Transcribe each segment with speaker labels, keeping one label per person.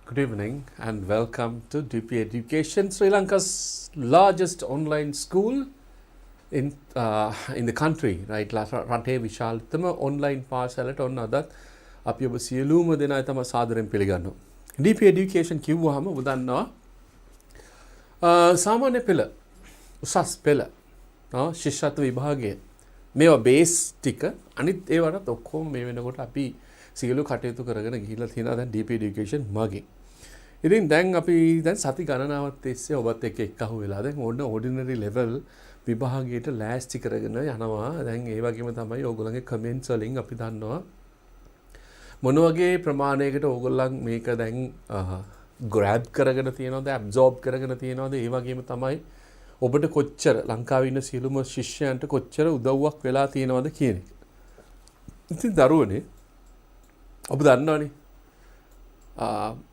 Speaker 1: Good evening and welcome to DP Education, Sri Lanka's largest online school in the country. Right, රටේ විශාලතම online පාසලට ඔන්න අදත් අපි ඔබ සියලුම දෙනා තම සාදරයෙන් පිළිගන්නවා. DP Education කිව්වහම ඔබ දන්නවා සාමාන්‍ය පෙළ, උසස් පෙළ, ශිෂ්‍යත්ව විභාගය මේවා බේස් ටික අනිත් ඒවාට ඔක්කොම මේ වෙනකොට අපි සියලු කටයුතු කරගෙන ගිහිල්ලා තියෙනවා දැන් DP Education මගින්. ඉතින් දැන් අපි දැන් සති ගණනාවක් තිස්සේ ඔබත් එක්ක එක්කහුව වෙලා දැන් ඕන ඕඩිනරි ලෙවල් විභාගයට ලෑස්ති කරගෙන යනවා. දැන් ඒ වගේම තමයි ඕගොල්ලන්ගේ කමෙන්ට්ස් වලින් අපි දන්නවා මොන වගේ ප්‍රමාණයකට ඕගොල්ලන් මේක දැන් ග්‍රැබ් කරගෙන තියනවද, ඇබ්සෝබ් කරගෙන තියනවද, ඒ වගේම තමයි ඔබට කොච්චර ලංකාවේ ඉන්න සියලුම ශිෂ්‍යයන්ට කොච්චර උදව්වක් වෙලා තියෙනවද කියන එක. ඉතින් දරුවනේ ඔබ දන්නවනේ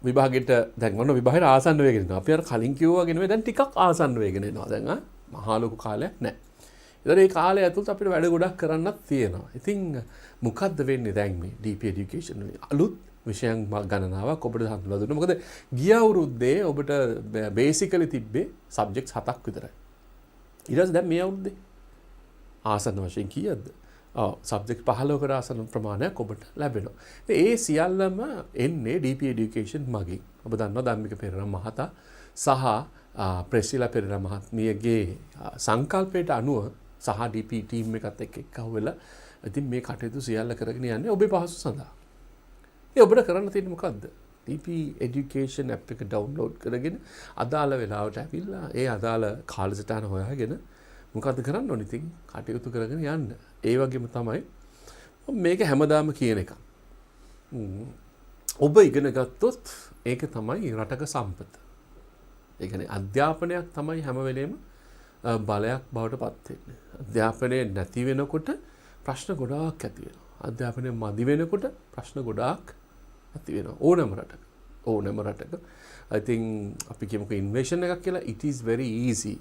Speaker 1: විභාගයට දැන් ඔන්න විභාගයට ආසන්න වෙගෙන ඉන්නවා. අපි අර කලින් කිව්වා වගේ නෙමෙයි දැන් ටිකක් ආසන්න වෙගෙන එනවා. දැන් මහා ලොකු කාලයක් නැහැ. ඒතර මේ කාලය ඇතුළත අපිට වැඩ ගොඩක් කරන්නත් තියෙනවා. ඉතින් මොකද්ද වෙන්නේ දැන් මේ DP Education වලින් අලුත් විෂයන් ගණනාවක් ඔබට හඳුන්වලා දුන්නා. මොකද ගිය අවුරුද්දේ ඔබට බේසිකලි තිබ්බේ සබ්ජෙක්ට්ස් 7ක් විතරයි. ඊට පස්සේ දැන් මේ අවුරුද්දේ ආසන්න වශයෙන් කීයද? සබ්ජෙක්ට් 15කට ආසන්න ප්‍රමාණයක් ඔබට ලැබෙනවා. ඒ සියල්ලම එන්නේ DP Education මගින්. ඔබ දන්නවා ධම්මික පෙරේරා මහතා සහ ප්‍රෙසිලා පෙරේරා මහත්මියගේ සංකල්පයට අනුව සහ DP ටීම් එකත් එක්ක එක්කව වෙලා ඉතින් මේ කටයුතු සියල්ල කරගෙන යන්නේ ඔබේ පහසු සඳහා. ඔබට කරන්න තියෙන්නේ මොකද්ද? DP Education app එක download කරගෙන අදාළ වෙලාවට ඇවිල්ලා ඒ අදාළ කාලසටහන හොයාගෙන මොකද්ද කරන්න ඕනේ? ඉතින් කටයුතු කරගෙන යන්න. ඒ වගේම තමයි මේක හැමදාම කියන එක. ඔබ ඉගෙන ගත්තොත් ඒක තමයි රටක සම්පත. ඒ කියන්නේ අධ්‍යාපනයක් තමයි හැම වෙලේම බලයක් බවට පත් වෙන්නේ. අධ්‍යාපනය නැති වෙනකොට ප්‍රශ්න ගොඩාක් ඇති වෙනවා. අධ්‍යාපනය මදි වෙනකොට ප්‍රශ්න ගොඩාක් ඇති වෙනවා ඕනෑම රටක. I think අපි කියමුකෝ ඉන්වෙෂන් එකක් කියලා it is very easy.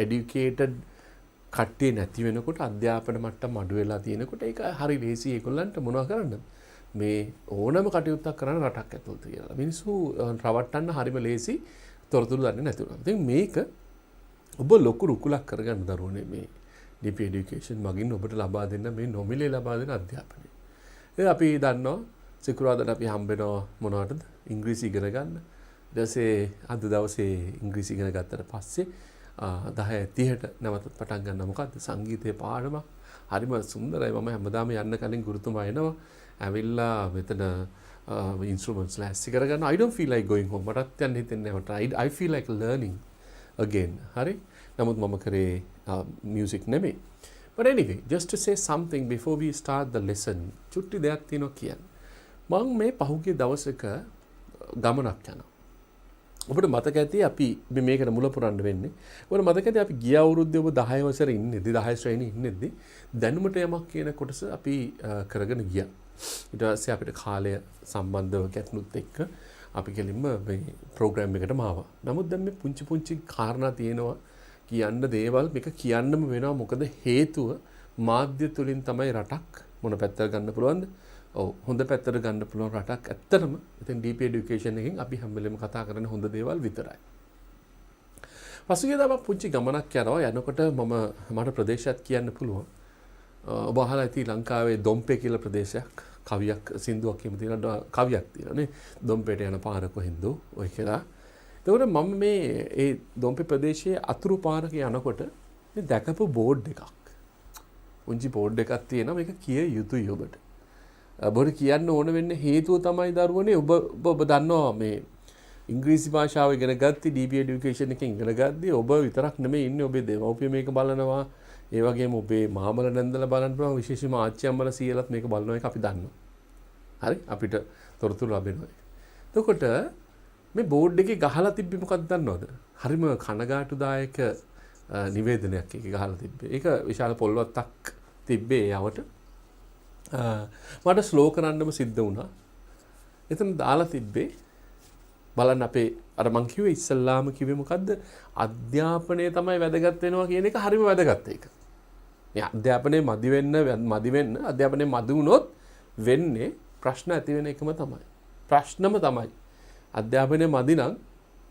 Speaker 1: educated කට්ටිය නැති වෙනකොට අධ්‍යාපන මට්ටම අඩු වෙලා තියෙනකොට ඒක හරි ලේසි ඒගොල්ලන්ට මොනවා කරන්නද? මේ ඕනෑම කටයුත්තක් කරන්න රටක් ඇතුළත කියලා. මිනිස්සු රවට්ටන්න හරිම ලේසි තොරතුරු දන්නේ නැති වුණා. ඉතින් මේක ඔබ ලොකු රුකුලක් කරගන්න දරුවනේ මේ DP Education මගින් ඔබට ලබා දෙන්න මේ නොමිලේ ලබා දෙන අධ්‍යාපනය. ඒ අපි දන්නවා සිකුරාදාට අපි හම්බෙනවා මොනවටද? ඉංග්‍රීසි ඉගෙන ගන්න. ඊට පස්සේ අද දවසේ ඉංග්‍රීසි ඉගෙන ගත්තට පස්සේ 10:30ට නැවතත් පටන් ගන්න මොකද්ද? සංගීතයේ පාඩමක්. හරිම සුන්දරයි. මම හැමදාම යන්න කලින් ගුරුතුමා එනවා. ඇවිල්ලා මෙතන instruments ලෑස්ති කරගන්න. I don't feel like going home. මටත් යන්න හිතෙන්නේ නැහැ. I feel like learning again. හරි? නමුත් මම කරේ music නෙමෙයි. But anyway, just to say something before we start the lesson. චුට්ටි දෙයක් තියෙනවා කියන්න. මම මේ පහුගිය දවසක ගමනක් යනවා. ඔබට මතක ඇති අපි මේකට මුල පුරන්න වෙන්නේ. ඔබට මතක ඇති අපි ගිය අවුරුද්දේ ඔබ 10 වසරේ ඉන්නේදී 10 ශ්‍රේණියේ ඉන්නේදී දැනුමට යමක් කියන කොටස අපි කරගෙන ගියා. ඊට පස්සේ අපිට කාලය සම්බන්ධව ගැටලුත් එක්ක අපි කෙලින්ම මේ ප්‍රෝග්‍රෑම් එකටම ආවා. නමුත් දැන් මේ පුංචි කාරණා තියෙනවා කියන්න දේවල් මේක කියන්නම වෙනවා. මොකද හේතුව මාධ්‍ය තුලින් තමයි රටක් මොන පැත්තට ගන්න පුළුවන්ද? ඔව් හොඳ පැත්තට ගන්න පුළුවන් රටක් ඇත්තටම. ඉතින් DP Education එකෙන් අපි හැම වෙලෙම කතා කරන්නේ හොඳ දේවල් විතරයි. පසුගිය දවස් පුංචි ගමනක් යනවා. යනකොට මට ප්‍රදේශයක් කියන්න පුළුවන්. ඔබ අහලා ඇති ලංකාවේ දොම්පේ කියලා ප්‍රදේශයක් කවියක් සින්දුවක් කියමු තියෙනවා. කවියක් තියෙනවානේ. දොම්පේට යන පාර කොහෙන්ද ඔය කියලා. එතකොට මම මේ ඒ දොම්පේ ප්‍රදේශයේ අතුරු පාරක යනකොට මේ දැකපු බෝඩ් එකක්. පුංචි බෝඩ් එකක් තියෙනවා. මේක කිය යුතුයි ඔබට. ඔබට කියන්න ඕන වෙන්නේ හේතුව තමයි දරුවනේ ඔබ දන්නවා මේ ඉංග්‍රීසි භාෂාව ඉගෙන ගත්තී DP Education එකෙන් ඉගෙන ගත්තී ඔබ විතරක් නෙමෙයි ඉන්නේ ඔබේ දෙමව්පිය මේක බලනවා. ඒ වගේම ඔබේ මාමල නැන්දලා බලන්න පුළුවන් විශේෂයෙන්ම ආච්චි අම්මලා සීයලත් මේක බලනවා එක අපි දන්නවා. හරි අපිට තොරතුරු ලැබෙනවා. එතකොට මේ බෝඩ් එකේ ගහලා තිබ්බේ මොකක්ද දන්නවද? හරිම කනගාටුදායක නිවේදනයක් එකේ ගහලා තිබ්බේ. ඒක විශාල පොල්වත්තක් තිබ්බේ යවට. මට ස්ලෝ කරන්නම සිද්ධ වුණා. එතන දාලා තිබ්බේ බලන්න අපේ අර මං කිව්වේ ඉස්සල්ලාම කිව්වේ මොකද්ද? අධ්‍යාපනය තමයි වැදගත් වෙනවා කියන එක හරිම වැදගත් ඒක. මේ අධ්‍යාපනයේ මදි වෙන්න අධ්‍යාපනයේ මදි වුණොත් වෙන්නේ ප්‍රශ්න ඇති වෙන එකම තමයි. ප්‍රශ්නම තමයි. අධ්‍යාපනය මදි නම්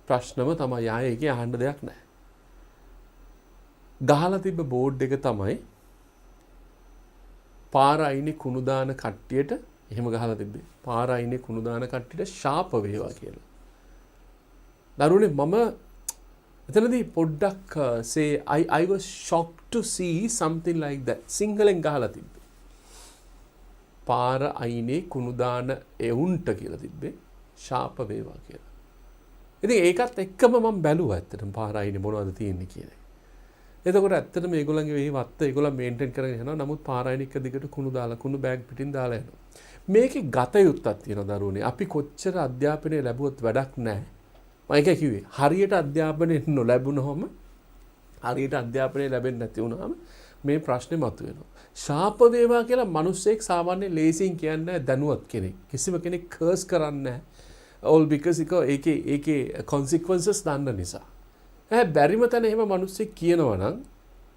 Speaker 1: ප්‍රශ්නම තමයි ආයේ ඒකේ අහන්න දෙයක් නැහැ. ගහලා තිබ්බ බෝඩ් එක තමයි පාර අයිනේ කුණු දාන කට්ටියට එහෙම ගහලා තිබ්බේ. පාර අයිනේ කුණු දාන කට්ටියට ශාප වේවා කියලා. දරුවනේ මම එතනදී පොඩ්ඩක් say I was shocked to see something like that. සිංහලෙන් ගහලා තිබ්බේ. පාර අයිනේ කුණු දාන එවුන්ට කියලා තිබ්බේ ශාප වේවා කියලා. ඉතින් ඒකත් එක්කම මම බැලුවා ඇත්තටම පාර අයිනේ මොනවද තියෙන්නේ කියලා. එතකොට ඇත්තටම මේගොල්ලන්ගේ මේ වත්ත ඒගොල්ලන් මේන්ටේන් කරගෙන යනවා. නමුත් පාර අයිනේ එක දිගට කුණු දාලා කුණු බෑග් පිටින් දාලා යනවා. මේකේ ගත යුත්තක් තියෙනවා දරුවනේ. අපි කොච්චර අධ්‍යාපනය ලැබුවත් වැඩක් නැහැ. මම ඒක කිව්වේ හරියට අධ්‍යාපනය නොලැබුණොම හරියට අධ්‍යාපනය ලැබෙන්නේ නැති වුණාම මේ ප්‍රශ්නේ මතුවෙනවා. ශාප වේවා කියලා මිනිස්සෙක් සාමාන්‍ය ලේසියෙන් කියන්නේ දැනුවත් කෙනෙක්. කිසිම කෙනෙක් කර්ස් කරන්නේ නැහැ. all because ඒකේ consequences දන්න නිසා. බැරිම තැන එහෙම මිනිස්සෙක් කියනවා නම්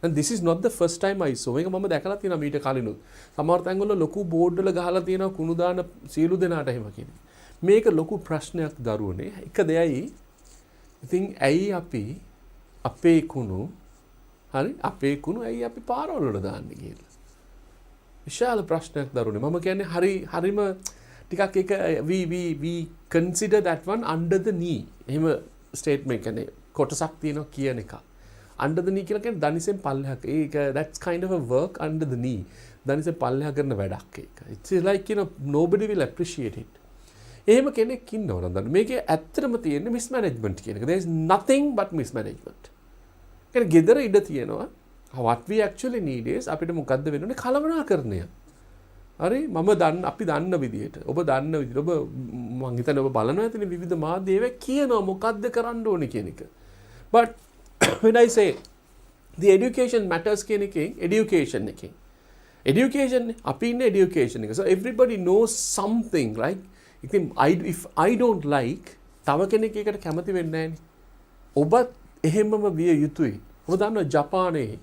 Speaker 1: and this is not the first time I saw. මේක මම දැකලා තියෙනවා මීට කලිනුත්. සමහර තැන්වල ලොකු බෝඩ් වල ගහලා තියෙනවා කුණු දාන සියලු දෙනාට එහෙම කියන්නේ. මේක ලොකු ප්‍රශ්නයක් දරුවනේ. එක දෙයයි ඉතින් ඇයි අපි අපේ කුණු ඇයි අපි පාරවල වල දාන්නේ කියලා. විශාල ප්‍රශ්නයක් දරුවනේ. මම කියන්නේ හරිම ටිකක් එක we consider that one under the knee. එහෙම ස්ටේට්මන්ට් කියන්නේ කොටසක් තියෙනවා කියන එක. under the knee කියලා කියන්නේ දනිසෙන් පල්ලෙහාක. ඒක that's kind of a work under the knee. දනිසෙන් පල්ලෙහා කරන වැඩක් ඒක. It's like nobody will appreciate it. එහෙම කෙනෙක් ඉන්නව නේද? මේකේ ඇත්තටම තියෙන්නේ mismanagement කියන එක. There is nothing but mismanagement. කියන්නේ gedara ඉඩ තියෙනවා. What we actually need is අපිට මොකද්ද වෙන්නේ? කලමනාකරණය. හරි අපි දන්න විදියට ඔබ දන්න විදියට ඔබ මං හිතන්නේ ඔබ බලනවා ඇතිනේ විවිධ මාධ්‍ය ඒවා කියනවා මොකද්ද කරන්න ඕනේ කියන එක. But when I say the education matters කියන එකෙන් education අපි ඉන්නේ education එක. So everybody knows something, right? ඉතින් if I don't like තව කෙනෙක් ඒකට කැමති වෙන්නේ නැහැනේ. ඔබත් එහෙමම විය යුතුයි. ඔබ දන්නවා ජපානයේ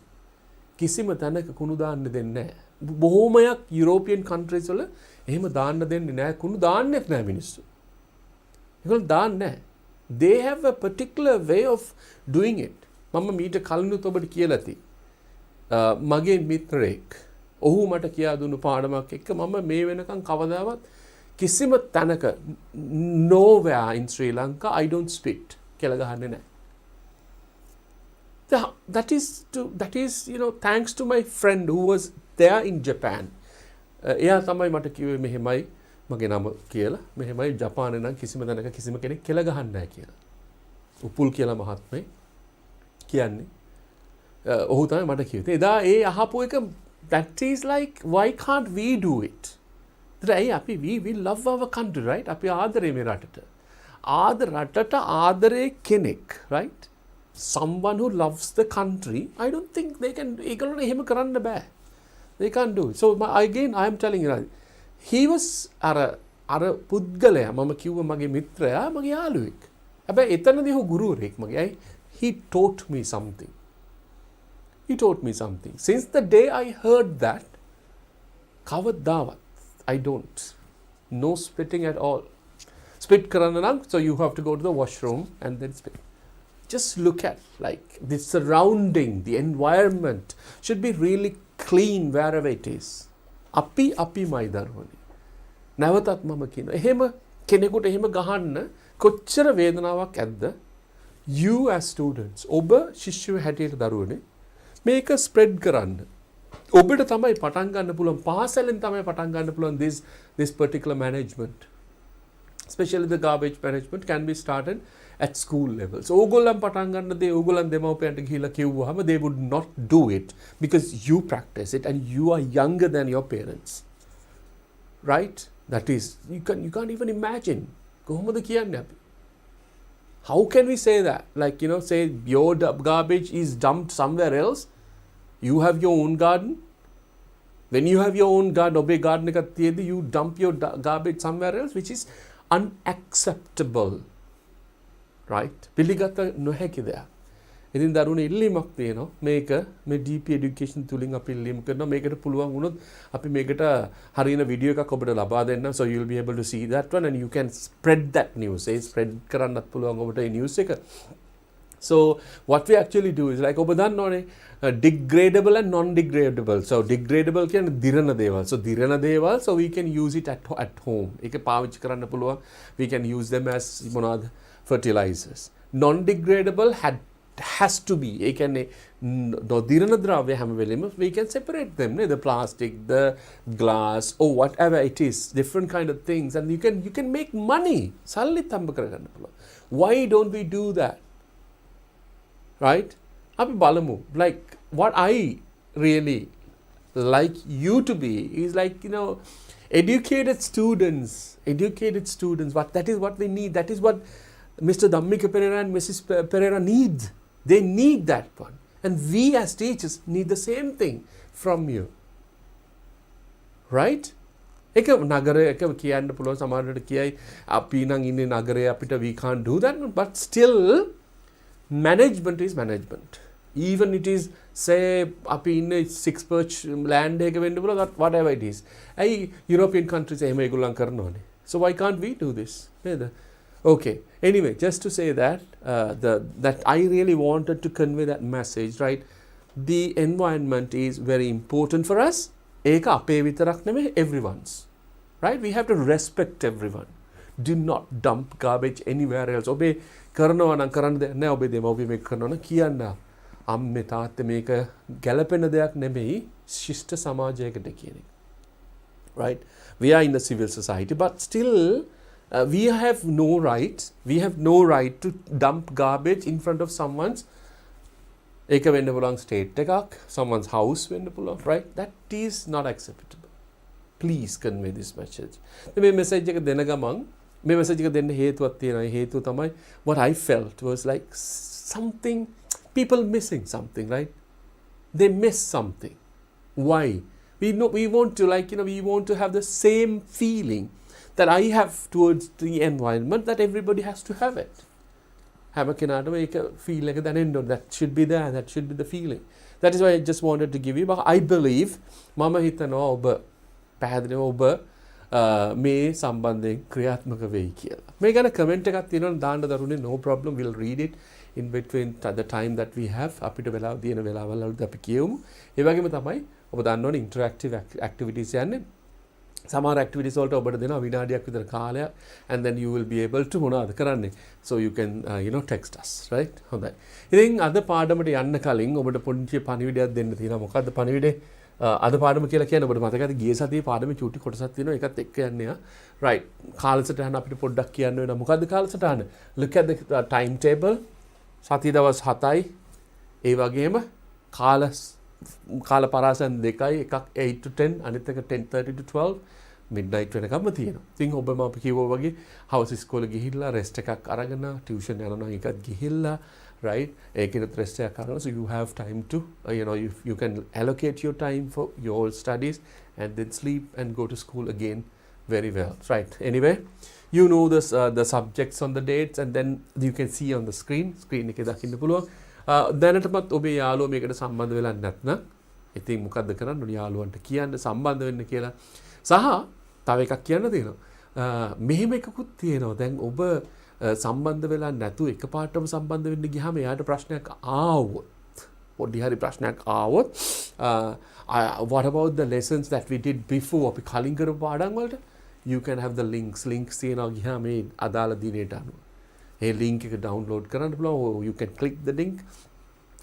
Speaker 1: කිසිම තැනක කුණු දාන්න දෙන්නේ නැහැ. බොහෝමයක් යුරෝපියන් කන්ට්‍රීස් වල එහෙම දාන්න දෙන්නේ නැහැ. කුණු දාන්නෙත් නැහැ මිනිස්සු. ඒගොල්ලෝ දාන්නේ නැහැ. They have a particular way of doing it. මම මීට කලිනුත් ඔබට කියලා ඇති. මගේ මිත්‍රයෙක් ඔහු මට කියා දුන්නු පාඩමක් එක්ක මම මේ වෙනකන් කවදාවත් කිසිම තැනක nowhere in Sri Lanka I don't spit කියලා ගහන්නේ නැහැ. That is thanks to my friend who was there in Japan. එයා තමයි මට කිව්වේ මෙහෙමයි මගේ නම කියලා. මෙහෙමයි ජපානයේ නම් කිසිම තැනක කිසිම කෙනෙක් කෙල ගහන්නේ නැහැ කියලා. උපුල් කියලා මහත්මේ කියන්නේ. ඔහු තමයි මට කිව්වේ. එදා ඒ අහපු එක that is like why can't we do it? අපි we love our country, right? අපි ආදරේ මේ රටට. රටට ආදරේ කෙනෙක්, right? Someone who loves the country, I don't think they can ඒගොල්ලෝ එහෙම කරන්න බෑ. They can't do it. So again I am telling you, he was අර පුද්ගලයා මම කිව්ව මගේ මිත්‍රයා මගේ යාළුවෙක්. හැබැයි එතනදී ඔහු ගුරුවරයෙක් මගේ. He taught me something. Since the day I heard that, කවදාවත් I don't. No spitting at all. Spit කරන්න නම් so you have to go to the washroom and then spit. Just look at like the surrounding, the environment should be really clean wherever it is. අපි මයි දරුවනේ. නැවතත් මම කියනවා. එහෙම කෙනෙකුට එහෙම ගහන්න කොච්චර වේදනාවක් ඇද්ද? You as students, ඔබ ශිෂ්‍යව හැටියට දරුවනේ මේක ස්ප්‍රෙඩ් කරන්න. ඔබට තමයි පටන් ගන්න පුළුවන් පාසලෙන් තමයි පටන් ගන්න පුළුවන් this particular management. Especially the garbage management can be started at school level. So ඕගොල්ලන් පටන් ගන්න දේ ඕගොල්ලන් දෙමව්පියන්ට ගිහිල්ලා කිව්වහම they would not do it because you practice it and you are younger than your parents. Right? That is you can't even imagine. කොහොමද කියන්නේ අපි? How can we say that? Like say your garbage is dumped somewhere else. You have your own garden. When you have your own garden, obey garden එකක් තියෙද්දි you dump your garbage somewhere else, which is unacceptable. Right? පිළිගත නොහැකි දෙයක්. ඉතින් දරුවනේ ඉල්ලීමක් තියෙනවා මේක මේ DP education තුලින් අපි ඉල්ලීම් කරනවා මේකට පුළුවන් වුණොත් අපි මේකට හරියන වීඩියෝ එකක් ඔබට ලබා දෙන්න so you will be able to see that one and you can spread that news A spread කරන්නත් පුළුවන් ඔබට ඒ news එක so what we actually do is like ඔබ දන්නවනේ degradable and non degradable so degradable කියන්නේ දිරන දේවල් so දිරන දේවල් so we can use it at home ඒක පාවිච්චි කරන්න පුළුවන් we can use them as මොනවාද fertilizers non degradable has to be ඒ කියන්නේ නොදිරන ද්‍රව්‍ය හැම වෙලෙම we can separate them the plastic the glass or whatever it is different kind of things and you can make money සල්ලි තම්බ කරගන්න පුළුවන් why don't we do that right අපි බලමු like what I really like you to be is like educated students what that is what they need that is what Mr. Dhammika Perera and Mrs. Perera need they need that one and we as teachers need the same thing from you right එක නගරයක කියන්න පුළුවන් සමහරවිට කියයි අපි නම් ඉන්නේ නගරේ අපිට we can't do that but still management is management even it is say අපි ඉන්නේ 6 perch land එක වෙන්න පුළුවන් whatever it is ඇයි European countries එහෙම ඒගොල්ලන් කරනවානේ so why can't we do this නේද okay anyway just to say that that I really wanted to convey that message right the environment is very important for us ඒක අපේ විතරක් නෙමෙයි everyone's right we have to respect everyone do not dump garbage anywhere else ඔබේ කරනවා නම් කරන්න දෙයක් නැහැ ඔබේ දෙමව්පිය මේක කරනවා නම් කියන්න අම්මේ තාත්තේ මේක ගැළපෙන දෙයක් නෙමෙයි ශිෂ්ට සමාජයකට කියන එක right we are in the civil society but still we have no right to dump garbage in front of someone's ඒක වෙන්න පුළුවන් state එකක් someone's house වෙන්න පුළුවන් right that is not acceptable please convey this message මේ message එක දෙන ගමන් මේ message එක දෙන්න හේතුවක් තියෙනවා ඒ හේතුව තමයි what I felt was like something people missing something right they miss something why we want to like we want to have the same feeling that I have towards the environment that everybody has to have it හැම කෙනාටම ඒක feel එක දැනෙන්න ඕන that should be there that should be the feeling that is why I just wanted to give you but I believe මම හිතනවා ඔබ පැහැදිලිව ඔබ මේ සම්බන්ධයෙන් ක්‍රියාත්මක වෙයි කියලා මේ ගැන කමෙන්ට් එකක් තියෙනවා දාන්න දරුනේ no problem we'll read it in between the time that we have අපිට වෙලාව දින වෙලාවල් වලදී අපි කියමු ඒ වගේම තමයි ඔබ දන්නවනේ interactive activities යන්නේ සමහර activities වලට ඔබට දෙනවා විනාඩියක් විතර කාලයක් and then you will be able to මොනවද කරන්නේ so you can text us right හොඳයි ඉතින් අද පාඩමට යන්න කලින් ඔබට පොඩි පණිවිඩයක් දෙන්න තියෙනවා මොකද්ද පණිවිඩේ අද පාඩම කියලා කියන්නේ ඔබට මතකද ගිය සතියේ පාඩමේ චූටි කොටසක් තියෙනවා ඒකත් එක්ක යන්නේ right කාලසටහන අපිට පොඩ්ඩක් කියන්න වෙනවා මොකද්ද කාලසටහන look at the timetable සතිය දවස් 7යි ඒ වගේම කාල පරාසන් දෙකයි එකක් 8 to 10 අනිත් එක 10:30 to 12 midnight වෙනකම්ම තියෙනවා. ඉතින් ඔබම අපි කිව්වා වගේ house ඉස්කෝලේ ගිහිල්ලා rest එකක් අරගෙන tuition යනවා එකත් ගිහිල්ලා right ඒකෙත් rest එකක් අරගෙන so you have time to you can allocate your time for your studies and then sleep and go to school again very well right anyway you know this the subjects on the dates and then you can see on the screen එකේ දකින්න පුළුවන් දැනටමත් ඔබේ යාළුවෝ මේකට සම්බන්ධ වෙලා නැත්නම් ඉතින් මොකද්ද කරන්න ඕනේ යාළුවන්ට කියන්න සම්බන්ධ වෙන්න කියලා සහ තව එකක් කියන්න තියෙනවා මෙහෙම එකකුත් තියෙනවා දැන් ඔබ සම්බන්ධ වෙලා නැතු එකපාරටම සම්බන්ධ වෙන්න ගියාම එයාට ප්‍රශ්නයක් ආවොත් පොඩි හරි ප්‍රශ්නයක් ආවොත් what about the lessons that we did before අපි කලින් කරපු පාඩම් වලට you can have the links තියෙනවා ගියාම මේ අදාළ දිනේට අනුව ඒ link එක download කරන්න පුළුවන් you can click the link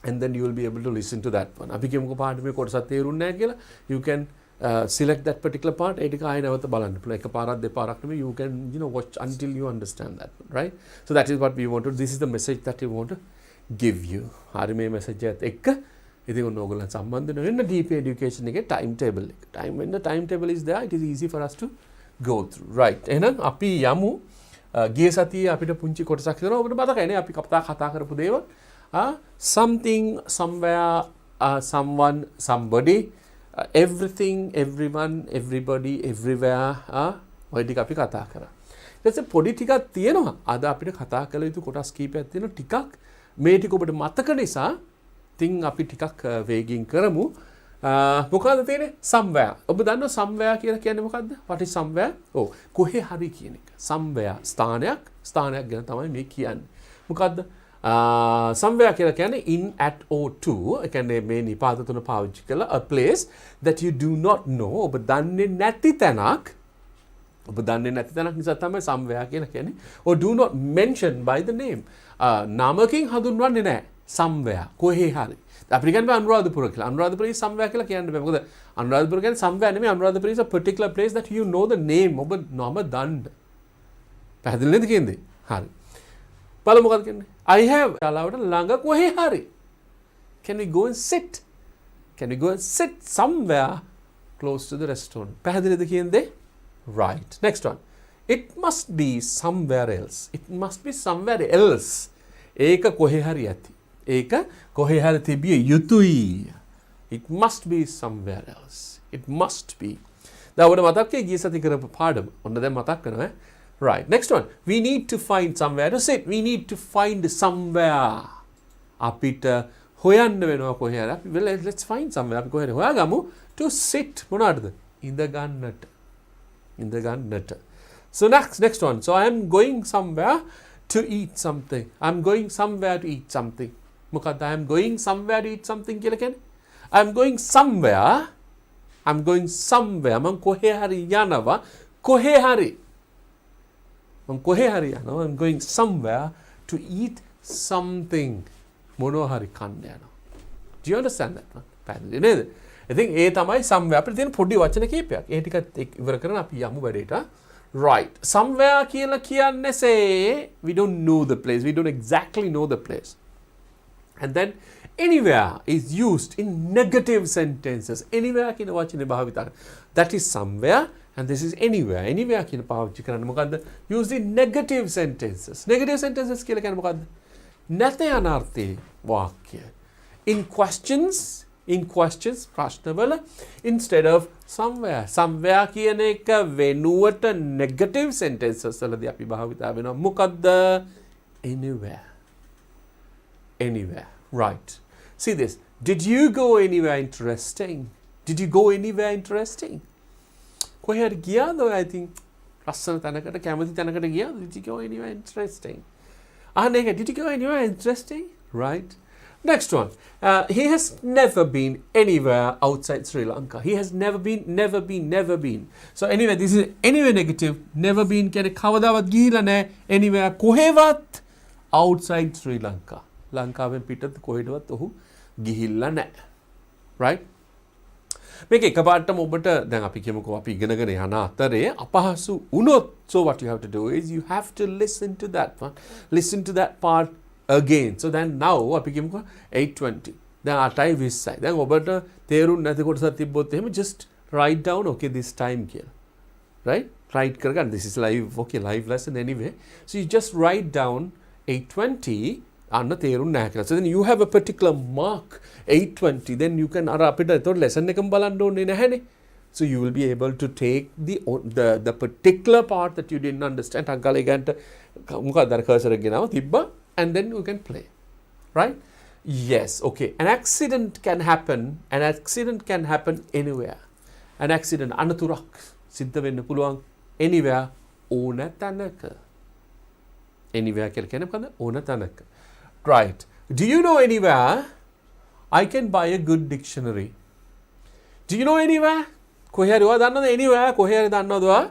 Speaker 1: and then you will be able to listen to that one අපි කියමුකෝ පාඩමේ කොටසක් තේරුන්නේ නැහැ කියලා you can select that particular part ඒ ටික ආයෙ නැවත බලන්න පුළුවන් එකපාරක් දෙපාරක් නෙමෙයි you can watch until you understand that one right so that is what we want to this is the message that we want to give you හරි මේ message එකත් එක්ක ඉතින් ඔයගොල්ලන් සම්බන්ධ වෙන්න DP education එකේ timetable එක when the timetable is there it is easy for us to go through right එහෙනම් අපි යමු ගිය සතියේ අපිට පුංචි කොටසක් කරනවා ඔබට මතකයිනේ අපි කතා කරපු දේවල් something somewhere someone somebody everything everyone everybody everywhere ඔය ටික අපි කතා කරා ඊට පස්සේ පොඩි ටිකක් තියෙනවා අද අපිට කතා කළ යුතු කොටස් කීපයක් තියෙනවා ටිකක් මේ ටික ඔබට මතක නිසා තින් අපි ටිකක් වේගින් කරමු. මොකද්ද තියෙන්නේ? somewhere. ඔබ දන්නවා somewhere කියලා කියන්නේ මොකද්ද? what is somewhere? ඔව් කොහේ හරි කියන එක. somewhere ස්ථානයක් ගැන තමයි මේ කියන්නේ. මොකද්ද? somewhere කියලා කියන්නේ in, at or to. ඒ කියන්නේ මේ නිපාත තුන පාවිච්චි කරලා a place that you do not know. ඔබ දන්නේ නැති තැනක්. ඔබ දන්නේ නැති තැනක් නිසා තමයි somewhere කියලා කියන්නේ. or do not mention by the name. නාමකින් හඳුන්වන්නේ නැහැ. somewhere කොහේ හරි. අපි කියන්නේ අනුරාධපුර කියලා. අනුරාධපුර is somewhere කියලා කියන්න බෑ. මොකද අනුරාධපුර කියන්නේ somewhere නෙමෙයි. Anuradhapura is a particular place that you know the name. ඔබ නම දන්න. පැහැදිලි නේද කියන්නේ? හරි. බලමු මොකද කියන්නේ? I have ශාලාවට ළඟ කොහේ හරි. Can we go and sit? Can we go and sit somewhere close to the restaurant? පැහැදිලිද කියන්නේ? Right. Next one. It must be somewhere else. It must be somewhere else. ඒක කොහේ හරි ඇති. ඒක කොහේ හරි තිබිය යුතුයි. It must be somewhere else. It must be. දැන් ඔබට මතක් ගිය සති කරපු පාඩම. ඔන්න දැන් මතක් කරනවා. Right. Next one. We need to find somewhere to sit. We need to find somewhere. අපිට හොයන්න වෙනවා කොහේ හරි. අපි let's find somewhere. අපි කොහේ හරි හොයාගමු to sit. මොනවටද? ඉඳ ගන්නට. So next one. So I am going somewhere to eat something. I'm going somewhere to eat something. මොකද I am going somewhere to eat something කියලා කියන්නේ? I am going somewhere. මම කොහේ හරි යනවා. කොහේ හරි යනවා. I'm going somewhere to eat something. මොනවා හරි කන්න යනවා. Do you understand that? පැහැදිලි නේද? ඉතින් ඒ තමයි somewhere අපිට තියෙන පොඩි වචන කීපයක්. ඒ ටිකත් ඉවර කරගෙන අපි යමු වැඩේට. Right. Somewhere කියලා කියන්නේ say we don't know the place. We don't exactly know the place. And then anywhere is used in negative sentences. Anywhere කියන වචනේ භාවිත කරනවා. That is somewhere and this is anywhere. Anywhere කියන පාවිච්චි කරන්නේ මොකද්ද? Used in negative sentences. Negative sentences කියලා කියන්නේ මොකද්ද? නැත යන අර්ථයේ වාක්‍ය. In questions ප්‍රශ්නවල instead of somewhere කියන එක වෙනුවට negative sentences වලදී අපි භාවිතා වෙනවා මොකද්ද? anywhere. Right. See this. Did you go anywhere interesting? කොහේ හරි ගියාද? I think ලස්සන තැනකට කැමති තැනකට ගියාද? Did you go anywhere interesting? Did you go anywhere interesting? Right. Next one. He has never been anywhere outside Sri Lanka. He has never been. So anyway, this is anywhere negative. Never been කියන්නේ කවදාවත් ගිහිලා නැහැ. Anywhere කොහෙවත් outside Sri Lanka. ලංකාවෙන් පිටත කොහෙටවත් ඔහු ගිහිල්ලා නැහැ. Right? මේක එකපාරටම ඔබට දැන් අපි කියමුකෝ අපි ඉගෙනගෙන යන අතරේ අපහසු වුණොත් so what you have to do is you have to listen to that part again. So then now අපි කියමුකෝ 8:20 දැන් 8:20යි දැන් ඔබට තේරුම් නැති කොටසක් තිබ්බොත් එහෙම just write down okay this time කියලා. Right? Write කරගන්න. This is live lesson anyway. So you just write down 8:20 අන්න තේරුම් නැහැ කියලා. So then you have a particular mark 8:20 then you can අර අපිට ඒතකොට lesson එකම බලන්න ඕනේ නැහැනේ. So you will be able to take the particular part that you didn't understand අග්ගල ගන්නට මොකක්ද අර cursor එක ගෙනාව තිබ්බා and then you can play. Right? Yes, okay. An accident can happen anywhere. An accident අනතුරක් සිද්ධ වෙන්න පුළුවන් anywhere ඕන තැනක. Anywhere කියලා කියන්නේ මොකද්ද? ඕන තැනක. Right. Do you know anywhere I can buy a good dictionary? Do you know anywhere? කොහේ හරි ඔයා දන්නවද anywhere කොහේ හරි දන්නවද ඔයා?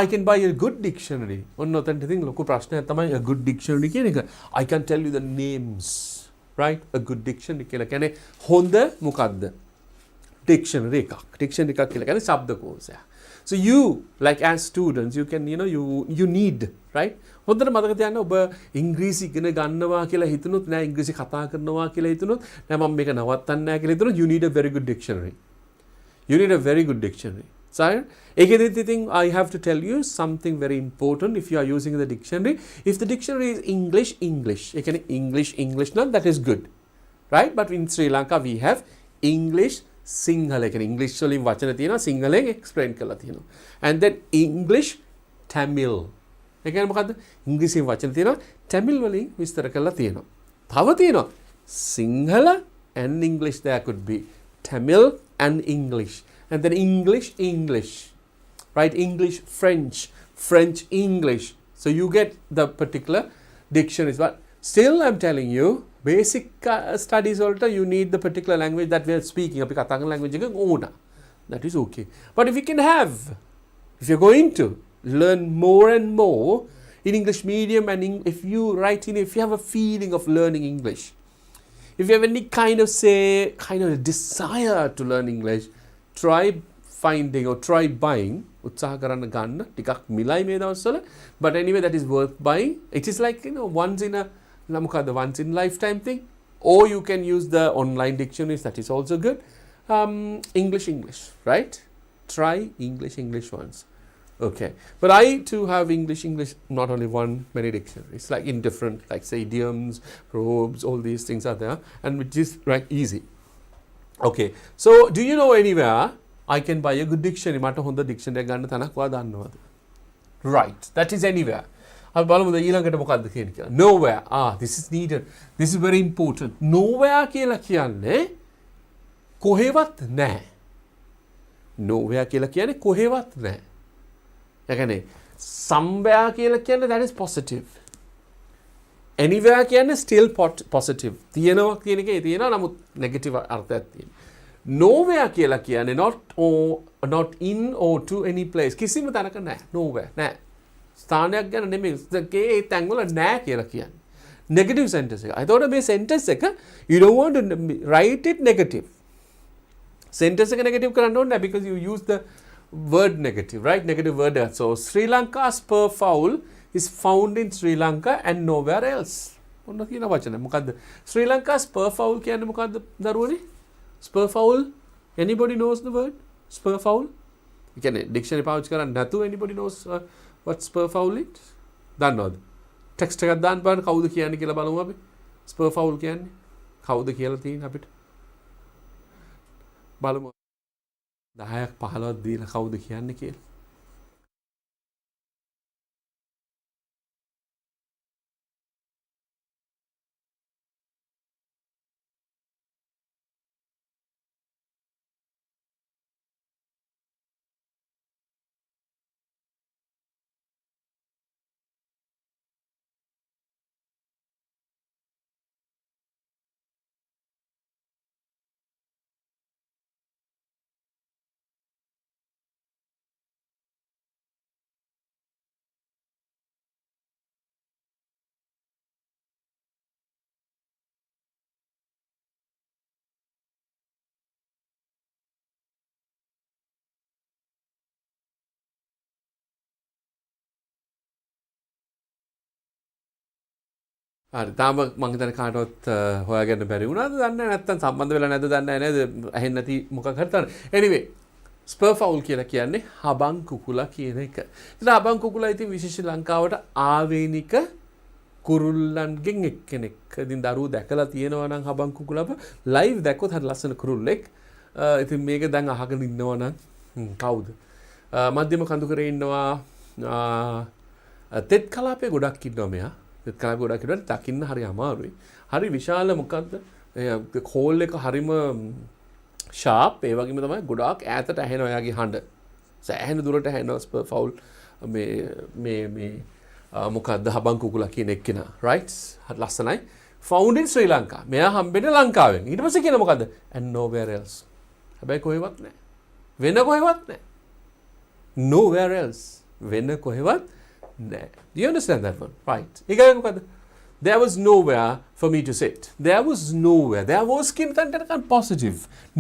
Speaker 1: I can buy a good dictionary. ඔන්න ඔතනට ඉතින් ලොකු ප්‍රශ්නයක් තමයි a good dictionary කියන එක. I can tell you the names. Right? A good dictionary කියලා කියන්නේ හොඳ මොකද්ද? Dictionary එකක්. Dictionary එකක් කියලා කියන්නේ ශබ්දකෝෂයක්. So you like as students you can you need right හොඳට මතක තියාගන්න ඔබ ඉංග්‍රීසි ඉගෙන ගන්නවා කියලා හිතනොත් නෑ ඉංග්‍රීසි කතා කරනවා කියලා හිතනොත් නෑ මම මේක නවත්තන්න නෑ කියලා හිතනොත් you need a very good dictionary. So again I have to tell you something very important if you are using the dictionary. If the dictionary is English again English now that is good. Right? But in Sri Lanka we have English Sinhala කියන්නේ English වලින් වචන තියෙනවා සිංහලෙන් explain කරලා තියෙනවා. And then English Tamil ඒ කියන්නේ මොකද්ද? ඉංග්‍රීසියෙන් වචන තියෙනවා tamil වලින් විස්තර කරලා තියෙනවා. තව තියෙනවා Sinhala and English. There could be Tamil and English, and then English, right? English, French, English. So you get the particular dictionaries. But still, I'm telling you, basic studies also you need the particular language that we are speaking. අපි කතා කරන language එක ඕන. That is okay. But if you can have, if you're going to learn more and more in English medium, and if you have a feeling of learning English, if you have any kind of desire to learn English, try finding or try buying, උත්සාහ කරන්න ගන්න ටිකක් මිලයි මේ දවස්වල, but anyway that is worth buying. It is like, once in lifetime thing, or you can use the online dictionaries, that is also good. English, right? Try English once. Okay, but I too have English, not only one, many dictionaries, like in different, like say idioms, verbs, all these things are there, and which is right easy. Okay, so do you know anywhere I can buy a good dictionary? මට හොඳ dictionary එකක් ගන්න තැනක් ඔයා දන්නවද? Right, that is anywhere. අපි බලමු ඊළඟට මොකක්ද කියන්නේ කියලා. Nowhere. This is needed. This is very important. Nowhere කියලා කියන්නේ කොහෙවත් නැහැ. Nowhere කියලා කියන්නේ කොහෙවත් නැහැ. ඒ කියන්නේ somewhere කියලා කියන්නේ that is positive. Anywhere කියන්නේ still positive. තියෙනවා කියන එකේ තියෙනවා නමුත් negative අර්ථයක් තියෙනවා. Nowhere කියලා කියන්නේ not in or to any place. කිසිම තැනක නැහැ. Nowhere නැහැ. ස්ථානයක් ගැන නෙමෙයි. ඒ තැන්වල නැහැ කියලා කියන්නේ. Negative sentence එක. I thought මේ sentence එක you don't want to write it negative. Sentence එක negative කරන්න ඕනේ because you use the word negative, right? Negative word. So Sri Lanka's spur fowl is found in Sri Lanka and nowhere else. ඔන්න කියන වචනේ මොකද්ද? Sri Lanka's spur fowl කියන්නේ මොකද්ද දරුවනේ? Spur fowl. Anybody knows the word? Spur fowl? You can dictionary පාවිච්චි කරන්න නැතුව anybody knows what spur fowl is? දන්නවද? text එකක් දාන්න බලන්න කවුද කියන්නේ කියලා බලමු අපි. Spur fowl කියන්නේ කවුද කියලා තියෙන අපිට. බලමු 10ක් 15ක් දීලා කවුද කියන්නේ කියලා. හරි තාම මම හිතන්නේ කාටවත් හොයාගන්න බැරි වුණාද දන්නේ නැත්නම් සම්බන්ධ වෙලා නැද්ද දන්නේ නැහැ නේද ඇහෙන්නේ නැති මොකක් හරි තන anyway spur fowl කියලා කියන්නේ හබන් කුකුලා කියන එක. ඉතින් හබන් කුකුලා ඉතින් විශේෂ ලංකාවට ආවේනික කුරුල්ලන්ගෙන් එක්කෙනෙක්. ඉතින් දරුවෝ දැකලා තියෙනවා නම් හබන් කුකුලාව live දැක්කොත් හරි ලස්සන කුරුල්ලෙක්. ඉතින් මේක දැන් අහගෙන ඉන්නවා නම් කවුද? මධ්‍යම කඳුකරේ ඉන්නවා තෙත් කලාපේ ගොඩක් ඉන්නවා මෙයා. තෙත් කලාපේ ගොඩක් ඉන්නවා දකින්න හරි අමාරුයි. හරි විශාල මොකද්ද? කෝල් එක හරිම ෂාප් ඒ වගේම තමයි ගොඩාක් ඈතට ඇහෙනවා එයාගේ හඬ. සෑහෙන දුරට ඇහෙනවා ස්පර් ෆවුල් මේ මොකද්ද හබන් කුකුලා කියන එක්කෙනා. right? හරි ලස්සනයි. found in Sri Lanka. මෙයා හම්බෙන්නේ ලංකාවෙන්. ඊට පස්සේ කියන මොකද්ද? and nowhere else. හැබැයි කොහෙවත් නැහැ. වෙන කොහෙවත් නැහැ. nowhere else. වෙන කොහෙවත් නැහැ. Do you understand that one? right. ඊගොල්ලෝ මොකද්ද? There was nowhere for me to sit. There was nowhere. There was කියන තැනට positive.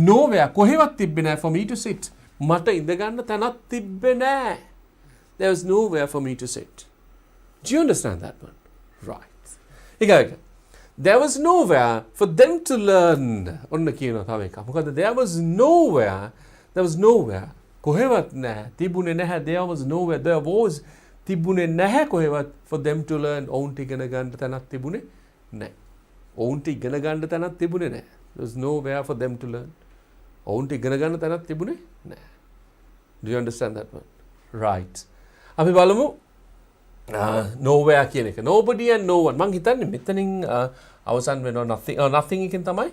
Speaker 1: Nowhere කොහෙවත් තිබ්බේ නැහැ for me to sit. මට ඉඳ ගන්න තැනක් තිබ්බේ නැහැ. There was nowhere for me to sit. Do you understand that one? right. ඊගොල්ලෝ there was nowhere for them to learn. ඔන්න කියනවා තව එකක්. මොකද there was nowhere. කොහෙවත් නැහැ. තිබුණේ නැහැ. There was nowhere. There was තිබුණේ නැහැ කොහෙවත් for them to learn. ඔවුන්ට ඉගෙන ගන්න තැනක් තිබුණේ නැහැ. ඔවුන්ට ඉගෙන ගන්න තැනක් තිබුණේ නැහැ. There was nowhere for them to learn. ඔවුන්ට ඉගෙන ගන්න තැනක් තිබුණේ නැහැ. Do you understand that one? right. අපි බලමු nowhere කියන එක. Nobody and no one. මං හිතන්නේ මෙතනින් අවසන් වෙනවා nothing. Nothing එකෙන් තමයි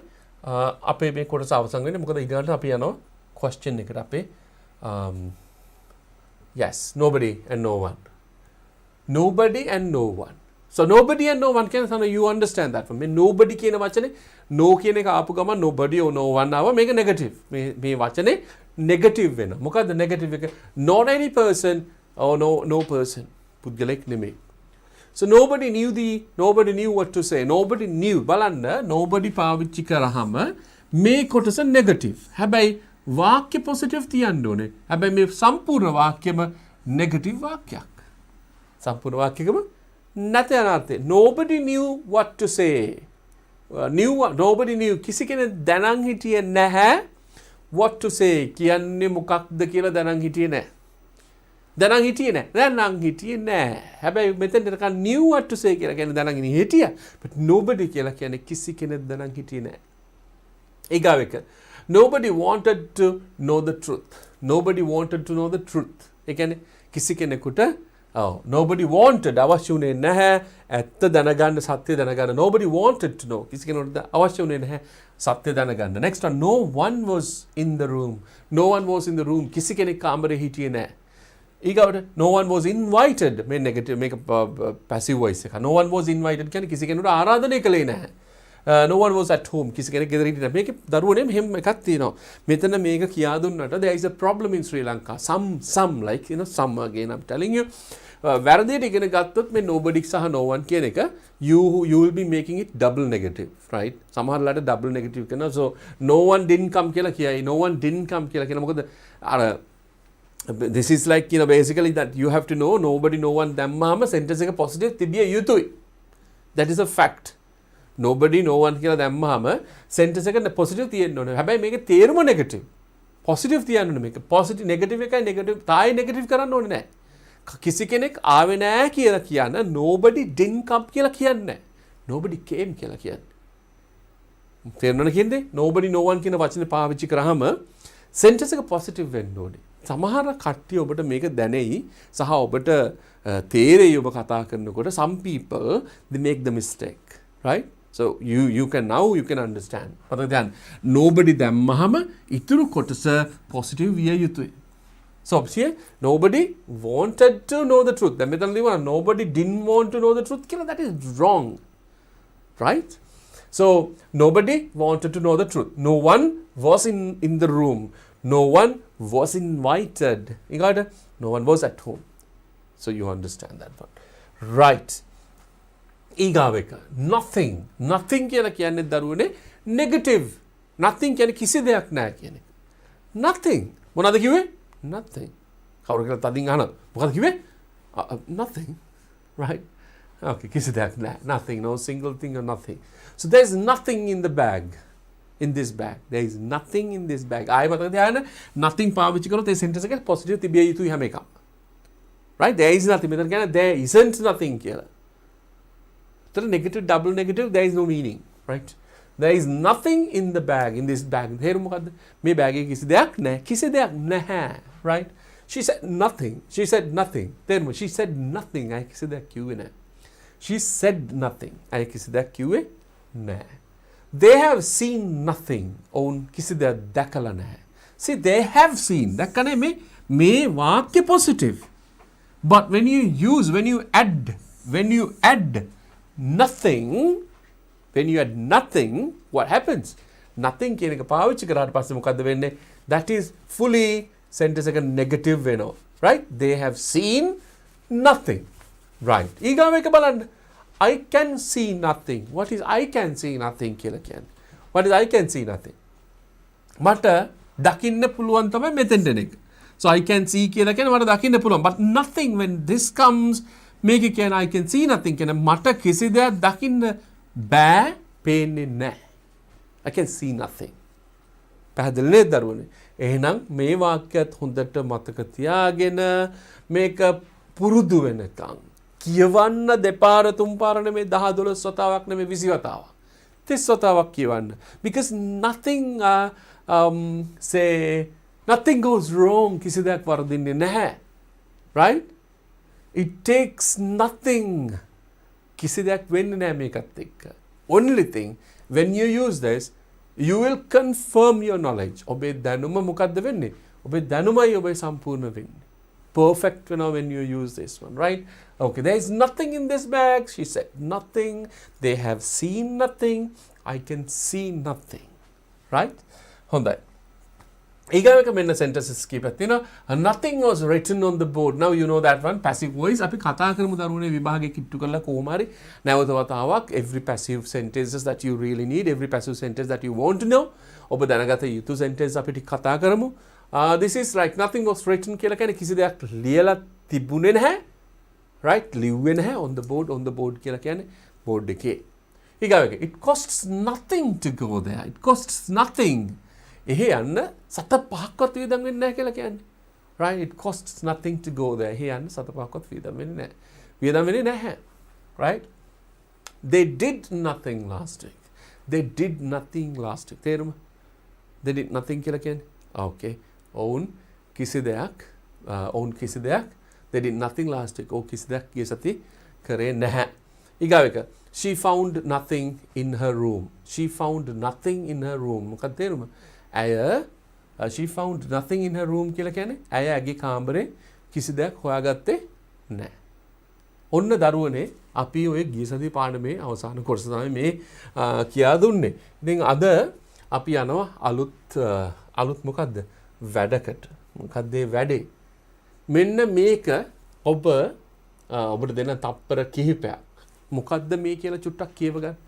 Speaker 1: අපේ මේ කොටස අවසන් වෙන්නේ. මොකද ඊළඟට අපි යනවා question එකට අපේ yes, nobody and no one. Nobody and no one. So nobody and no one කියන තන you understand that. මේ nobody කියන වචනේ no කියන එක ආපු ගමන් nobody or no one ආව මේක negative. මේ වචනේ negative වෙනවා. මොකද්ද negative එක? Not any person or no person. පුද්ගලෙක් නෙමෙයි. So nobody knew what to say. Nobody knew. බලන්න nobody පාවිච්චි කරාම මේ කොටස negative. හැබැයි වාක්‍ය positive තියන්න ඕනේ. හැබැයි මේ සම්පූර්ණ වාක්‍යෙම negative වාක්‍යයක්. සම්පූර්ණ වාක්‍යකම නැත යන අර්ථය. Nobody knew what to say. Nobody knew. කිසි කෙනෙක් දැනන් හිටියේ නැහැ what to say. කියන්නේ මොකක්ද කියලා දැනන් හිටියේ නැහැ. දැනන් හිටියේ නැහැ. හැබැයි මෙතෙන් නිකන් knew what to say කියලා කියන්නේ දැනන් හිටියා. But nobody කියලා කියන්නේ කිසි කෙනෙක් දැනන් හිටියේ නැහැ. ඊගාව එක. Nobody wanted to know the truth. Nobody wanted to know the truth. ඒ කියන්නේ කිසි කෙනෙකුට nobody wanted අවශ්‍ය වුණේ නැහැ ඇත්ත දැනගන්න සත්‍ය දැනගන්න. Nobody wanted to know. කිසි කෙනෙකුට අවශ්‍ය වුණේ නැහැ සත්‍ය දැනගන්න. Next one, no one was in the room. No one was in the room. කිසි කෙනෙක් කාමරේ හිටියේ නැහැ. ඊගවට no one was invited. මේ negative මේක passive voice එක. No one was invited කියන්නේ කිසි කෙනෙකුට ආරාධනය කළේ නැහැ. No one was at home. කිසි කෙනෙක් ගෙදර හිටියේ නැහැ. මේකේ දරුවනේ මෙහෙම එකක් තියෙනවා. මෙතන මේක කියා දුන්නට there is a problem in Sri Lanka. Some like some again I'm telling you. වැරදියට ඉගෙන ගත්තොත් මේ nobody සහ no one කියන එක you will be making it double negative, right? සමහරලාට double negative කරනවා. So no one didn't come කියලා කියයි. No one didn't come කියලා කියන මොකද අර this is like basically that you have to know nobody no one දැම්මාම sentence එක positive තිබිය යුතුයි. That is a fact. Nobody no one කියලා දැම්මාම sentence එක positive තියෙන්න ඕනේ. හැබැයි මේකේ තේරුම negative. Positive තියන්න ඕනේ මේක. Positive negative එකයි negative තායි negative කරන්න ඕනේ නැහැ. කිසි කෙනෙක් ආවේ නැහැ කියලා කියන්න nobody didn't come කියලා කියන්නේ නැහැ. Nobody came කියලා කියන්නේ. තේරුණාද කියන්නේ? Nobody no one කියන වචනේ පාවිච්චි කරාම sentence එක positive වෙන්න ඕනේ. සමහර කට්ටිය ඔබට මේක දැනෙයි සහ ඔබට තේරෙයි ඔබ කතා කරනකොට some people they make the mistake, right? So you can understand. මතක තියාගන්න. Nobody දැම්මහම ඉතුරු කොටස positive විය යුතුයි. So here nobody wanted to know the truth. දැන් මෙතන ලියනවා nobody didn't want to know the truth කියලා. That is wrong, right? So nobody wanted to know the truth. No one was in the room. No one was invited. You got it? No one was at home. So you understand that one, right? ඊගාව එක nothing. Nothing කියලා කියන්නේ දරුවනේ negative. Nothing කියන්නේ කිසි දෙයක් නැහැ කියන එක. Nothing. මොනවද කිව්වේ? Nothing. කවුරු කියලා තදින් අහනවා. මොකද කිව්වේ? Nothing. Right? Okay, කිසි දෙයක් නැහැ. Nothing. No single thing or nothing. So there is nothing in the bag. In this bag. There is nothing in this bag. ආයෙ මතක තියාගන්න nothing පාවිච්චි කරොත් ඒ sentence එක positive තිබිය යුතුයි හැම එකම. Right? There is nothing. මෙතන කියන්නේ there isn't nothing කියලා. So negative, double negative, there is no meaning. Right? There is nothing in the bag, in this bag. තේරුම මොකද්ද? මේ bag එකේ කිසි දෙයක් නැහැ. කිසි දෙයක් නැහැ. Right? She said nothing. She said nothing. තේරුම she said nothing. අය කිසි දෙයක් කිව්වේ නැහැ. She said nothing. අය කිසි දෙයක් කිව්වේ නැහැ. They have seen nothing. ඔවුන් කිසි දෙයක් දැකලා නැහැ. See, they have seen. දැක්කනේ මේ වාක්‍ය positive. But when you add nothing, what happens? Nothing කියන එක පාවිච්චි කරාට පස්සේ මොකද්ද වෙන්නේ? That is fully sentence එක negative වෙනවා. Right? They have seen nothing. Right. ඊගාව එක බලන්න. I can see nothing. What is I can see nothing කියලා කියන්නේ? What is I can see nothing? මට දකින්න පුළුවන් තමයි මෙතෙන්ට එන එක. So I can see කියලා කියන්නේ මට දකින්න පුළුවන්. But nothing when this comes මේක කියන්නේ I can see nothing කියන්නේ මට කිසි දෙයක් දකින්න බෑ පේන්නේ නැහැ. I can see nothing. පැහැදිලි නේද දරුවනේ? එහෙනම් මේ වාක්‍යයත් හොඳට මතක තියාගෙන මේක පුරුදු වෙනකන් කියවන්න දෙපාර තුන් පාර නෙමෙයි 10 12 වතාවක් නෙමෙයි 20 වතාවක් 30 වතාවක් කියවන්න. Because nothing nothing goes wrong. කිසි දෙයක් වරදින්නේ නැහැ. Right? It takes nothing. කිසි දෙයක් වෙන්නේ නැහැ මේකත් එක්ක. Only thing, when you use this, you will confirm your knowledge. ඔබේ දැනුම මොකද්ද වෙන්නේ? ඔබේ දැනුමයි ඔබේ සම්පූර්ණ වෙන්නේ. Perfect when you use this one, right? Okay, there is nothing in this bag. She said nothing. They have seen nothing. I can see nothing. Right? හොඳයි. ඊගාවක මෙන්න sentences කීපයක් තියෙනවා. Nothing was written on the board. Now you know that one. Passive voice. අපි කතා කරමු දරුවනේ විභාගයේ කිට්ටු කරලා කොහොම හරි නැවත වතාවක් every passive sentences that you really need, every passive sentence that you want to know. ඔබ දැනගත යුතු sentence අපි ටික කතා කරමු. This is like nothing was written කියලා කියන්නේ කිසි දෙයක් ලියලා තිබුණේ නැහැ. Right? ලිව්වේ නැහැ on the board කියලා කියන්නේ board එකේ. ඊගාවක it costs nothing to go there. It costs nothing. එහෙ යන්න සත පහක්වත් වියදම් වෙන්නේ නැහැ කියලා කියන්නේ. Right? It costs nothing to go there. එහෙ යන්න සත පහක්වත් වියදම් වෙන්නේ නැහැ. වියදම් වෙන්නේ නැහැ. Right? They did nothing last week. They did nothing last week. තේරුම? They did nothing කියලා කියන්නේ. Okay. ඔවුන් කිසි දෙයක් they did nothing last week. ඔව් කිසි දෙයක් ගිය සති කරේ නැහැ. ඊගාව එක she found nothing in her room. She found nothing in her room. මොකක්ද තේරුම? she found nothing in her room කියලා කියන්නේ ඇය ඇගේ කාමරේ කිසි දෙයක් හොයාගත්තේ නැහැ. ඔන්න දරුවනේ අපි ඔය ගිය සති පාඩමේ අවසාන කොටස තමයි මේ කියා දුන්නේ. ඉතින් අද අපි යනවා අලුත් මොකද්ද? වැඩකට. මොකක්ද ඒ වැඩේ? මෙන්න මේක ඔබට දෙන තප්පර කිහිපයක්. මොකද්ද මේ කියලා චුට්ටක් කියව ගන්න.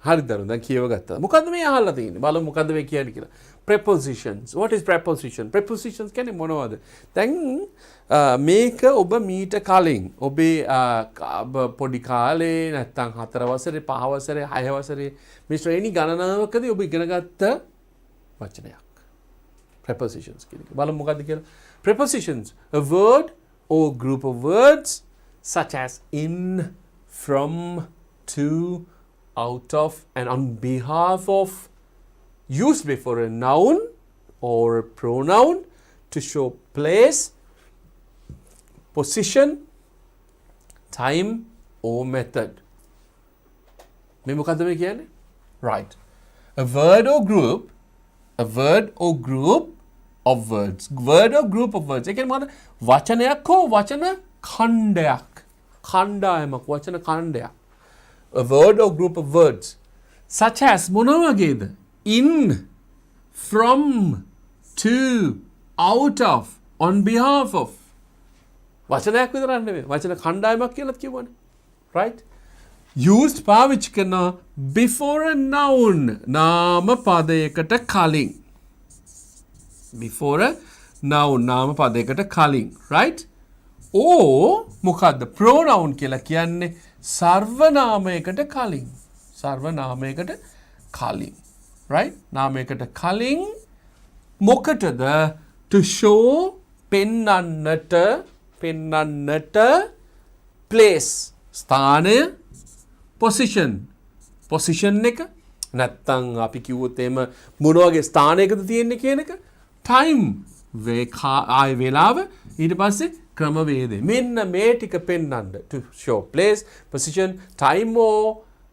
Speaker 1: හරි දරුවෝ දැන් කියව ගත්තා. මොකද්ද මේ අහලා තියෙන්නේ? බලමු මොකද්ද මේ කියන්නේ කියලා. Prepositions. What is preposition? Prepositions කියන්නේ මොනවද? දැන් මේක ඔබ මීට කලින් ඔබේ පොඩි කාලේ නැත්තම් 4 වසරේ 5 වසරේ 6 වසරේ මේ ශ්‍රේණි ගණනාවකදී ඔබ ඉගෙන ගත්ත වචනයක්. Prepositions කියන්නේ. බලමු මොකද්ද කියලා. Prepositions, a word or group of words such as in, from, to, out of, and on behalf of, used before a noun or a pronoun to show place, position, time or method. මේ මොකද්ද මේ කියන්නේ? Right. A word or group of words. Word or group of words. ඒ කියන්නේ මොකද්ද? වචනයක් හෝ වචන ඛණ්ඩයක්. ඛණ්ඩායමක් වචන ඛණ්ඩයක්. A word or group of words such as මොන වගේද? In, from, to, out of, on behalf of. වචනයක් විතරක් නෙවෙයි. වචන කණ්ඩායමක් කියලාත් කියවනේ. right? used පාවිච්චි කරනවා before a noun. නාම පදයකට කලින්. before a noun. නාම පදයකට කලින්. right? or මොකද්ද? pronoun කියලා කියන්නේ සර්වනාමයකට කලින්. සර්වනාමයකට කලින්. right? නාමයකට කලින් මොකටද? to show පෙන්වන්නට place ස්ථානය position එක නැත්තම් අපි කිව්වොත් එහෙම මොන වගේ ස්ථානයකද තියෙන්නේ කියන එක time වේලාව ඊට පස්සේ ක්‍රමවේදය මෙන්න මේ ටික පෙන්වන්න to show place position time or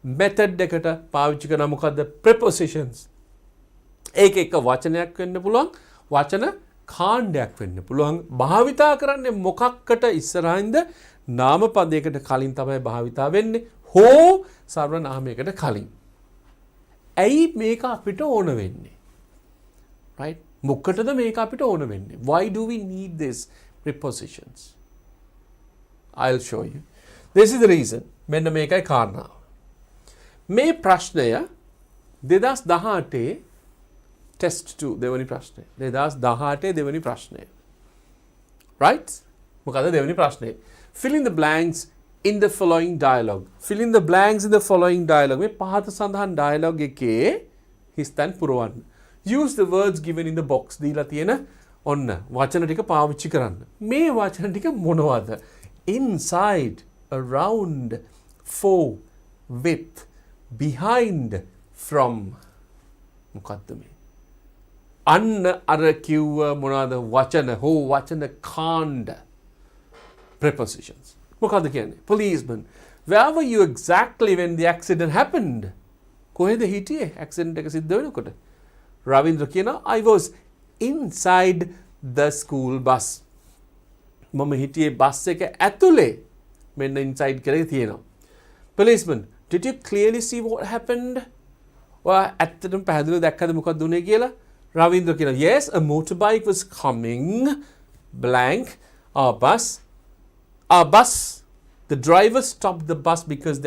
Speaker 1: method එකට පාවිච්චි කරන මොකද්ද prepositions ඒක එක වචනයක් වෙන්න පුළුවන් වචන කාණ්ඩයක් වෙන්න පුළුවන් භාවිතා කරන්නේ මොකක්කට ඉස්සරහින්ද නාම පදයකට කලින් තමයි භාවිතා වෙන්නේ හෝ සර්වනාමයකට කලින් ඇයි මේක අපිට ඕන වෙන්නේ right මොකටද මේක අපිට ඕන වෙන්නේ why do we need this prepositions I'll show you this is the reason මෙන්න මේකයි කාරණාව මේ ප්‍රශ්නය 2018 test 2 දෙවනි ප්‍රශ්නය 2018 දෙවනි ප්‍රශ්නය right මොකද දෙවනි ප්‍රශ්නය fill in the blanks in the following dialogue fill in the blanks in the following dialogue මේ පහත සඳහන් dialogue එකේ හිස්තැන් පුරවන්න use the words given in the box දීලා තියෙන ඔන්න වචන ටික පාවිච්චි කරන්න මේ වචන ටික මොනවද inside around for with behind from මොකද්ද මේ අන්න අර කිව්ව මොනවාද වචන හෝ වචන කාණ්ඩ prepositions මොකද්ද කියන්නේ policeman where were you exactly when the accident happened කොහෙද හිටියේ accident එක සිද්ධ වෙනකොට රවීන්ද්‍ර කියනවා I was inside the school bus මම හිටියේ බස් එක ඇතුලේ මෙන්න inside කියලා තියෙනවා policeman did you clearly see what happened ඔයා ඇත්තටම පැහැදිලිව දැක්කද මොකක්ද උනේ කියලා Ravindra Kina, yes, a motorbike was coming, blank, our bus, the driver stopped the bus because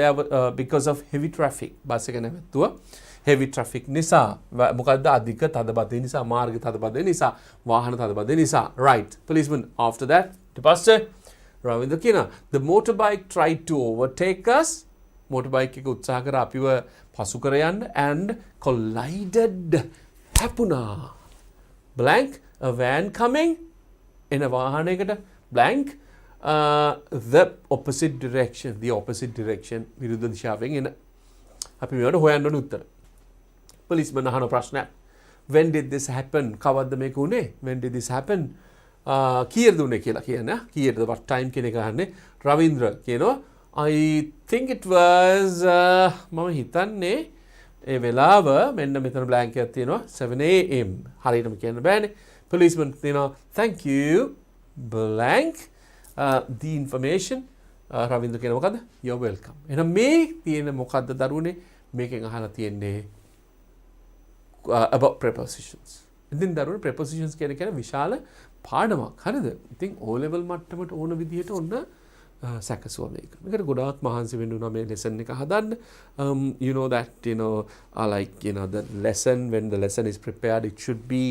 Speaker 1: of heavy traffic. Bus එක නැවතුවා. Heavy traffic නිසා. මොකද්ද අධික තදබද නිසා, මාර්ග තදබද නිසා, වාහන තදබද නිසා. Right. Policeman, after that, departure. Ravindra Kina, the motorbike tried to overtake us. Motorbike එක උත්සාහ කර අපිව පසු කර යන්න and collided. Hapuna blank a van coming in a වාහනයකට blank the opposite direction විරුද්ධ දිශාවෙන් එන අපි මේවට හොයන්න ඕන උත්තර policeman අහන ප්‍රශ්නයක් when did this happen කවද්ද මේක උනේ when did this happen කීයද උනේ කියලා කියන කීයද what time කියන එක අහන්නේ රවීන්ද්‍ර කියනවා I think it was මම හිතන්නේ ඒ වෙලාව මෙන්න මෙතන බ්ලැන්ක් එකක් තියෙනවා 7 am හරියටම කියන්න බෑනේ policeman කියනවා thank you blank the information Ravindra කියන මොකද්ද you're welcome එහෙනම් මේ තියෙන මොකද්ද දරුවනේ මේකෙන් අහලා තියෙන්නේ about prepositions ඉතින් දරුවනේ prepositions කියන විශාල පාඩමක් හරිද ඉතින් O level මට්ටමට ඕන විදිහට ඔන්න සැකසුව මේක. මේකට ගොඩාක් මහන්සි වෙන්න උනා මේ lesson එක හදන්න. You know that like the lesson when the lesson is prepared it should be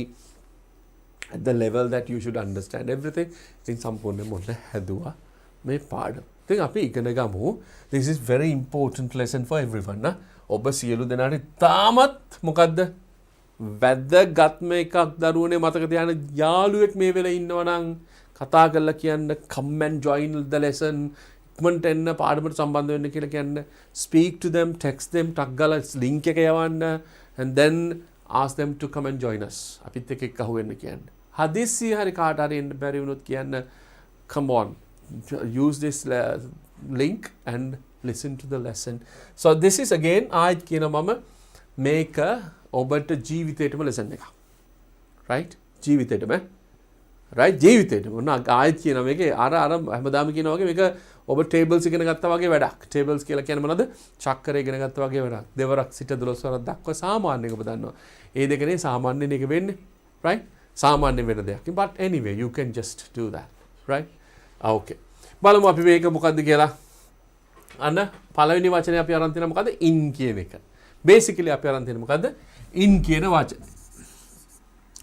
Speaker 1: at the level that you should understand everything. ඉතින් සම්පූර්ණයෙන්ම මොන්න හැදුවා මේ පාඩම. ඉතින් අපි ඉගෙන ගමු. This is very important lesson for everyone. ඔබ සියලු දෙනාට තාමත් මොකද්ද? වැදගත්ම එකක් දරුවනේ මතක තියාගන්න යාළුවෙක් මේ වෙලේ ඉන්නවා නම් කතා කරලා කියන්න come and join the lesson ඉක්මනට එන්න පාඩමට සම්බන්ධ වෙන්න කියලා කියන්න speak to them text them ටක් ගාලා link එක යවන්න and then ask them to come and join us අපිත් එක්ක අහුවෙන්න කියන්න හදිස්සිය හරි කාට හරි එන්න බැරි වුණොත් කියන්න come on use this link and listen to the lesson so this is again ආයෙත් කියන මම මේක ඔබට ජීවිතේටම lesson එක right ජීවිතේටම right ජීවිතේට මොන ආයෙත් කියන මේකේ අර හැමදාම කියනවා වගේ මේක ඔබ ටේබල්ස් ඉගෙන ගත්තා වගේ වැඩක්. ටේබල්ස් කියලා කියන්නේ මොනවද? චක්‍රය ඉගෙන ගත්තා වගේ වැඩක්. දෙවරක් සිට 12 වරක් දක්වා සාමාන්‍යයෙන් ඔබ දන්නවා. ඒ දෙකනේ සාමාන්‍යයෙන් එක වෙන්නේ. right? සාමාන්‍ය වෙන දෙයක්. But anyway, you can just do that. right? okay. බලමු අපි මේක මොකද්ද කියලා. අන්න පළවෙනි වචනේ අපි අරන් තියෙනවා මොකද්ද? in කියන එක. basically අපි අරන් තියෙන්නේ මොකද්ද? in කියන වචන.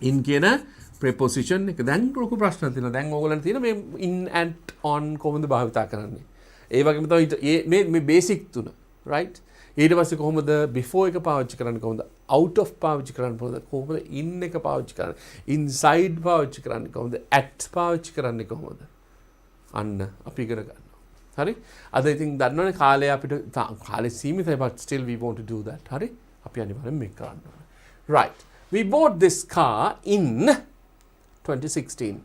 Speaker 1: in කියන preposition එක. දැන් ලොකු ප්‍රශ්න තියෙනවා. දැන් ඕගොල්ලන්ට තියෙන මේ in and on කොහොමද භාවිතා කරන්නේ? ඒ වගේම තමයි මේ basic තුන. right? ඊට පස්සේ කොහොමද before එක පාවිච්චි කරන්නේ? කොහොමද out of පාවිච්චි කරන්නේ? කොහොමද in එක පාවිච්චි කරන්නේ? inside පාවිච්චි කරන්නේ? කොහොමද at පාවිච්චි කරන්නේ? කොහොමද? අන්න අපි ඉගෙන ගන්නවා. හරි? අද ඉතින් දන්නවනේ කාලය අපිට කාලේ සීමිතයි, but still we want to do that. හරි? අපි අනිවාර්යෙන් මේක කරන්න ඕනේ. right. We bought this car in 2016.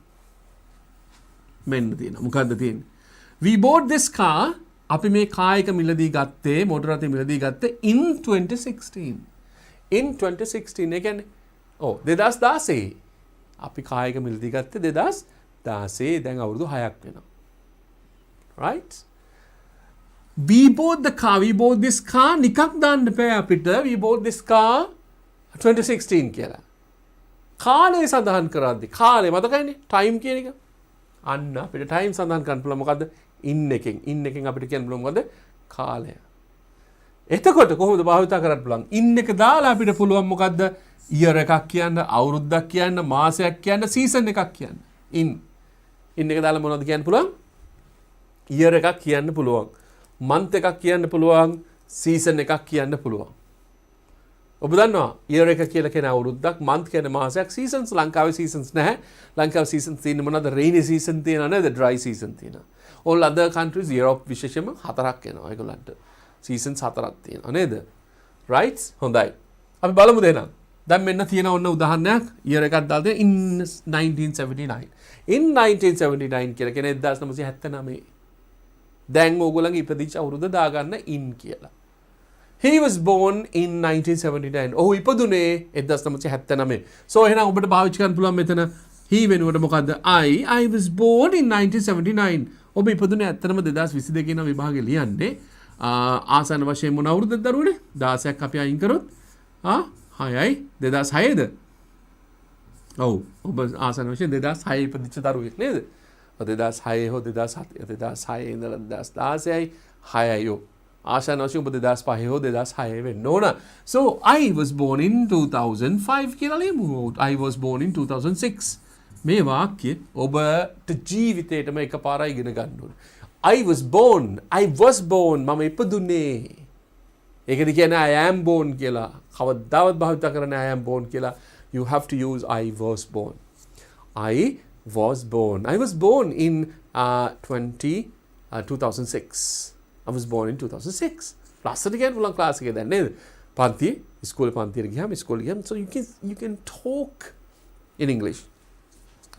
Speaker 1: මෙන්න තියෙනවා. මොකද්ද තියෙන්නේ? We bought this car. අපි මේ කාර් එක මිලදී ගත්තේ, මොටර රථය මිලදී ගත්තේ in 2016. in 2016 ඒ කියන්නේ 2016. අපි කාර් එක මිලදී ගත්තේ 2016. දැන් අවුරුදු 6ක් වෙනවා. right? We bought the car. We bought this car. නිකක් දාන්න බෑ අපිට. We bought this car 2016 කියලා. කාලය සඳහන් කරද්දී කාලය මතකයිනේ? time කියන එක. අන්න අපිට time සඳහන් කරන්න පුළුවන් මොකද්ද? in එකෙන්. in එකෙන් අපිට කියන්න පුළුවන් මොකද්ද? කාලය. එතකොට කොහොමද භාවිත කරන්න පුළුවන්? in එක දාලා අපිට පුළුවන් මොකද්ද? year එකක් කියන්න, අවුරුද්දක් කියන්න, මාසයක් කියන්න, season එකක් කියන්න. in එක දාලා මොනවද කියන්න පුළුවන්? year එකක් කියන්න පුළුවන්. month එකක් කියන්න පුළුවන්. season එකක් කියන්න පුළුවන්. ඔබ දන්නවා year එක කියලා කියන අවුරුද්දක්, month කියන මාසයක්, seasons ලංකාවේ seasons නැහැ. ලංකාවේ seasons තියෙන්නේ මොනවද? rainy season තියෙනවා නේද? dry season තියෙනවා. all other countries Europe විශේෂයෙන්ම 4ක් එනවා ඒගොල්ලන්ට. seasons 4ක් තියෙනවා නේද? right? හොඳයි. අපි බලමු දෙන්න. දැන් මෙන්න තියෙන ඔන්න උදාහරණයක් year එකක් දාලා තියෙන in 1979. in 1979 කියලා කියන්නේ 1979. දැන් ඕගොල්ලන්ගේ ඉපදිච්ච අවුරුද්ද දාගන්න in කියලා. He was born in 1979. ඔහු ඉපදුනේ 1979. So එහෙනම් ඔබට පාවිච්චි කරන්න පුළුවන් මෙතන he වෙනුවට මොකද්ද? I was born in 1979. ඔබ ඉපදුනේ ඇත්තටම 2022 කියන විභාගේ ලියන්නේ. ආසන්න වශයෙන් මොන අවුරුද්දද දරුවනේ? 16ක් අපි අයින් කරොත් 6යි 2006ද? ඔව් ඔබ ආසන්න වශයෙන් 2006 ඉපදිච්ච දරුවෙක් නේද? 2006 හෝ 2007 2006 ඉඳලා 2016යි 6යි ආසන්න වශයෙන් ඔබ 2005 හෝ 2006 වෙන්න ඕන. So I was born in 2005 කියලා ලියමු. I was born in 2006. මේ වාක්‍ය ඔබට ජීවිතේටම එකපාරයි ඉගෙන ගන්න ඕනේ. I was born මම ඉපදුනේ. ඒකද කියන්නේ I am born කියලා. කවදාවත් භාවිත කරන්නේ I am born කියලා. You have to use I was born. I was born in 2006. I was born in 2006. ලස්සට කියන්න පුළුවන් ක්ලාස් එකේ දැන් නේද? පන්තියේ ඉස්කෝලේ පන්තියට ගියාම so you can talk in English.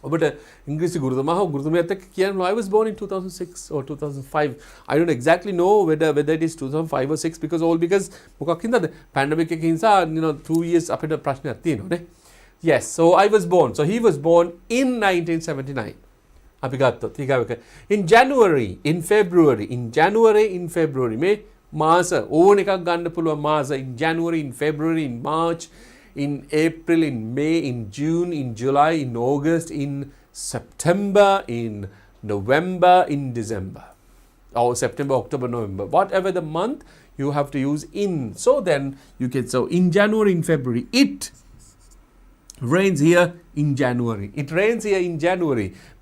Speaker 1: ඔබට ඉංග්‍රීසි ගුරුතුමා හෝ ගුරුතුමියත් එක්ක කියන්න I was born in 2006 or 2005. I don't exactly know whether it is 2005 or 6 because මොකක් හින්දාද? pandemic එකකින් නිසා 2 years අපිට ප්‍රශ්නයක් තියෙනවා නේ. Yes, so I was born. So he was born in 1979. අපි ගත්තොත් ඊගාව එක in January, in February මේ මාස ඕන එකක් ගන්න පුළුවන් මාස in January, in February, in March, in April, in May, in June, in July, in August, in September, in November, in December. Or September, October, November. Whatever the month, you have to use in. So then you can so in January, in February. It rains here in January.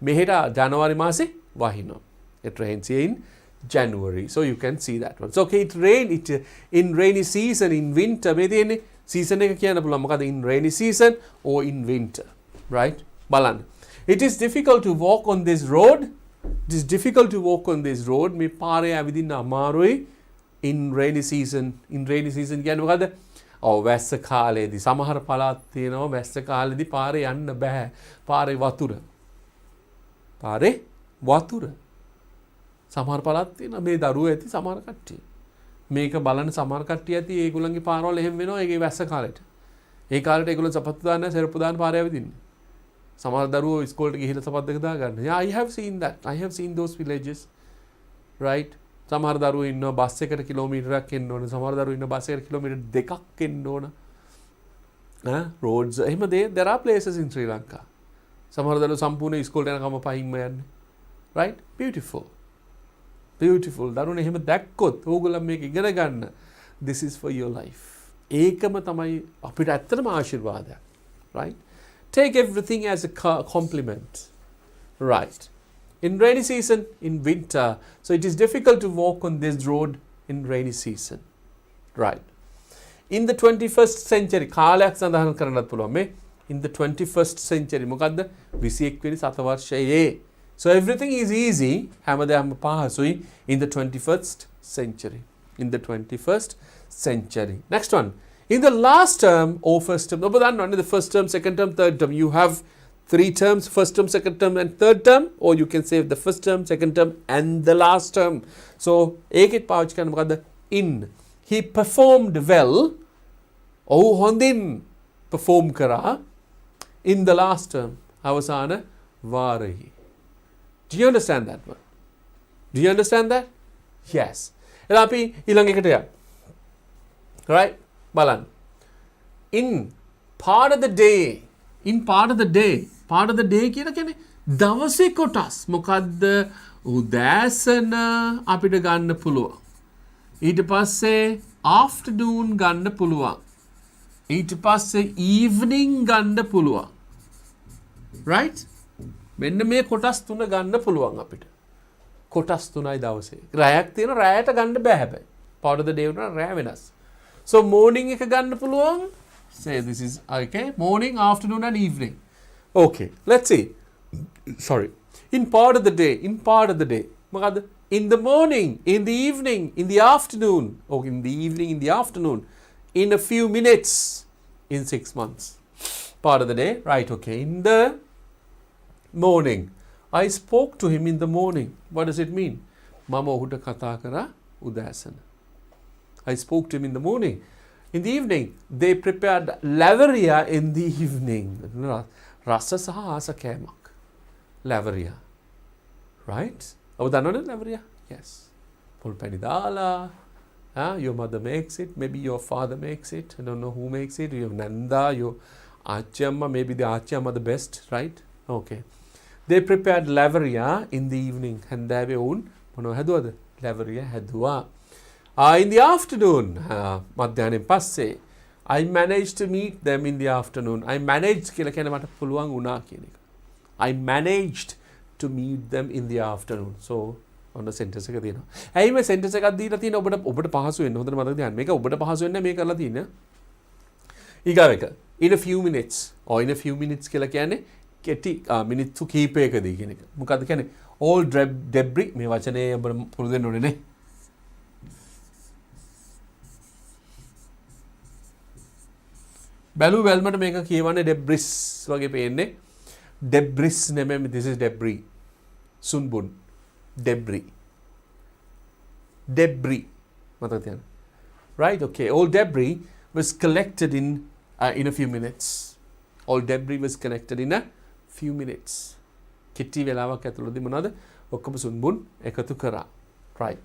Speaker 1: මෙහෙට ජනවාරි මාසේ වහිනවා. It rains here in January. So you can see that one. So okay, it in rainy season, in winter. මේ තියෙන්නේ season එක කියන්න පුළුවන් මොකද in rainy season or in winter. Right? බලන්න. It is difficult to walk on this road. මේ පාරේ ඇවිදින්න අමාරුයි in rainy season. කියන්නේ මොකද? වැස්ස කාලේදී සමහර පළාත් තියෙනවා වැස්ස කාලේදී පාරේ යන්න බෑ. පාරේ වතුර. සමහර පළාත් තියෙනවා මේ දරුවෝ ඇති සමහර කට්ටිය. මේක බලන සමහර කට්ටිය ඇති ඒගොල්ලන්ගේ පාරවල් එහෙම වෙනවා ඒකේ වැස්ස කාලේට. ඒ කාලේට ඒගොල්ලෝ සපත්තු දාන්න සෙරප්පු දාන්න පාරේ ඇවිදින්නේ. සමහර දරුවෝ ඉස්කෝලේට ගිහිල්ලා සපත් දෙක දාගන්න. Yeah, I have seen those villages. right? සමහර දරුවෝ ඉන්නවා බස් එකකට කිලෝමීටරයක් එන්න ඕන. සමහර දරුවෝ ඉන්නවා බස් එකකට කිලෝමීටර් දෙකක් එන්න ඕන. roads එහෙම there are places in Sri Lanka. සමහර දරුවෝ සම්පූර්ණ ඉස්කෝලේට යනකම පහින්ම යන්නේ. right? Beautiful. දරුවනේ එහෙම දැක්කොත් ඕගොල්ලෝ මේක ඉගෙන ගන්න. This is for your life. ඒකම තමයි අපිට ඇත්තටම ආශිර්වාදයක්. right? Take everything as a compliment. Right? In rainy season, in winter, so it is difficult to walk on this road in rainy season. Right? In the 21st century, කාලයක් සඳහන් කරන්නත් පුළුවන් මේ in the 21st century මොකද්ද 21 වෙනි සතවර්ෂයේ. So everything is easy, හැමදේම පහසුයි in the 21st century. In the 21st century. Next one. In the last term or first term, no, but not in the first term, second term, third term, you have 3 terms, first term, second term and third term, or you can say the first term, second term and the last term. So, ඒකෙත් පාවිච්චි කරන්න මොකද්ද? In. He performed well. ඔහු හොඳින් perform කරා in the last term. අවසාන වාරෙහි. Do you understand that one? Do you understand that? Yes. එලා අපි ඊළඟ එකට යමු. Right? බලන්න. In part of the day. In part of the day. Part of the day කියලා කියන්නේ දවසේ කොටස්. මොකද්ද? උදෑසන අපිට ගන්න පුළුවන්. ඊට පස්සේ afternoon ගන්න පුළුවන්. ඊට පස්සේ evening ගන්න පුළුවන්. Right? මෙන්න මේ කොටස් තුන ගන්න පුළුවන් අපිට. කොටස් තුනයි දවසේ. රැයක් තියෙන රැයට ගන්න බෑ හැබැයි. part of the day උනා රැය වෙනස්. So morning එක ගන්න පුළුවන්. Say this is okay. Morning, afternoon and evening. Okay. Let's see. Sorry. In part of the day. මොකද්ද? In the morning, in the evening, in the afternoon. Or in the evening, in the afternoon. In a few minutes. In 6 months. Part of the day. Right. Okay. In the morning. I spoke to him in the morning. What does it mean? මම ඔහුට කතා කරා උදෑසන. I spoke to him in the morning. In the evening, they prepared lavaria in the evening. Rasa saha asa kaimak. Lavaria. Right? Oh, danone lavaria? Yes. Pulpani dala. Your mother makes it. Maybe your father makes it. I don't know who makes it. Your nanda, your achiyamma. Maybe the achiyamma the best. Right? Okay. They prepared lavaria in the evening. And they own. Mono haduwada? Lavaria haduwa. In the afternoon, මධ්‍යහ්නෙන් පස්සේ, I managed to meet them in the afternoon. I managed කියලා කියන්නේ මට පුළුවන් වුණා කියන එක. I managed to meet them in the afternoon. So, ඔන්න sentence එක තියෙනවා. ඇයි මේ sentence එකක් දීලා තියෙන්නේ ඔබට පහසු වෙන්න. හොඳට මතක තියාගන්න. මේක ඔබට පහසු වෙන්න මේ කරලා තියෙන්නේ. ඊගාව එක. In a few minutes. or in a few minutes කියලා කියන්නේ කෙටි මිනිත්තු කීපයකදී කියන එක. මොකද්ද කියන්නේ? all debris මේ වචනේ ඔබ පුරුදු වෙන්න ඕනේ නේ. බැලු බැලමට මේක කියවන්නේ debris වගේ පේන්නේ. Debris නෙමෙයි, this is debris. Sunbun. Debris. මතක තියන්න. Right? Okay. All debris was collected in a few minutes. All debris was collected in a few minutes. කෙටි වෙලාවක් ඇතුළතදී මොනවද? ඔක්කොම සුන්බුන් එකතු කරා. Right.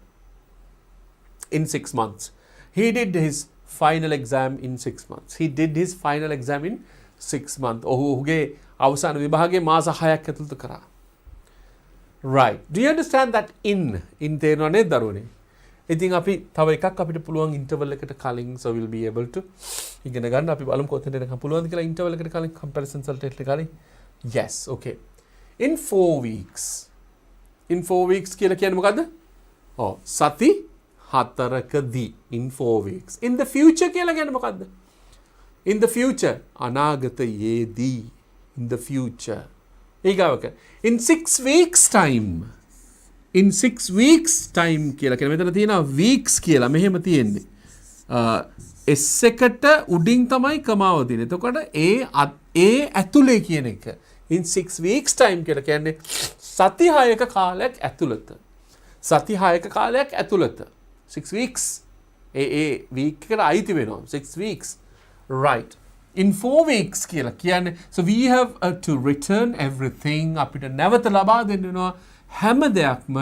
Speaker 1: In 6 months. He did his final exam in 6 months. He did his final exam in 6 months. ඔහුගේ අවසාන විභාගයේ මාස 6ක් ඇතුළත කරා. Right. Do you understand that in තේරෙනව නේද දරුවනේ? ඉතින් අපි තව එකක් අපිට පුළුවන් ඉන්ටර්වල් එකට කලින් so we'll be able to ඉගෙන ගන්න අපි බලමු කොතනද එනකම් පුළුවන්ද කියලා ඉන්ටර්වල් එකට කලින් comparison සල්ට් එකට කලින්. Yes, okay. In 4 weeks. In 4 weeks කියලා කියන්නේ මොකද්ද? සති 4කදී in 4 weeks. In the future කියලා කියන්නේ මොකද්ද? In the future අනාගතයේදී. In the future. ඊගාවක in 6 weeks time. In 6 weeks time කියලා කියන මෙතන තියෙනවා weeks කියලා මෙහෙම තියෙන්නේ. S එකට උඩින් තමයි කමාව තියෙන්නේ. එතකොට ඒ ඇතුලේ කියන එක. In 6 weeks time කියලා කියන්නේ සති 6ක කාලයක් ඇතුළත. සති 6ක කාලයක් ඇතුළත. 6 weeks. ඒ week එකට අයිති වෙනවා. 6 weeks. Right. In 4 weeks කියලා කියන්නේ so we have to return everything අපිට නැවත ලබා දෙන්න වෙනවා හැම දෙයක්ම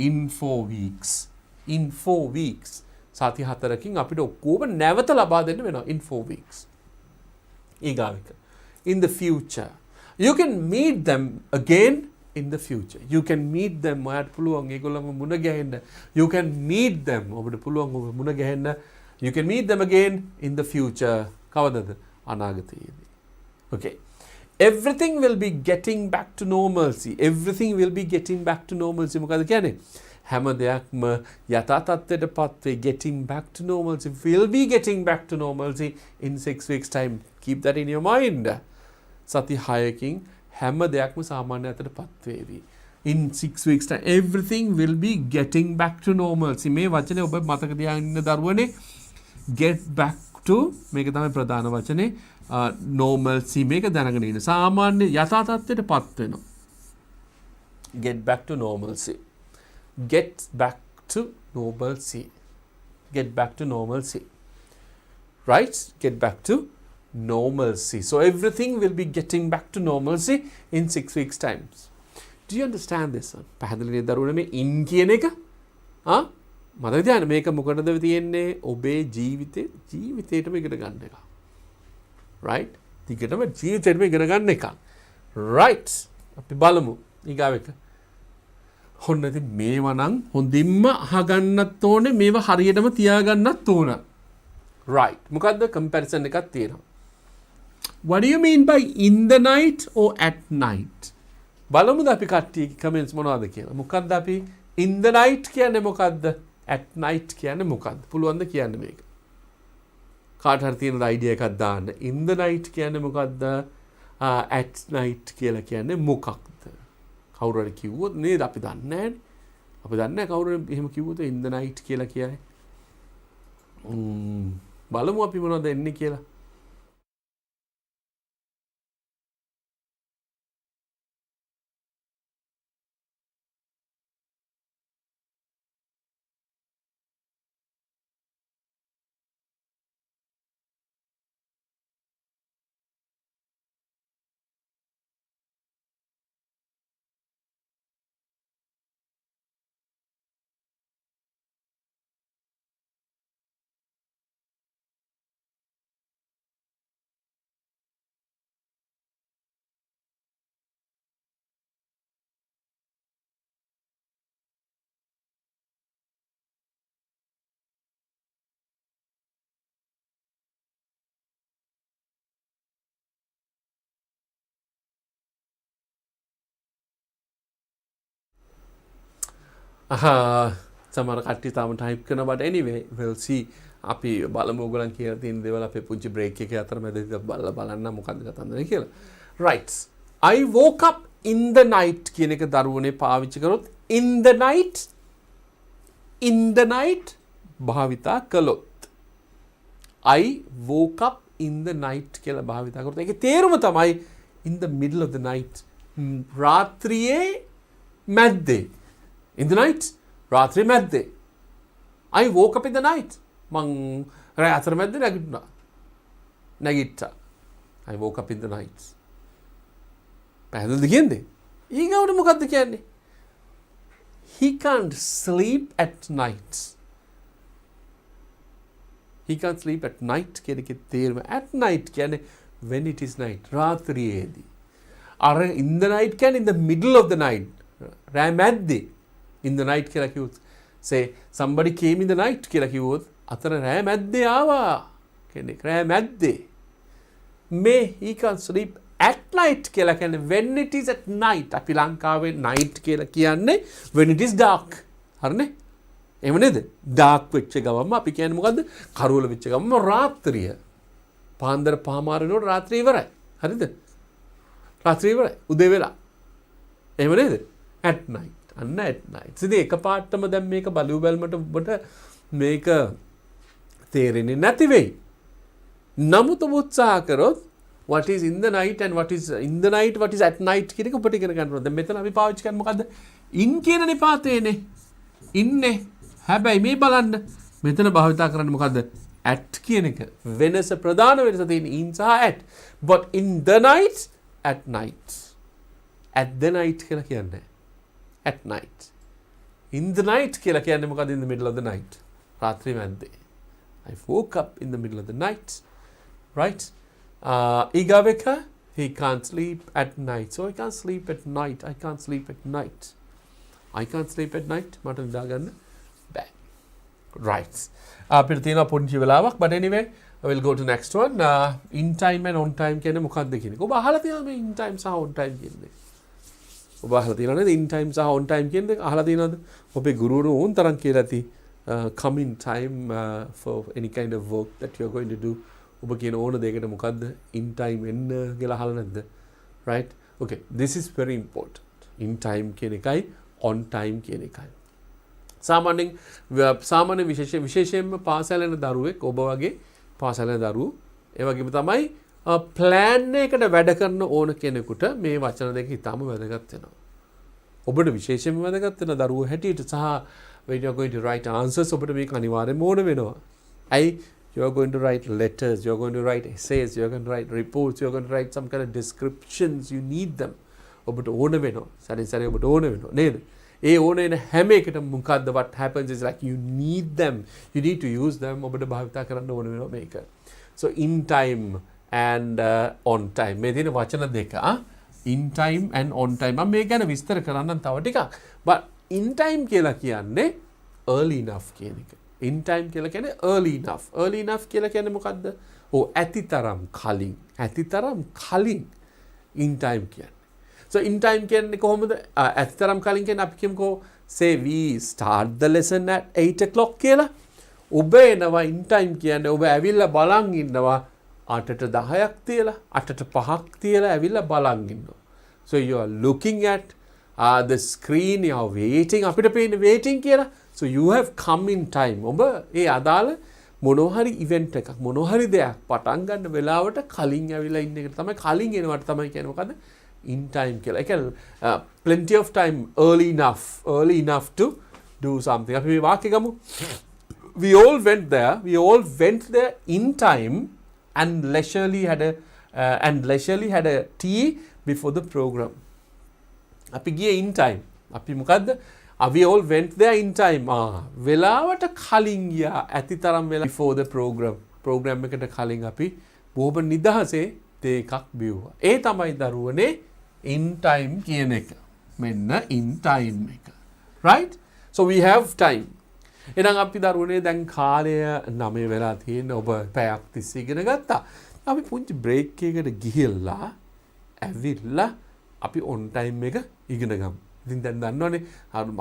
Speaker 1: in 4 weeks. In 4 weeks. සති 4කින් අපිට ඔක්කොම නැවත ලබා දෙන්න වෙනවා in 4 weeks. ඊගාවික. In the future. You can meet them again in the future. You can meet them. ඔයාට පුළුවන් ඒගොල්ලන්ව මුණ ගැහෙන්න. You can meet them. ඔබට පුළුවන් ඔබ මුණ ගැහෙන්න. You can meet them again in the future. කවදද? අනාගතයේදී. Okay. Everything will be getting back to normalcy. Everything will be getting back to normalcy. මොකද කියන්නේ? හැම දෙයක්ම යථා තත්ත්වයට පත් වේ. Getting back to normalcy. Will be getting back to normalcy in 6 weeks time. Keep that in your mind. සති 6කින් හැම දෙයක්ම සාමාන්‍ය අතට පත් වේවි. In 6 weeks time everything will be getting back to normalcy. මේ වචනේ ඔබ මතක තියාගන්න ඉන්න දරුවනේ. Get back to මේක තමයි ප්‍රධාන වචනේ. Normalcy මේක දැනගෙන ඉන්න. සාමාන්‍ය යථා තත්ත්වයට පත් වෙනවා. Get back to normalcy. Get back to normalcy. Get back to normalcy. Right? Get back to normalcy. So everything will be getting back to normalcy in 6 weeks time. Do you understand this one? පැහැදිලිනේ දරුවනේ මේ in කියන එක? මතක තියාගන්න මේක මොකටද තියෙන්නේ? ඔබේ ජීවිතේටම ඉගෙන ගන්න එක. Right? දිගටම ජීවිතේටම ඉගෙන ගන්න එක. Right. අපි බලමු ඊගාව එක. හොන්න ඉතින් මේවා නම් හොඳින්ම අහගන්නත් ඕනේ මේවා හරියටම තියාගන්නත් ඕන. Right. මොකද්ද comparison එකක් තියෙනවා. What do you mean by in the night or at night? බලමුද අපි කට්ටියගේ comments මොනවද කියලා. මොකද්ද අපි in the night කියන්නේ මොකද්ද? At night කියන්නේ මොකද්ද? පුළුවන් ද කියන්න මේක? කාට හරි තියෙන idea එකක් දාන්න. In the night කියන්නේ මොකද්ද? At night කියලා කියන්නේ මොකක්ද? කවුරු හරි කිව්වොත් නේද අපි දන්නේ නැහැ. අපි දන්නේ නැහැ කවුරු එහෙම කිව්වොත් in the night කියලා කියයි. බලමු අපි මොනවද එන්නේ කියලා. සමහර කට්ටිය තාම ටයිප් කරනවා but anyway we'll see අපි බලමු ඔයගොල්ලන් කියලා තියෙන දේවල් අපේ පුංචි බ්‍රේක් එකේ අතරමැදදී බලන්න මොකද්ද කතන්දරේ කියලා. Right. I woke up in the night කියන එක දරුවනේ පාවිච්චි කරොත් in the night භාවිතා කළොත් I woke up in the night කියලා භාවිතා කරොත් ඒකේ තේරුම තමයි in the middle of the night රාත්‍රියේ මැද්දේ. In the night, රාත්‍රී මැද්දේ. I woke up in the night. මං රෑ අතර මැද්දේ නැගිට්ටා. I woke up in the night. පැහැදිලිද කියන්නේ? ඊගොල්ලෝ මොකද්ද කියන්නේ? He can't sleep at night. He can't sleep at night කියන එකේ තේරුම at night කියන්නේ when it is night. රාත්‍රියේදී. අර in the night කියන්නේ in the middle of the night. රෑ මැද්දේ. In the night කියලා කිව්වොත් say somebody came in the night කියලා කිව්වොත් අතර රෑ මැද්දේ ආවා කෙනෙක් රෑ මැද්දේ මේ he can sleep at night කියලා කියන්නේ when it is at night අපි ලංකාවේ night කියලා කියන්නේ when it is dark හරිනේ එහෙම නේද dark වෙච්ච ගමන්ම අපි කියන්නේ මොකද්ද කරවල වෙච්ච ගමන්ම රාත්‍රිය පාන්දර පහමාර වෙනකොට රාත්‍රිය ඉවරයි හරිද රාත්‍රිය ඉවරයි උදේ වෙලා එහෙම නේද at night අන්න at night. ඉතින් එකපාරටම දැන් මේක බලු බැලමට ඔබට මේක තේරෙන්නේ නැති වෙයි. නමුත් ඔබ උත්සාහ කරොත් what is in the night and what is in the night what is at night කියන එක ඔබට ඉගෙන ගන්න ඕනේ. දැන් මෙතන අපි පාවිච්චි කරන්නේ මොකද්ද? in කියන නිපාතේනේ. ඉන්නේ. හැබැයි මේ බලන්න මෙතන භාවිතා කරන්නේ මොකද්ද? at කියන එක. වෙනස ප්‍රධාන වෙනස තියෙන්නේ in සහ at. But in the night at night. At the night කියලා කියන්නේ at night. In the night කියලා කියන්නේ මොකද? In the middle of the night. රාත්‍රී මැද්දේ. I woke up in the middle of the night. Right? ඊගාවෙක he can't sleep at night. So I can't sleep at night. I can't sleep at night. I can't sleep at night. මට නිදා ගන්න බෑ. Right. අපිට තියෙනවා පොඩි වෙලාවක්. But anyway, I will go to next one. In time and on time කියන්නේ මොකක්ද කියන එක. ඔබ අහලා තියෙනවද මේ in time සහ on time කියන්නේ? ඔබ අහලා තියෙනවද in time සහ on time කියන්නේ? අහලා තියෙනවද? ඔබේ ගුරුවරු ඕන් තරම් කියලා ඇති come in time for any kind of work that you are going to do. ඔබ කියන ඕන දෙයකට මොකද්ද in time එන්න කියලා අහලා නැද්ද? Right? Okay, this is very important. In time කියන එකයි on time කියන එකයි. සාමාන්‍ය විශේෂයෙන්ම පාසල් යන දරුවෙක් ඔබ වගේ පාසල් යන දරුවෝ ඒ වගේම තමයි plan එකකට වැඩ කරන ඕන කෙනෙකුට මේ වචන දෙක ඉතාම වැදගත් වෙනවා. ඔබට විශේෂයෙන්ම වැදගත් වෙන දරුවෝ හැටියට සහ when you are going to write answers ඔබට මේක අනිවාර්යයෙන්ම ඕන වෙනවා. You are going to write letters, you are going to write essays, you are going to write reports, you are going to write some kind of descriptions. You need them. ඔබට ඕන වෙනවා. සැරේ ඔබට ඕන වෙනවා නේද? ඒ ඕන වෙන හැම එකටම මොකද්ද what happens is like you need them. You need to use them. ඔබට භාවිතා කරන්න ඕන වෙනවා මේක. So in time and on time. මේ තියෙන වචන දෙක in time and on time. මම මේ ගැන විස්තර කරන්නම් තව ටිකක්. But in time කියලා කියන්නේ early enough කියන එක. In time කියලා කියන්නේ early enough. Early enough කියලා කියන්නේ මොකද්ද? ඇතිතරම් කලින්. ඇතිතරම් කලින් in time කියන්නේ. So in time කියන්නේ කොහොමද? ඇතිතරම් කලින් කියන්නේ අපි කියමුකෝ say we start the lesson at 8 o'clock කියලා. ඔබ එනවා in time කියන්නේ ඔබ ඇවිල්ලා බලන් ඉන්නවා 8ට 10ක් තියලා 8ට 5ක් තියලා ඇවිල්ලා බලන් ඉන්නවා. So you are looking at the screen, you are waiting. අපිට පේන්නේ waiting කියලා. So you have come in time. ඔබ ඒ අදාළ මොනෝහරි event එකක් මොනෝහරි දෙයක් පටන් ගන්න වෙලාවට කලින් ඇවිල්ලා ඉන්න එක තමයි කලින් එනවට තමයි කියන්නේ මොකද්ද? In time කියලා. ඒ කියන්නේ plenty of time, early enough to do something. අපි මේ වාක්‍ය ගමු. We all went there in time and leisurely had a tea before the program. අපි ගියේ in time. අපි මොකද්ද? We all went there in time. වෙලාවට කලින් ගියා. ඇතිතරම් වෙලා before the program එකට කලින් අපි බොහොම නිදහසේ තේ එකක් බිව්වා. ඒ තමයි දරුවනේ in time කියන එක. මෙන්න in time එක. Right? So we have time. එහෙනම් අපි දරුවනේ දැන් කාලය 9 වෙලා තියෙන ඔබ පැයක් තිස්සේ ඉගෙන ගත්තා. අපි පුංචි බ්‍රේක් එකකට ගිහිල්ලා ඇවිල්ලා අපි on time එක ඉගෙන ගමු. ඉතින් දැන් දන්නවනේ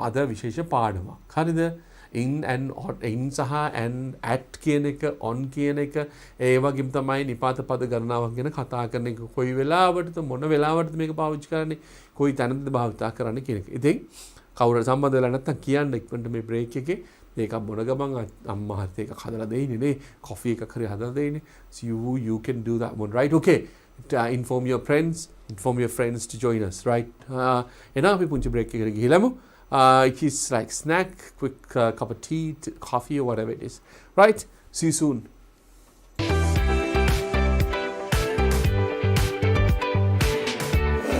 Speaker 1: අද විශේෂ පාඩමක්. හරිද? in සහ and at කියන එක on කියන එක ඒ වගේම තමයි නිපාත පද ගණනාවක් ගැන කතා කරන එක. කොයි වෙලාවටද මොන වෙලාවටද මේක පාවිච්චි කරන්නේ? කොයි තැනද භාවිතා කරන්නේ කියන එක. ඉතින් කවුරු සම්බන්ධ වෙලා නැත්නම් කියන්න ඉක්මනට මේ බ්‍රේක් එකේ මේක මොන ගමන් අම්මාත් ඒක හදලා දෙයිනේ නේ. කොෆි එකක් හරි හදලා දෙයිනේ. So you can do that one, right? Okay. Inform your friends to join us, right? එනවා අපි පුංචි බ්‍රේක් එකකට ගිහිල්ලාමු. It is like snack, quick cup of tea, coffee or whatever it is. Right? See you soon.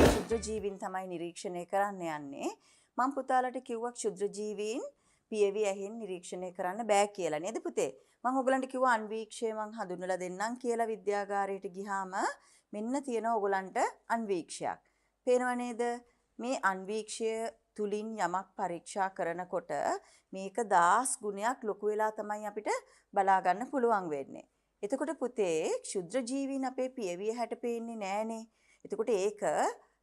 Speaker 2: ක්ෂුද්‍ර ජීවීන් තමයි නිරීක්ෂණය කරන්න යන්නේ. මම පුතාලට කිව්වා ක්ෂුද්‍ර ජීවීන් පියවි ඇහෙන් නිරීක්ෂණය කරන්න බෑ කියලා නේද පුතේ? මම ඔයගලන්ට කිව්වා අන්වීක්ෂය මං හඳුන්වලා දෙන්නම් කියලා විද්‍යාගාරයට ගියාම මෙන්න තියෙනවා ඔයගලන්ට අන්වීක්ෂයක්. පේනව නේද? මේ අන්වීක්ෂය තුලින් යමක් පරීක්ෂා කරනකොට මේක 10 ගුණයක් ලොකු වෙලා තමයි අපිට බලා ගන්න පුළුවන් වෙන්නේ. එතකොට පුතේ ක්ෂුද්‍ර ජීවීන් අපේ පියවිය හැට පේන්නේ නෑනේ. එතකොට ඒක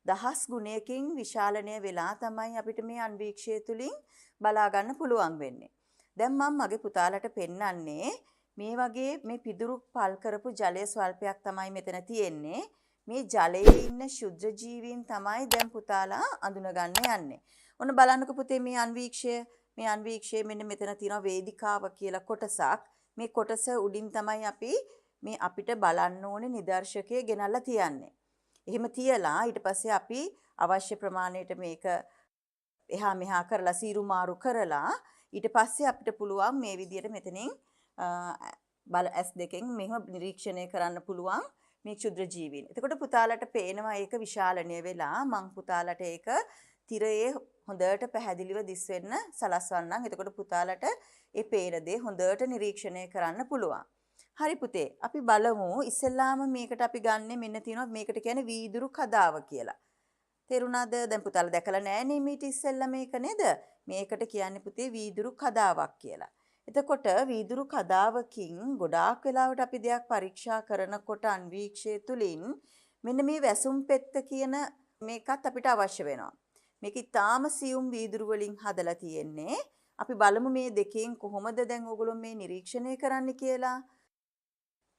Speaker 2: 10 ගුණයකින් විශාලණය වෙලා තමයි අපිට මේ අන්වීක්ෂය තුලින් බලා ගන්න පුළුවන් වෙන්නේ. දැන් මම මගේ පුතාලට පෙන්නන්නේ මේ වගේ මේ පිදුරු පල් කරපු ජලය ස්වල්පයක් තමයි මෙතන තියෙන්නේ. මේ ජලයේ ඉන්න ශුද්ධ ජීවීන් තමයි දැන් පුතාලා අඳුනගන්න යන්නේ. ඔන්න බලන්නකො පුතේ මේ අන්වීක්ෂය මෙන්න මෙතන තියෙනවා වේදිකාව කියලා කොටසක්. මේ කොටස උඩින් තමයි අපි මේ අපිට බලන්න ඕනේ නිදර්ශකයේ ගෙනල්ලා තියන්නේ. එහෙම තියලා ඊට පස්සේ අපි අවශ්‍ය ප්‍රමාණයට මේක එහා මෙහා කරලා සීරු මාරු කරලා ඊට පස්සේ අපිට පුළුවන් මේ විදියට මෙතනින් බල S2කින් මෙහෙම නිරීක්ෂණය කරන්න පුළුවන් මේ ක්ෂුද්‍ර ජීවීන්. එතකොට පුතාලට පේනවා ඒක විශාලණය වෙලා මං පුතාලට ඒක තිරයේ හොඳට පැහැදිලිව දිස් වෙන්න සලස්වන්නම්. එතකොට පුතාලට ඒ පේන දේ හොඳට නිරීක්ෂණය කරන්න පුළුවන්. හරි පුතේ. අපි බලමු ඉස්සෙල්ලාම මේකට අපි ගන්නෙ මෙන්න තියෙනවා මේකට කියන්නේ වීදුරු කදාව කියලා. තේරුණාද? දැන් පුතාලා දැකලා නෑනේ මීට ඉස්සෙල්ලා මේක නේද? මේකට කියන්නේ පුතේ වීදුරු කදාවක් කියලා. එතකොට වීදුරු කදාවකින් ගොඩාක් වෙලාවට අපි දෙයක් පරීක්ෂා කරනකොට අන්වීක්ෂය තුලින් මෙන්න මේ වැසුම් පෙත්ත කියන මේකත් අපිට අවශ්‍ය වෙනවා. මේක ඊටාම සියුම් වීදුරු වලින් හදලා තියෙන්නේ. අපි බලමු මේ දෙකෙන් කොහොමද දැන් ඕගොල්ලෝ මේ නිරීක්ෂණය කරන්න කියලා.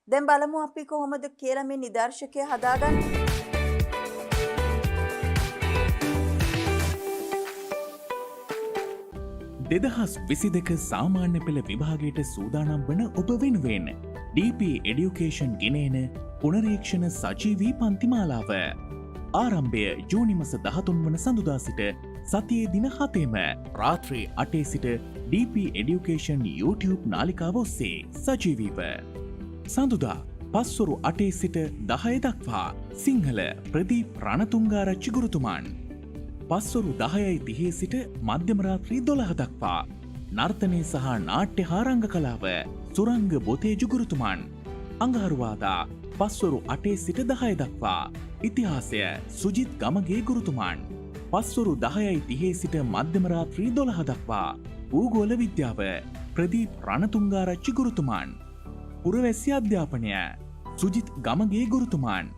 Speaker 2: දැන් බලමු අපි කොහොමද කියලා මේ නිදර්ශකය හදාගන්නේ.
Speaker 3: 2022 සාමාන්‍ය පෙළ විභාගයට සූදානම් වන ඔබ වෙනුවෙන් DP Education ගෙනෙන පුනරීක්ෂණ සජීවී පන්තිමාලාව ආරම්භය ජූනි මාස 13 වන සඳුදා සිට සතියේ දින 7ම රාත්‍රී 8 සිට DP Education YouTube නාලිකාව ඔස්සේ සජීවීව සඳුදා පස්වරු 8 සිට 10 දක්වා සිංහල ප්‍රදීප් රණතුංගාරච්චි ගුරුතුමන් පස්වරු 10:30 සිට මධ්‍යම රාත්‍රී 12 දක්වා නර්තනය සහ නාට්‍ය හා රංග කලාව සුරංග බොතේජු ගුරුතුමන් අඟහරුවාදා පස්වරු 8 සිට 10 දක්වා ඉතිහාසය සුජිත් ගමගේ ගුරුතුමන් පස්වරු 10:30 සිට මධ්‍යම රාත්‍රී 12 දක්වා භූගෝල විද්‍යාව ප්‍රදීප් රණතුංගාරච්චි ගුරුතුමන් පුරවැසි අධ්‍යාපනය සුජිත් ගමගේ ගුරුතුමන්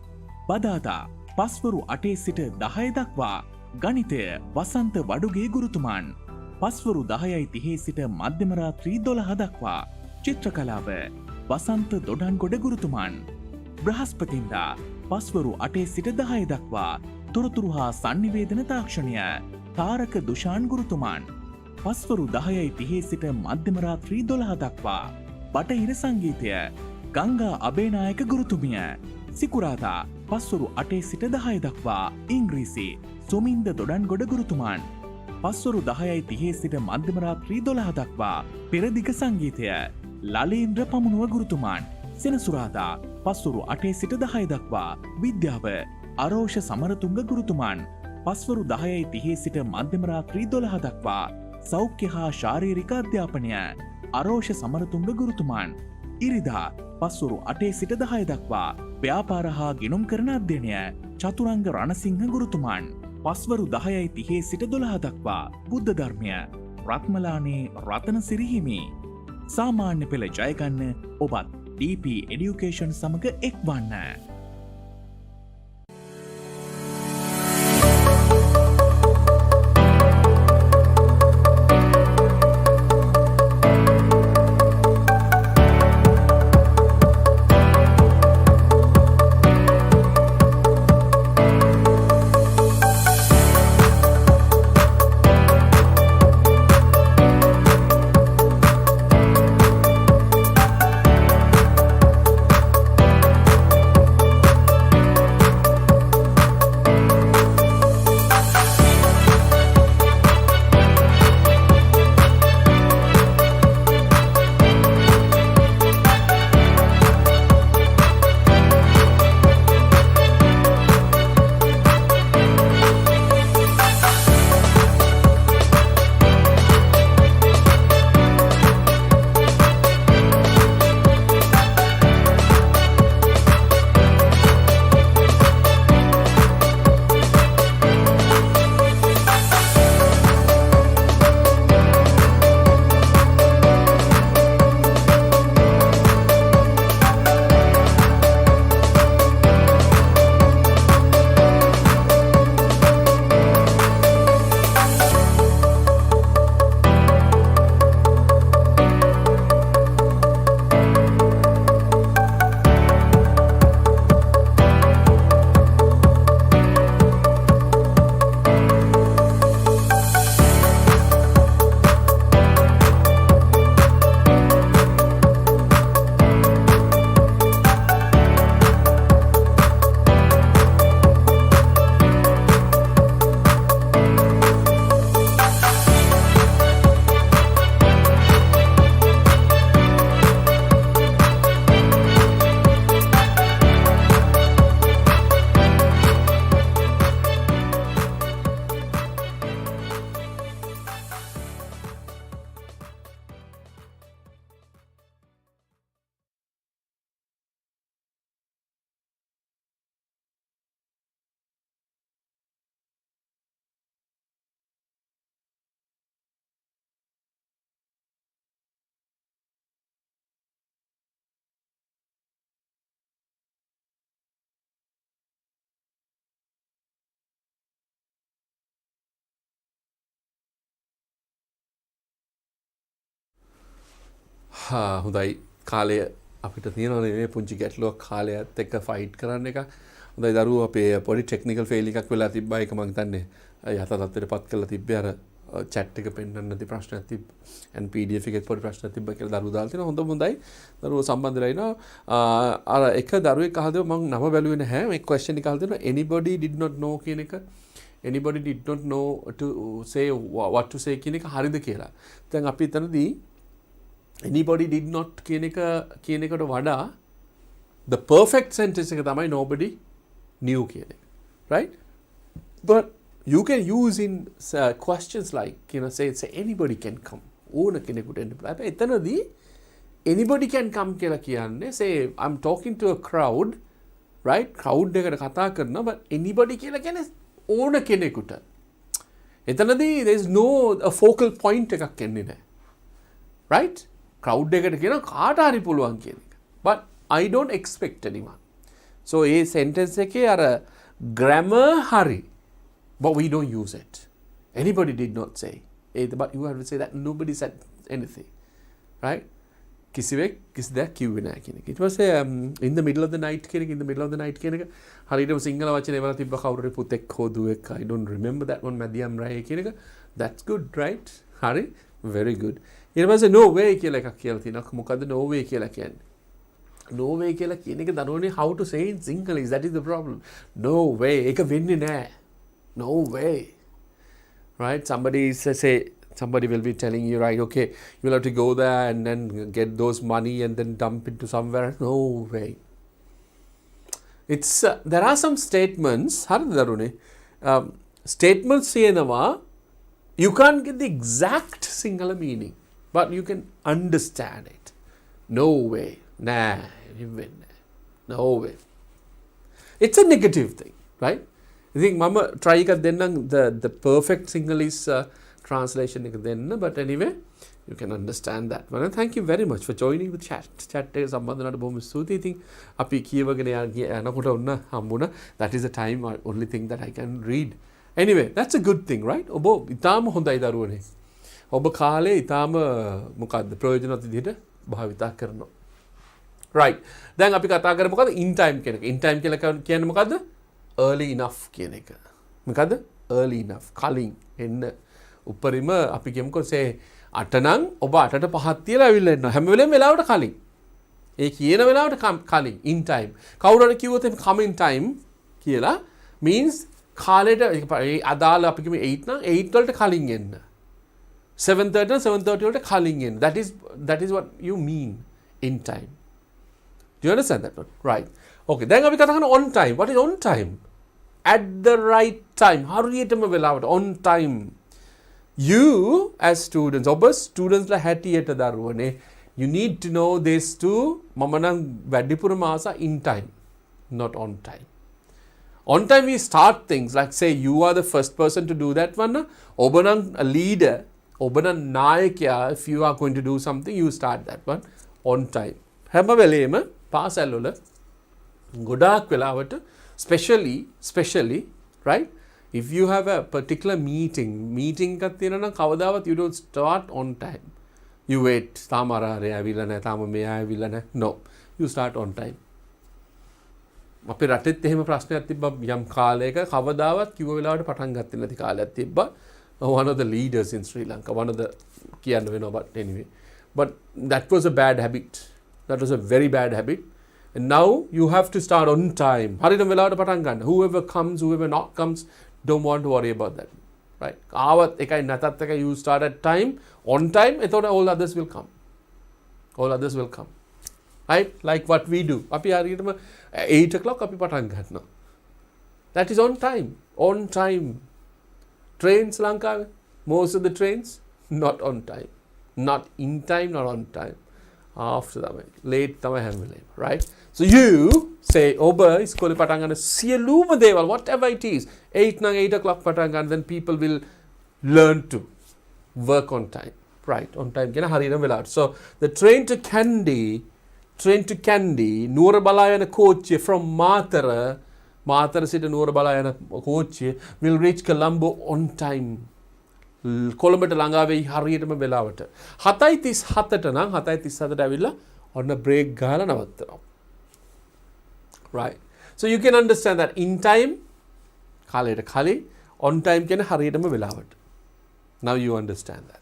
Speaker 3: බදාදා පස්වරු 8 සිට 10 දක්වා ගණිතය වසන්ත වඩුගේ ගුරුතුමන් පස්වරු 10:30 සිට මධ්‍යම රාත්‍රී 12 දක්වා චිත්‍රකලාව වසන්ත දොඩන්ගොඩ ගුරුතුමන් බ්‍රහස්පතින්දා පස්වරු 8 සිට 10 දක්වා තොරතුරු හා sannivedana තාක්ෂණය තාරක දුෂාන් ගුරුතුමන් පස්වරු 10:30 සිට මධ්‍යම රාත්‍රී 12 දක්වා බටහිර සංගීතය ගංගා අබේනායක ගුරුතුමිය සිකුරාදා පස්වරු 8 සිට 10 දක්වා ඉංග්‍රීසි සුමින්ද දොඩන්ගොඩ ගුරුතුමන් පස්වරු 10:30 සිට මධ්‍යම රාත්‍රී 12 දක්වා පෙරදිග සංගීතය ලලේන්ද්‍ර පමුණුව ගුරුතුමන් සෙනසුරාදා පස්වරු 8 සිට 10 දක්වා විද්‍යාව අරෝෂ සමරතුංග ගුරුතුමන් පස්වරු 10:30 සිට මධ්‍යම රාත්‍රී 12 දක්වා සෞඛ්‍ය හා ශාරීරික අධ්‍යාපනය අරෝෂ සමරතුංග ගුරුතුමන් ඉරිදා පස්වරු 8 සිට 10 දක්වා ව්‍යාපාර හා ගිණුම් කරන අධ්‍යයනය චතුරංග රණසිංහ ගුරුතුමන් පස්වරු 10:30 සිට 12 දක්වා බුද්ධ ධර්මය රත්මලානේ රතනසිරි හිමි සාමාන්‍ය පෙළ ජයගන්න ඔබත් DP Education සමග එක්වන්න.
Speaker 1: හොඳයි කාලය අපිට තියෙනවනේ මේ පුංචි ගැටලුවක් කාලයත් එක්ක ෆයිට් කරන්න එක. හොඳයි දරුවෝ අපේ පොඩි ටෙක්නිකල් ෆේල් එකක් වෙලා තිබ්බා. ඒක මම හිතන්නේ යථාර්ථයටපත් කරලා තිබ්බේ අර chat එක පෙන්වන්න නැති ප්‍රශ්නයක් තිබ්බ. and PDF එකේ පොඩි ප්‍රශ්නයක් තිබ්බා කියලා දරුවෝ දාලා තියෙනවා. හොඳයි. දරුවෝ සම්බන්ධ වෙලා ඉනවා. අර එක දරුවෙක් අහලා මම නම බැලුවේ නැහැ. මේ question එක අහලා දෙනවා anybody did not know කියන එක. anybody did not know to say what to say කියන එක හරිද කියලා. දැන් අපි එතනදී anybody did not කියන එකට වඩා the perfect sentence එක තමයි nobody knew කියන එක. Right? But you can use in questions like say anybody can come. ඕන කෙනෙකුට එන්න පුළුවන්. හැබැයි එතනදී anybody can come කියලා කියන්නේ say I'm talking to a crowd, right? crowd එකට කතා කරනවා but anybody කියලා කියන්නේ ඕන කෙනෙකුට. එතනදී there is no a focal point එකක් එන්නේ නැහැ. Right? crowd එකට කියන කාට හරි පුළුවන් කියන එක. But I don't expect anyone. So A sentence එකේ අර grammar හරි. But we don't use it. Anybody did not say. But you have to say that nobody said anything. Right? කිසිවෙක් කිසි දෙයක් කිව්වේ නැහැ කියන එක. ඊට පස්සේ in the middle of the night කියන එක in the middle of the night කියන එක හරියටම සිංහල වචනේ වල තිබ්බ කවුරු හරි පුතෙක් හොදුවෙක් I don't remember that one මැදියම් රැයේ කියන එක. That's good, right? හරි. Very good. ඊට පස්සේ no way කියලා එකක් කියලා තියෙනවා. මොකද්ද no way කියලා කියන්නේ? No way කියලා කියන එක දන්නවනේ how to say in Sinhalese. That is the problem. No way. ඒක වෙන්නේ නැහැ. No way. Right? Somebody will be telling you, right, okay, you will have to go there and then get those money and then dump into somewhere. No way. It's there are some statements, හරිද දරුනේ? Statements කියනවා you can't get the exact Sinhala meaning, but you can understand it. No way. Nah, no way. It's a negative thing, right? I think mama try එකක් දෙන්නම් the perfect Sinhalese translation එක දෙන්න, but anyway you can understand that one. And thank you very much for joining the chat එක සම්බන්ධ වුණාට බොහොම ස්තුතියි. ඉතින් අපි කියවගෙන යනකොට ඔන්න හම්බුණා. That is the time only thing that I can read. Anyway, that's a good thing, right? ඔබ ඊටාම හොඳයි දරුවනේ. ඔබ කාලේ ඊටාම මොකද්ද ප්‍රයෝජනවත් විදිහට භාවිතා කරනවා. Right. දැන් අපි කතා කරමු මොකද්ද in time කියන එක. In time කියලා කියන්නේ මොකද්ද? Early enough කියන එක. මොකද්ද? Early enough. කලින් එන්න උපරිම අපි කියමුකෝ say 8 නම් ඔබ 8ට 5ක් තියලා ඇවිල්ලා ඉන්නවා. හැම වෙලේම වෙලාවට කලින්. ඒ කියන වෙලාවට කලින් in time. කවුරු හරි කිව්වොත් එහෙනම් come in time කියලා means කාලෙට අදාළ අපි කියමු 8 නම් 8 වලට කලින් එන්න. 7:30 නම් 7:30 වලට කලින් එන්න. That is what you mean in time. Do you understand that one? Right. Okay. දැන් අපි කතා කරන on time. What is on time? At the right time. හරියටම වෙලාවට on time. You as students, ඔබ students ලා හැටියට දරුවනේ, you need to know this too. මම නම් වැඩිපුරම ආසා in time, not on time. On time we start things like say you are the first person to do that one. ඔබ නම් a leader, ඔබ නම් නායකයා. If you are going to do something, you start that one on time. හැම වෙලේම පාසල් වල ගොඩාක් වෙලාවට especially right, if you have a particular meeting එකක් තියෙනවා නම් කවදාවත් you don't start on time. You wait. තාම අර ඇවිල්ලා නැහැ, තාම මෙයා ඇවිල්ලා නැහැ. No, you start on time. අපේ රටෙත් එහෙම ප්‍රශ්නයක් තිබ්බා යම් කාලයක කවදාවත් කිව්ව වෙලාවට පටන් ගත්තේ නැති කාලයක් තිබ්බා. One of the leaders in Sri Lanka, one of the කියන්න වෙනවා, but anyway. But that was a bad habit. That was a very bad habit. And now you have to start on time. හරියටම වෙලාවට පටන් ගන්න. Whoever comes, whoever not comes, don't want to worry about that. Right? ආවත් එකයි නැතත් එකයි, you start at time, on time, එතකොට all others will come. All others will come. Right? Like what we do. අපි හරියටම 8 o'clock අපි පටන් ගන්නවා. That is on time. On time. Trains ලංකාවේ, most of the trains not on time. Not in time, not on time. After තමයි. Late තමයි හැම වෙලේම. Right? So you say ඔබ ඉස්කෝලේ පටන් ගන්න සියලුම දේවල් whatever it is 8 නම් 8 o'clock පටන් ගන්න, then people will learn to work on time. Right? On time කියන හරියටම වෙලාවට. So the train to Kandy නුවර බලා යන කෝච්චිය from මාතර සිට නුවර බලා යන කෝච්චිය will reach Colombo on time. කොළඹට ළඟා වෙයි හරියටම වෙලාවට 7:37ට නම් 7:37ට ඇවිල්ලා ඔන්න බ්‍රේක් ගහලා නවත්තනවා. Right. So you can understand that in time කාලයට කලින් on time කියන්නේ හරියටම වෙලාවට. Now you understand that.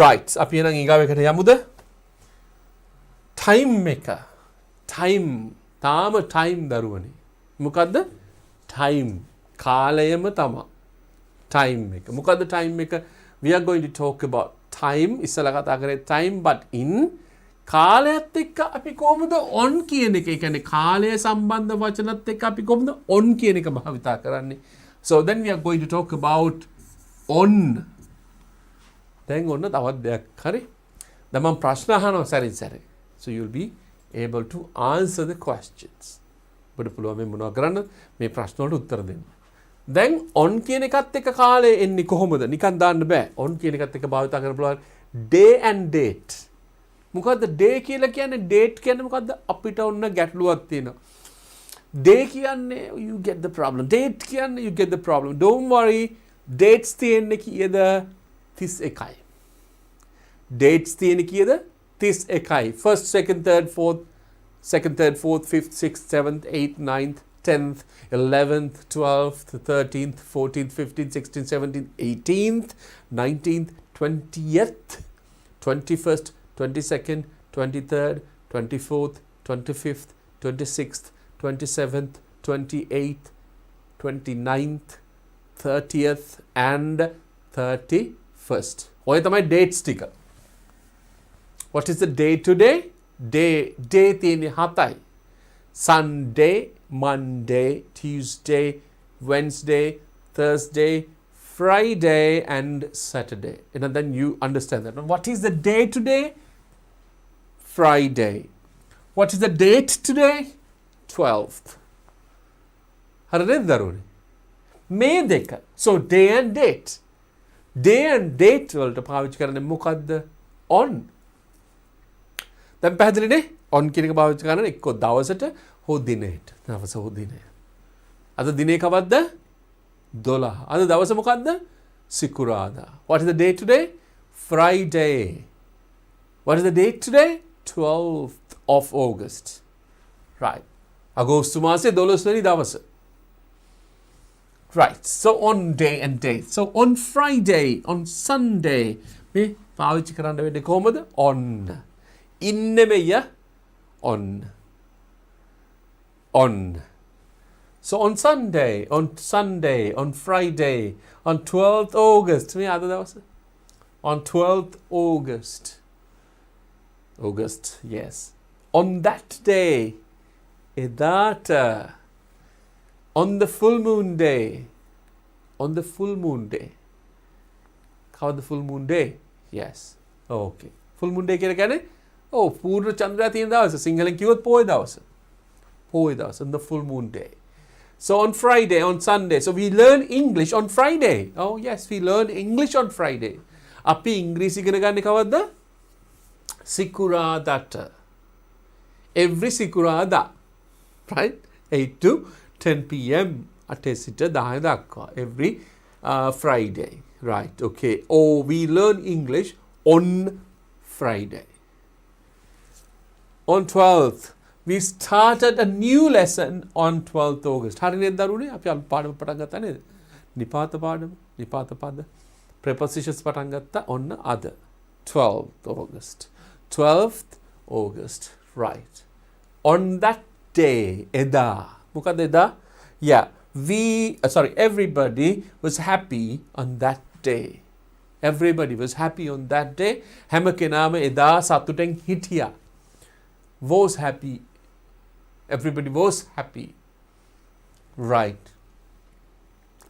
Speaker 1: Right. අපි එහෙනම් ඊගාව එකට යමුද? Time maker. Time. තාම time දරුවනේ. මොකද්ද? Time. කාලයම තමයි. Time maker. මොකද්ද time maker? We are going to talk about time. ඉස්සලා කතා කරේ time but in කාලයත් එක්ක අපි කොහොමද on කියන එක. ඒ කියන්නේ කාලය සම්බන්ධ වචනත් එක්ක අපි කොහොමද on කියන එක භාවිතා කරන්නේ. So then we are going to talk about on. දැන් ඔන්න තවත් දෙයක් හරි. දැන් මම ප්‍රශ්න අහනවා සැරින් සැරේ. So you'll be able to answer the questions. ඔබට පුළුවන් මේ මොනවා කරන්න මේ ප්‍රශ්න වලට උත්තර දෙන්න. දැන් on කියන එකත් එක්ක කාලය එන්නේ කොහොමද? නිකන් දාන්න බෑ. on කියන එකත් එක්ක භාවිතා කරන්න පුළුවන් day and date. මොකද්ද day කියලා කියන්නේ? date කියන්නේ මොකද්ද? අපිට ඔන්න ගැටලුවක් තියෙනවා. day කියන්නේ you get the problem. date කියන්නේ you get the problem. Don't worry. dates තියෙන්නේ කීයද? 31යි. dates තියෙන්නේ කීයද? 31යි. first, second, third, fourth, 5th, 6th, 7th, 8th, 9th, 10th, 11th, 12th, 13th, 14th, 15th, 16th, 17th, 18th, 19th, 20th, 21st, 22nd, 23rd, 24th, 25th, 26th, 27th, 28th, 29th, 30th and 31st. ඔය තමයි dates ටික. What is the day today? Day තියෙන්නේ 7යි. Sunday, Monday, Tuesday, Wednesday, Thursday, Friday and Saturday. And then you understand that. What is the day today? Friday. What is the date today? 12th. හරිද දරුවනේ? මේ දෙක. So day and date. Day and date වලට පාවිච්චි කරන්නේ මොකද්ද? On. දැන් පැහැදිලිනේ? on කියන එක පාවිච්චි කරන්නේ එක්ක දවසට හෝ දිනයට. දවස හෝ දිනය. අද දිනේ කවද්ද? 12. අද දවස මොකද්ද? සිකුරාදා. What is the date today? Friday. What is the date today? 12th of August. Right. අගෝස්තු මාසේ 12 වෙනි දවස. Right. So on day and date. So on Friday, on Sunday මේ පාවිච්චි කරන්න වෙන්නේ කොහොමද? on. ඉන්නෙමෙය on. On. So on Sunday, on Friday, on 12th August. මේ අද දවස. On 12th August. August, yes. On that day. එදාට. On the full moon day. On the full moon day. කවද්ද full moon day? Yes. Okay. Full moon day කියලා කියන්නේ පූර්ණ චන්ද්‍රයා තියෙන දවස. සිංහලෙන් කිව්වොත් පොය දවස. පොය දවස. On the full moon day. So on Friday, on Sunday. So we learn English on Friday. Oh yes, we learn English on Friday. අපි ඉංග්‍රීසි ඉගෙන ගන්න කවද්ද? සිකුරාදාට. Every සිකුරාදා. Right? 8 to 10 p.m. අටේ සිට 10 දක්වා. Every Friday. Right. Okay. Or we learn English on Friday. On 12th, we started a new lesson on 12th August. හරිනේ දරුවනේ අපි පාඩම පටන් ගත්තා නේද? නිපාත පාඩම, නිපාත පද, prepositions පටන් ගත්තා ඔන්න අද 12th August. 12th August. Right. On that day, එදා. මොකද එදා? Yeah, everybody was happy on that day. Everybody was happy on that day. හැම කෙනාම එදා සතුටෙන් හිටියා. Was happy. Everybody was happy. Right.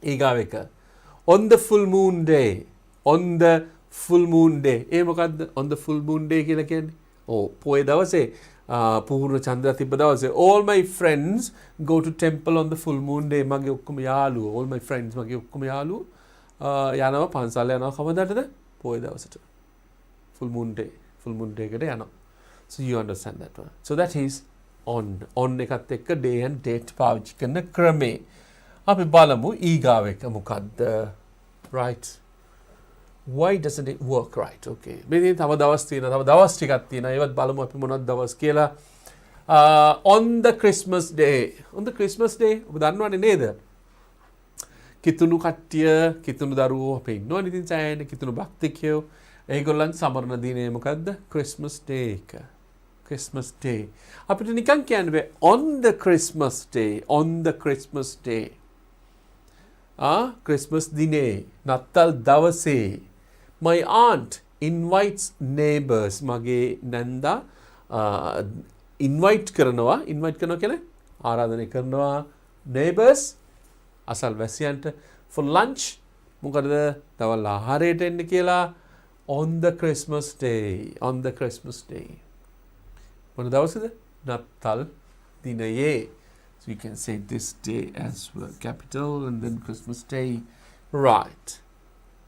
Speaker 1: ඊගාව එක. On the full moon day. On the full moon day. ඒ මොකද්ද? On the full moon day කියලා කියන්නේ? පොය දවසේ පූර්ණ චන්ද්‍රයා තිබ්බ දවසේ all my friends go to temple on the full moon day. මගේ ඔක්කොම යාළුවෝ all my friends මගේ ඔක්කොම යාළුවෝ යනවා පන්සල් යනවා කවදාටද? පොය දවසට. Full moon day. Full moon day එකට යනවා. So you understand that one. So that is on. On එකත් එක්ක day and date පාවිච්චි කරන ක්‍රමේ. අපි බලමු ඊගාව එක මොකද්ද? Right. why doesn't it work right? Okay. මේ තව දවස් තියෙනවා. තව දවස් ටිකක් තියෙනවා. ඒවත් බලමු අපි මොනවද දවස් කියලා. On the Christmas day. On the Christmas day ඔබ දන්නවනේ නේද? කිතුණු කට්ටිය, කිතුණු දරුවෝ අපේ ඉන්නවනේ ඉතින් සෑහෙන කිතුණු භක්තිකයෝ. ඒගොල්ලන් සමරන දිනේ මොකද්ද? Christmas day එක. Christmas day. අපිට නිකන් කියන්න බෑ on the Christmas day. On the Christmas day. Christmas දිනේ නත්තල් දවසේ my aunt invites neighbors මගේ නැන්දා invite කරනවා කියන්නේ ආරාධනය කරනවා neighbors අසල් වැසියන්ට for lunch මොකද දවල් ආහාරයට එන්න කියලා on the Christmas day මොන දවසද නත්තල් දිනයේ. So you can say this day as well, capital and then Christmas day. Right.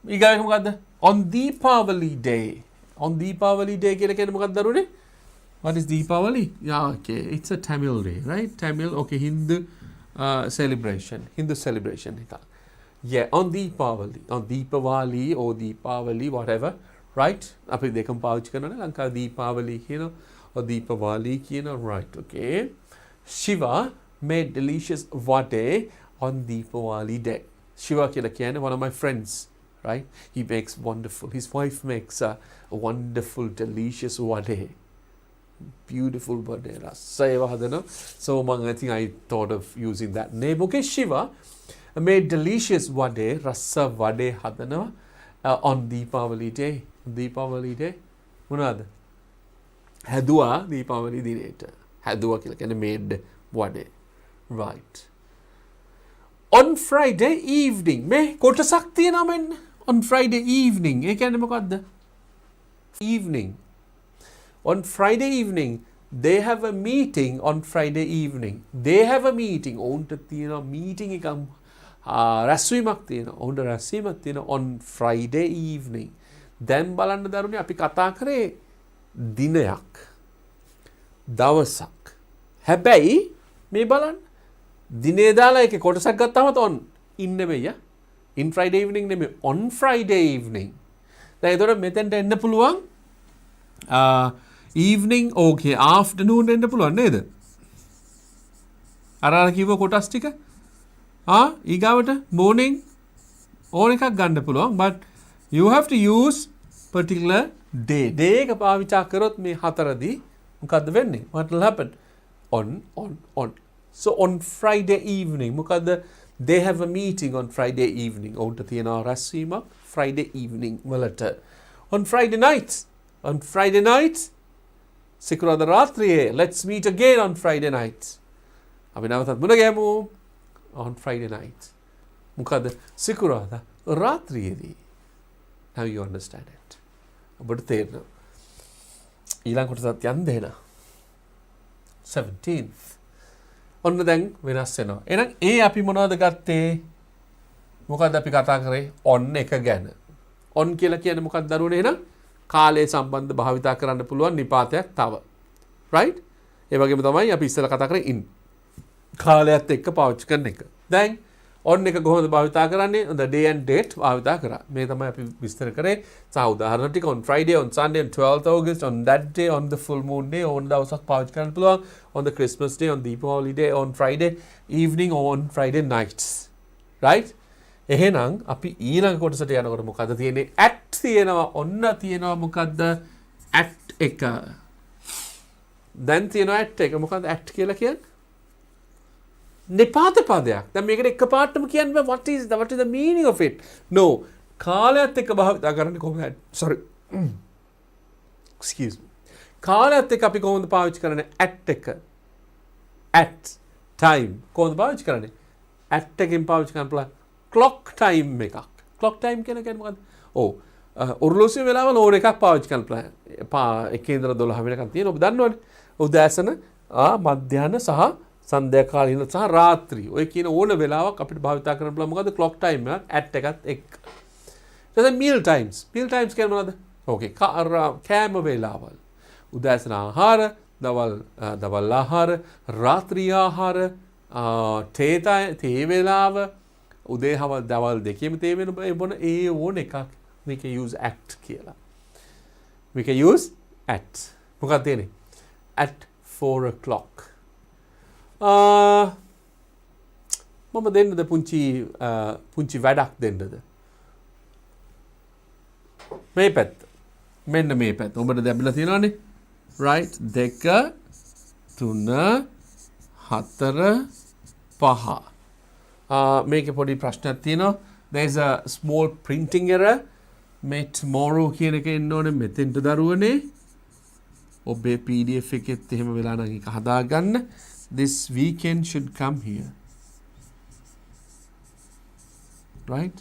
Speaker 1: ඊගාවෙක මොකද්ද? On Deepavali day. On Deepavali day කියලා කියන්නේ මොකක්ද දරුවනේ? What is Deepavali? Yeah, okay. It's a Tamil day, right? Tamil, okay, Hindu celebration. Yeah, on Deepavali or Deepavali, whatever, right? අපි දෙකම පාවිච්චි කරනවානේ ලංකාවේ Deepavali කියන or Deepavali කියන, right? Okay. Shiva made delicious vade on Deepavali day. Shiva කියලා කියන්නේ one of my friends, right? He makes wonderful. His wife makes a wonderful, delicious vade. Beautiful vade. So I think I thought of using that name. Okay, Shiva made delicious vade, rasa vade hadana on Deepavali day. මොනවාද? හැදුවා දීපාවලි දිනේට. හැදුවා කියලා කියන්නේ made vade. Right. On Friday evening මේ කොටසක් තියෙනවා මෙන්න. On Friday evening ඒ කියන්නේ මොකද්ද? Evening. On Friday evening they have a meeting on Friday evening. They have a meeting. ඔවුන්ට තියෙනවා meeting එකක් රැස්වීමක් තියෙනවා. ඔවුන්ට රැස්වීමක් තියෙනවා on Friday evening. දැන් බලන්න දරුවනේ අපි කතා කරේ දිනයක්. දවසක්. හැබැයි මේ බලන්න දිනේ දාලා එකේ කොටසක් ගත්තාම on in නෙමෙයි. In Friday evening නෙමෙයි on Friday evening. දැන් ඒතකොට මෙතෙන්ට එන්න පුළුවන් evening okay afternoon එන්න පුළුවන් නේද? අර කිව්ව කොටස් ටික ඊගාවට morning ඕන එකක් ගන්න පුළුවන්, but you have to use particular day. day එක පාවිච්චි කරොත් මේ හතරදී මොකද්ද වෙන්නේ? What will happen? On. So on Friday evening මොකද්ද? They have a meeting on Friday evening. ඔවුන්ට තියෙනවා රැස්වීමක් Friday evening වලට. On Friday night සිකුරාදා රාත්‍රියේ let's meet again on Friday night. අපි නැවතත් මුණ ගැහමු on Friday night. මොකද්ද? සිකුරාදා රාත්‍රියේදී. Now you understand it. ඔබට තේරෙනවා. ඊළඟ කොටසත් යන්න දෙන්න. 17th. ඔන්න දැන් වෙනස් වෙනවා. එහෙනම් ඒ අපි මොනවද ගත්තේ? මොකද්ද අපි කතා කරේ? on එක ගැන. on කියලා කියන්නේ මොකක්ද දරුවනේ? එහෙනම් කාලය සම්බන්ධ භාවිතා කරන්න පුළුවන් නිපාතයක් තව. right? ඒ වගේම තමයි අපි ඉස්සෙල්ලා කතා කරේ in. කාලයත් එක්ක පාවිච්චි කරන එක. දැන් on එක කොහොමද භාවිතා කරන්නේ? the day and date භාවිතා කරා. මේ තමයි අපි විස්තර කරේ. සා උදාහරණ ටික on Friday, on Sunday, on 12th August, on that day, on the full moon day, on දවසක් පාවිච්චි කරන්න පුළුවන්. On the Christmas day, on Deepavali day, on Friday evening, or on Friday nights. Right? එහෙනම් අපි ඊළඟ කොටසට යනකොට මොකද්ද තියෙන්නේ? at තියෙනවා. ඔන්න තියෙනවා මොකද්ද? at එක. දැන් තියෙනවා at එක. මොකද්ද at කියලා කියන්නේ? නිපාත පදයක්. දැන් මේකට එකපාරටම කියන්න බෑ what is the meaning of it? No. කාලයත් එක්ක භාවිතා කරන්නේ කොහොමද? Sorry. Excuse me. කාලයත් එක්ක අපි කොහොමද පාවිච්චි කරන්නේ? at එක. at time කොහොමද පාවිච්චි කරන්නේ? at එකෙන් පාවිච්චි කරන්න පුළුවන් clock time එකක්. clock time කියන්නේ මොකද්ද? ඔරලෝසුවේ වෙලාවල ඕන එකක් පාවිච්චි කරන්න පුළුවන්. 1:12 වෙනකන් තියෙන ඔබ දන්නවනේ. උදෑසන මධ්‍යහන සහ සන්ධ්‍යා කාලීන සහ රාත්‍රී ඔය කියන ඕන වෙලාවක් අපිට භාවිතා කරන්න පුළුවන්. මොකද clock time එකක් at එකත් එක්ක. ඊට meal times කියන්නේ මොනවද? ඕකේ කෑම වේලාවල්. උදෑසන ආහාර, දවල් ආහාර, රාත්‍රී ආහාර, තේ වේලාව, උදේ හවල් දවල් දෙකේම තේ වෙන බොන ඒ ඕන එකක් we can use at කියලා. We can use at. මොකක්ද තියෙන්නේ? At 4 o'clock. මම දෙන්නද පුංචි වැඩක් දෙන්නද? මේ පැත්ත. මෙන්න මේ පැත්ත. ඔබට දැබිලා තියෙනවනේ. right 2 3 4 5. මේකේ පොඩි ප්‍රශ්නයක් තියෙනවා. There is a small printing error. මේ tomorrow කියන එක එන්න ඕනේ මෙතෙන්ට දරුවනේ. ඔබේ PDF එකෙත් එහෙම වෙලා නම් ඒක හදාගන්න. This weekend should come here. Right?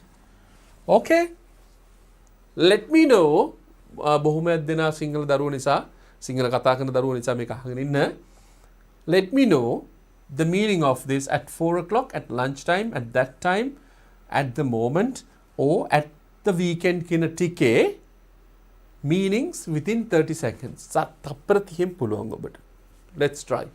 Speaker 1: Okay. Let me know. බොහොමයක් දෙනා සිංහල දරුවෝ නිසා සිංහල කතා කරන දරුවෝ නිසා මේක අහගෙන ඉන්න. Let me know the meaning of this at 4 o'clock, at lunchtime, at that time, at the moment, or at the weekend කියන ටිකේ meanings within 30 seconds. තප්පර 30න් පුළුවන් ඔබට. Let's try.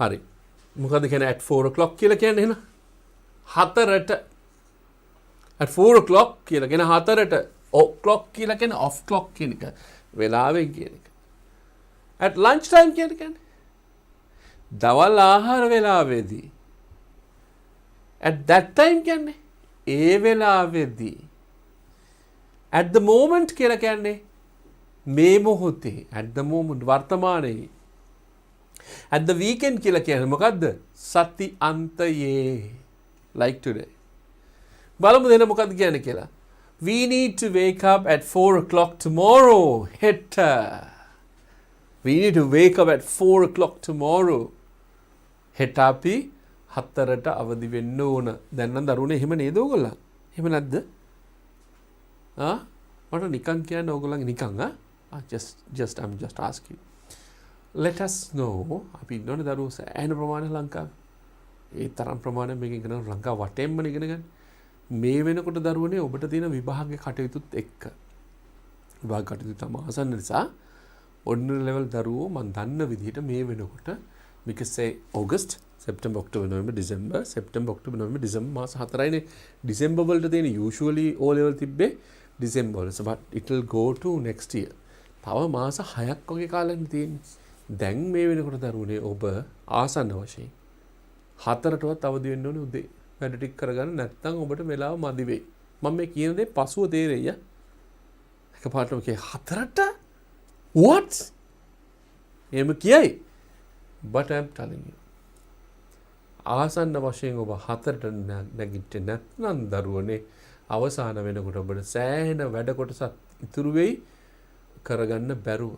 Speaker 1: හරි. මොකද කියන්නේ at 4 o'clock කියලා කියන්නේ එහෙනම්? 4ට at 4 o'clock කියලා කියන 4ට o'clock කියලා කියන්නේ off clock කියන එක. වෙලාවෙන් කියන එක. at lunch time කියන්නේ දවල් ආහාර වෙලාවේදී. at that time කියන්නේ ඒ වෙලාවේදී. at the moment කියලා කියන්නේ මේ මොහොතේ at the moment වර්තමානයේ. At the weekend කියලා කියන්නේ මොකද්ද? සති අන්තයේ. Like today. බලමු දෙන්න මොකද්ද කියන්නේ කියලා. We need to wake up at 4 o'clock tomorrow. හෙට. We need to wake up at 4 o'clock tomorrow. හෙට අපි 4ට අවදි වෙන්න ඕන. දැන් නම් දරුවනේ එහෙම නේද ඕගොල්ලන්? එහෙම නැද්ද? මට නිකන් කියන්න ඕගොල්ලන්ගේ නිකන් I'm just asking. Let us know අපි ඉන්නවනේ දරුවෝ සෑහෙන ප්‍රමාණයක් ලංකාවේ. ඒ තරම් ප්‍රමාණයක් මේක ඉගෙන ගන්න ලංකාව වටේම ඉගෙන ගන්න. මේ වෙනකොට දරුවනේ ඔබට තියෙන විභාග කටයුතුත් එක්ක. විභාග කටයුතු තම ආසන්න නිසා ordinary level දරුවෝ මම දන්න විදිහට මේ වෙනකොට because say August, September, October, November, December, September, October, November, December මාස 4යිනේ. December වලට තියෙන usually O level තිබ්බේ December වල. So but it will go to next year. තව මාස 6ක් වගේ කාලෙක තියෙන්නේ. දැන් මේ වෙනකොට දරුවනේ ඔබ ආසන්න වශයෙන් 4ටවත් අවදි වෙන්න ඕනේ උදේ. වැඩ ටික කරගන්න නැත්නම් ඔබට වෙලාව මදි වෙයි. මම මේ කියන දේ පසුව තේරෙයි. එකපාරටම කිය 4ට what? එහෙම කියයි. But I am telling you. ආසන්න වශයෙන් ඔබ 4ට නැගිටින්න නැත්නම් දරුවනේ අවසාන වෙනකොට ඔබට සෑහෙන වැඩ කොටසක් ඉතුරු වෙයි කරගන්න බැරුව.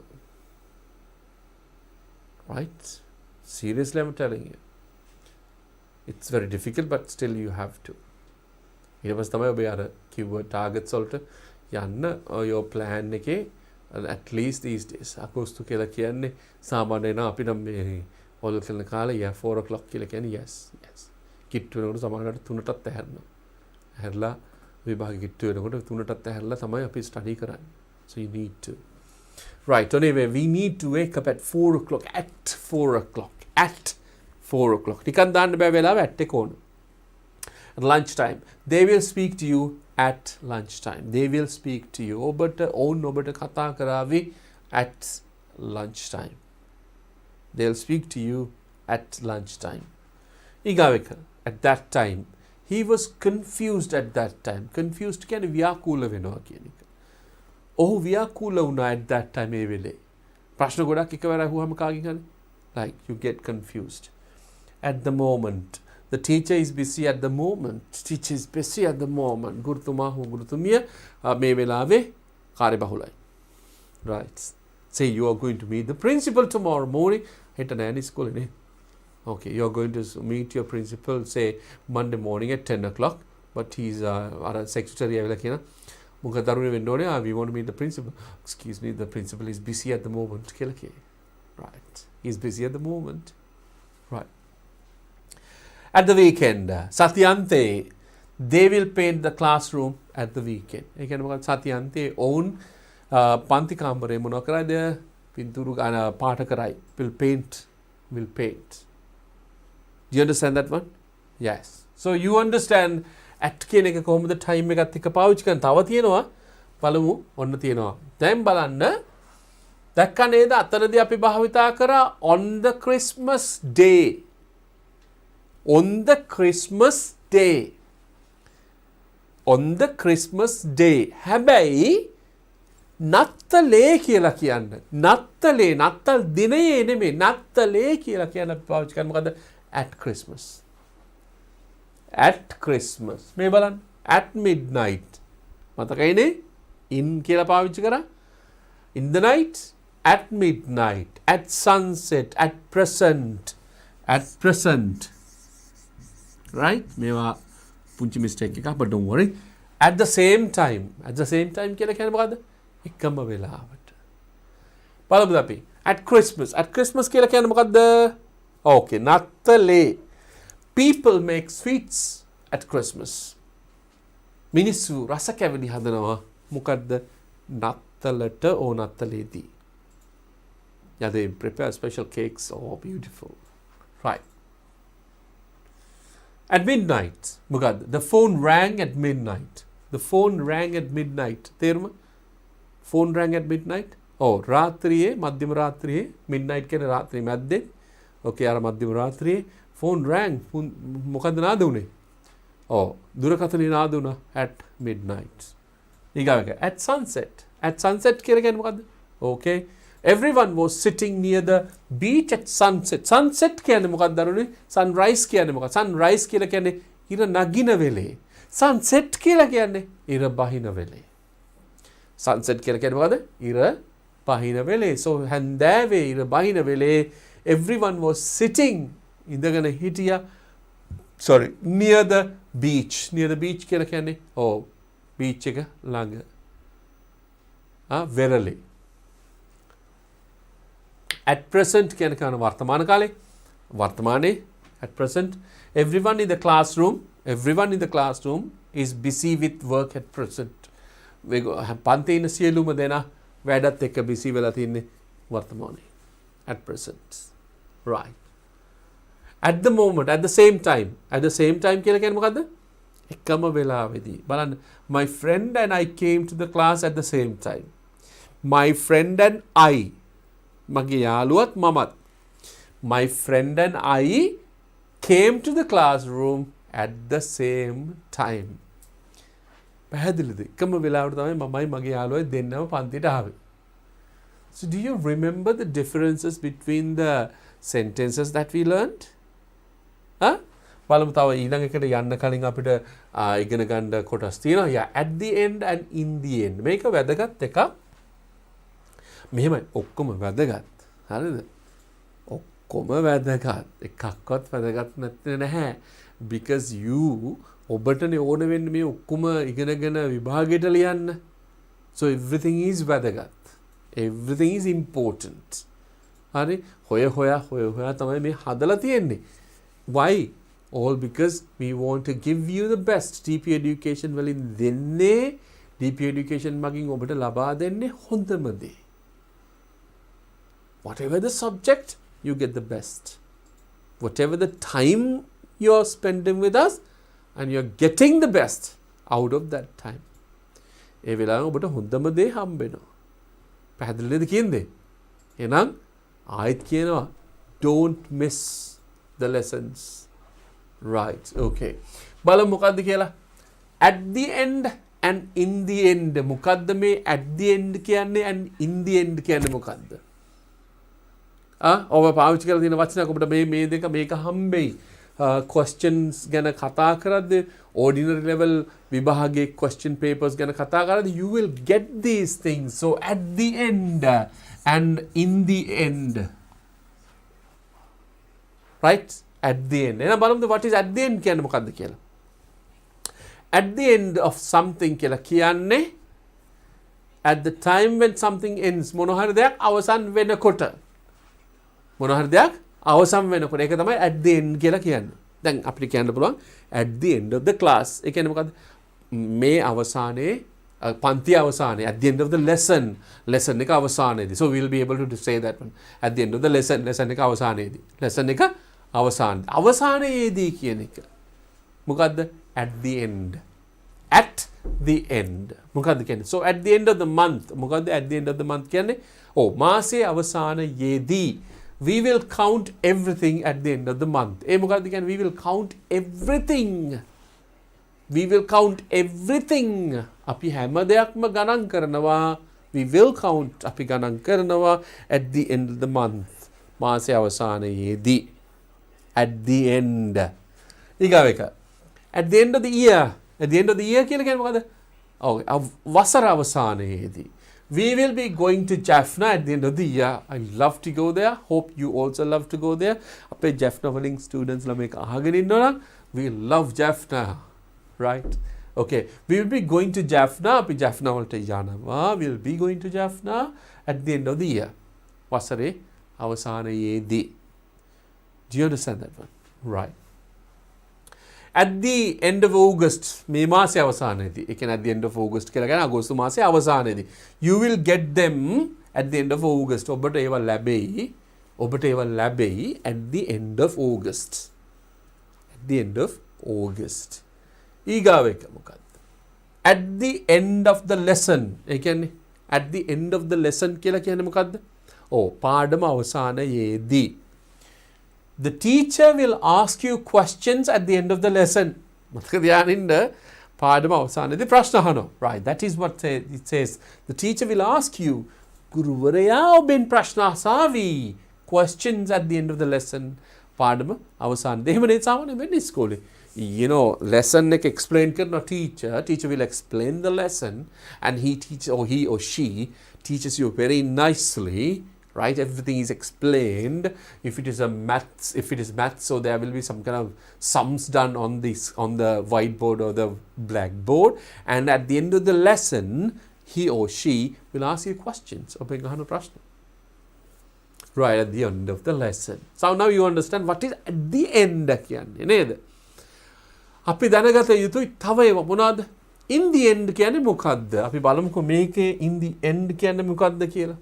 Speaker 1: Right? Seriously, I'm telling you. It's very difficult, but still you have to. ඊට පස්සේ තමයි ඔබ අර කිව්ව targets වලට යන්න your plan එකේ at least these days. අගෝස්තු කියලා කියන්නේ සාමාන්‍යයෙන් අපි නම් මේ ඔල් කරන කාලේ 4 o'clock කියලා කියන්නේ yes. කිට්ටු වෙනකොට සමානකට 3ටත් ඇහැරෙනවා. ඇහැරලා විභාගෙ කිට්ටු වෙනකොට 3ටත් ඇහැරලා තමයි අපි study කරන්නේ. So you need to. Right, anyway, we need to wake up at 4 o'clock. At 4 o'clock. At 4 o'clock. නිකන් දාන්න බෑ වෙලාව at එක ඕන. At lunchtime. They will speak to you at lunchtime. They will speak to you. ඔබට කතා කරાવી at lunchtime. They'll speak to you at lunchtime. ඊගාව එක at that time he was confused at that time. Confused කියන්නේ ව්‍යාකූල වෙනවා කියන එක. ඔහු ව්‍යාකූල වුණා at that time ඒ වෙලේ. ප්‍රශ්න ගොඩක් එකවර අහුවම කාගෙන් හරි like you get confused. At the moment the teacher is busy at the moment. Teacher is busy at the moment. ගුරුතුමා හෝ ගුරුතුමිය මේ වෙලාවේ කාර්යබහුලයි. Right. Say you are going to meet the principal tomorrow morning. හෙට නෑනේ ඉස්කෝලේ නේ. Okay, you're going to meet your principal, say, Monday morning at 10 o'clock, but he's our secretary. We want to meet the principal. Excuse me, the principal is busy at the moment. Right, he's busy at the moment. Right. At the weekend, Satyante, they will paint the classroom at the weekend. Satyante own Panti Kambare Monokarade, Pinturu Patakarai, will paint. Do you understand that one? Yes. So you understand at කියන එක කොහොමද time එකත් එක්ක පාවිච්චි කරන්න. තව තියෙනවා. බලමු. ඔන්න තියෙනවා. දැන් බලන්න. දැක්ක නේද අතරදී අපි භාවිතා කරා on the Christmas day. On the Christmas day. On the Christmas day. හැබැයි නත්තලේ කියලා කියන්න. නත්තලේ නත්තල් දිනයේ නෙමෙයි නත්තලේ කියලා කියන අපි පාවිච්චි කරන්නේ මොකද්ද? At Christmas. At Christmas. මේ බලන්න. At midnight. මතකයිනේ? In කියලා පාවිච්චි කරා. In the night. At midnight. At sunset. At present. At present. Right? මේවා පුංචි mistake එකක් but don't worry. At the same time. At the same time කියලා කියන්නේ මොකද්ද? එකම වෙලාවට. බලමු අපි. At Christmas. At Christmas කියලා කියන්නේ මොකද්ද? Okay, nattale. People make sweets at Christmas. Minissu rasa kavani hadanawa mokadda nattalata or nattaledi. Yeah, they prepare special cakes. Oh, beautiful. Right. At midnight, mokadda the phone rang at midnight. The phone rang at midnight. Therma phone rang at midnight. Oh, ratriye madhyama ratriye midnight kene ratri madde. Okay, අර මධ්‍යම රාත්‍රියේ phone rang. මොකද්ද නාද උනේ? දුරකථනයේ නාද වුණා at midnight. ඊගාව එක at sunset. At sunset කියලා කියන්නේ මොකද්ද? Okay, everyone was sitting near the beach at sunset. Sunset කියන්නේ මොකක්ද දරුනේ? Sunrise කියන්නේ මොකක්ද? Sunrise කියලා කියන්නේ ඉර නගින වෙලේ. Sunset කියලා කියන්නේ ඉර බහින වෙලේ. Sunset කියලා කියන්නේ මොකද්ද? ඉර බහින වෙලේ. So හැන්දෑවේ ඉර බහින වෙලේ everyone was sitting ඉඳගෙන හිටියා near the beach. Near the beach කියලා කියන්නේ beach එක ළඟ. වෙරළේ. At present කියන කන වර්තමාන කාලේ. වර්තමානයේ at present everyone in the classroom is busy with work at present. පන්තියේ ඉන්න සියලුම දෙනා වැඩත් එක්ක busy වෙලා තින්නේ වර්තමානයේ. At present. Right. At the moment, at the same time කියලා කියන්නේ මොකද්ද? එකම වෙලාවෙදී. බලන්න, my friend and I came to the class at the same time. My friend and I. මගේ යාළුවත් මමත්. My friend and I came to the classroom at the same time. පැහැදිලිද? එකම වෙලාවට තමයි මමයි මගේ යාළුවයි දෙන්නම පන්තියට ආවේ. So do you remember the differences between the sentences that we learned? බලමු තව ඊළඟ එකට යන්න කලින් අපිට ඉගෙන ගන්න කොටස් තියෙනවා. Yeah, at the end and in the end. මේක වැදගත් එකක්. මෙහෙමයි ඔක්කොම වැදගත්. හරිද? ඔක්කොම වැදගත්. එකක්වත් වැදගත් නැත්තේ නැහැ. Because you ඔබටනේ ඕන වෙන්නේ මේ ඔක්කොම ඉගෙනගෙන විභාගයට ලියන්න. So everything is වැදගත්. Everything is important. හරි? හොය හොයා තමයි මේ හදලා තියෙන්නේ. Why? All because we want to give you the best. DP education වලින් දෙන්නේ DP education මගින් ඔබට ලබා දෙන්නේ හොඳම දේ. Whatever the subject, you get the best. Whatever the time you're spending with us, and you're getting the best out of that time. ඒ වෙලාවෙ ඔබට හොඳම දේ හම්බ වෙනවා. පැහැදිලිද කියන්නේ? එහෙනම් ආයෙත් කියනවා don't miss the lessons. Right, okay. බලමු මොකද්ද කියලා. At the end and in the end. මොකද්ද මේ at the end කියන්නේ and in the end කියන්නේ මොකද්ද? ඔබ පාවිච්චි කරලා තියෙන වචනයක් ඔබට මේ දෙක මේක හම්බෙයි. Questions ගැන කතා කරද්දී ordinary level විභාගයේ question papers ගැන කතා කරද්දී you will get these things. So at the end and in the end. Right? At the end. එහෙනම් බලමු what is at the end කියන්නේ මොකද්ද කියලා. At the end of something කියලා කියන්නේ at the time when something ends මොන හරි දෙයක් අවසන් වෙනකොට. මොන හරි දෙයක් අවසන් වෙනකොට ඒක තමයි at the end කියලා කියන්නේ. දැන් අපිට කියන්න පුළුවන් at the end of the class. ඒ කියන්නේ මොකද්ද? මේ අවසානයේ පන්ති අවසානයේ at the end of the lesson එක අවසානයේදී. So we will be able to say that one. At the end of the lesson එක අවසානයේදී. lesson එක අවසානයේදී කියන එක. මොකද්ද? At the end. At the end. මොකද්ද කියන්නේ? So at the end of the month. මොකද්ද at the end of the month කියන්නේ? මාසයේ අවසානයේදී we will count everything at the end of the month. ඒ මොකද්ද කියන්නේ? We will count everything. We will count everything. අපි හැම දෙයක්ම ගණන් කරනවා. We will count. අපි ගණන් කරනවා at the end of the month. මාසයේ අවසානයේදී. At the end. ඊගාව එක. At the end of the year. At the end of the year කියලා කියන්නේ මොකද්ද? වසර අවසානයේදී. We will be going to Jaffna at the end of the year. I love to go there. Hope you also love to go there. අපේ Jaffna වලින් students ලා මේක අහගෙන ඉන්නවා නම් we love Jaffna. Right? Okay. We will be going to Jaffna. අපි Jaffna වලට යනවා. We will be going to Jaffna at the end of the year. වසරේ අවසානයේදී. Do you understand that one? Right. At the end of August, මේ මාසේ අවසානයේදී. ඒ කියන්නේ at the end of August කියලා කියන්නේ අගෝස්තු මාසේ අවසානයේදී. You will get them at the end of August. ඔබට ඒවා ලැබෙයි. at the end of August. At the end of August. ඊගාව එක මොකක්ද? At the end of the lesson. ඒ කියන්නේ at the end of the lesson කියලා කියන්නේ මොකක්ද? පාඩම අවසානයේදී. The teacher will ask you questions at the end of the lesson. මතක තියාගන්න පාඩම අවසානයේදී ප්‍රශ්න අහනවා. Right, that is what it says. The teacher will ask you. ගුරුවරයා ඔබෙන් ප්‍රශ්න අසාවි. Questions at the end of the lesson. පාඩම අවසානයේදී. එහෙම නේ සාමාන්‍යයෙන් වෙන්නේ ඉස්කෝලේ. You know, lesson එක explain කරන teacher will explain the lesson and he or she teaches you very nicely. Right, everything is explained. If it is maths, so there will be some kind of sums done on the whiteboard or the blackboard. And at the end of the lesson, he or she will ask you questions. Right, at the end of the lesson. So now you understand what is at the end. අපි දැනගත යුතුයි තව ඒවා මොනවාද? In the end කියන්නේ මොකද්ද? අපි බලමුකෝ මේකේ in the end කියන්නේ මොකද්ද කියලා.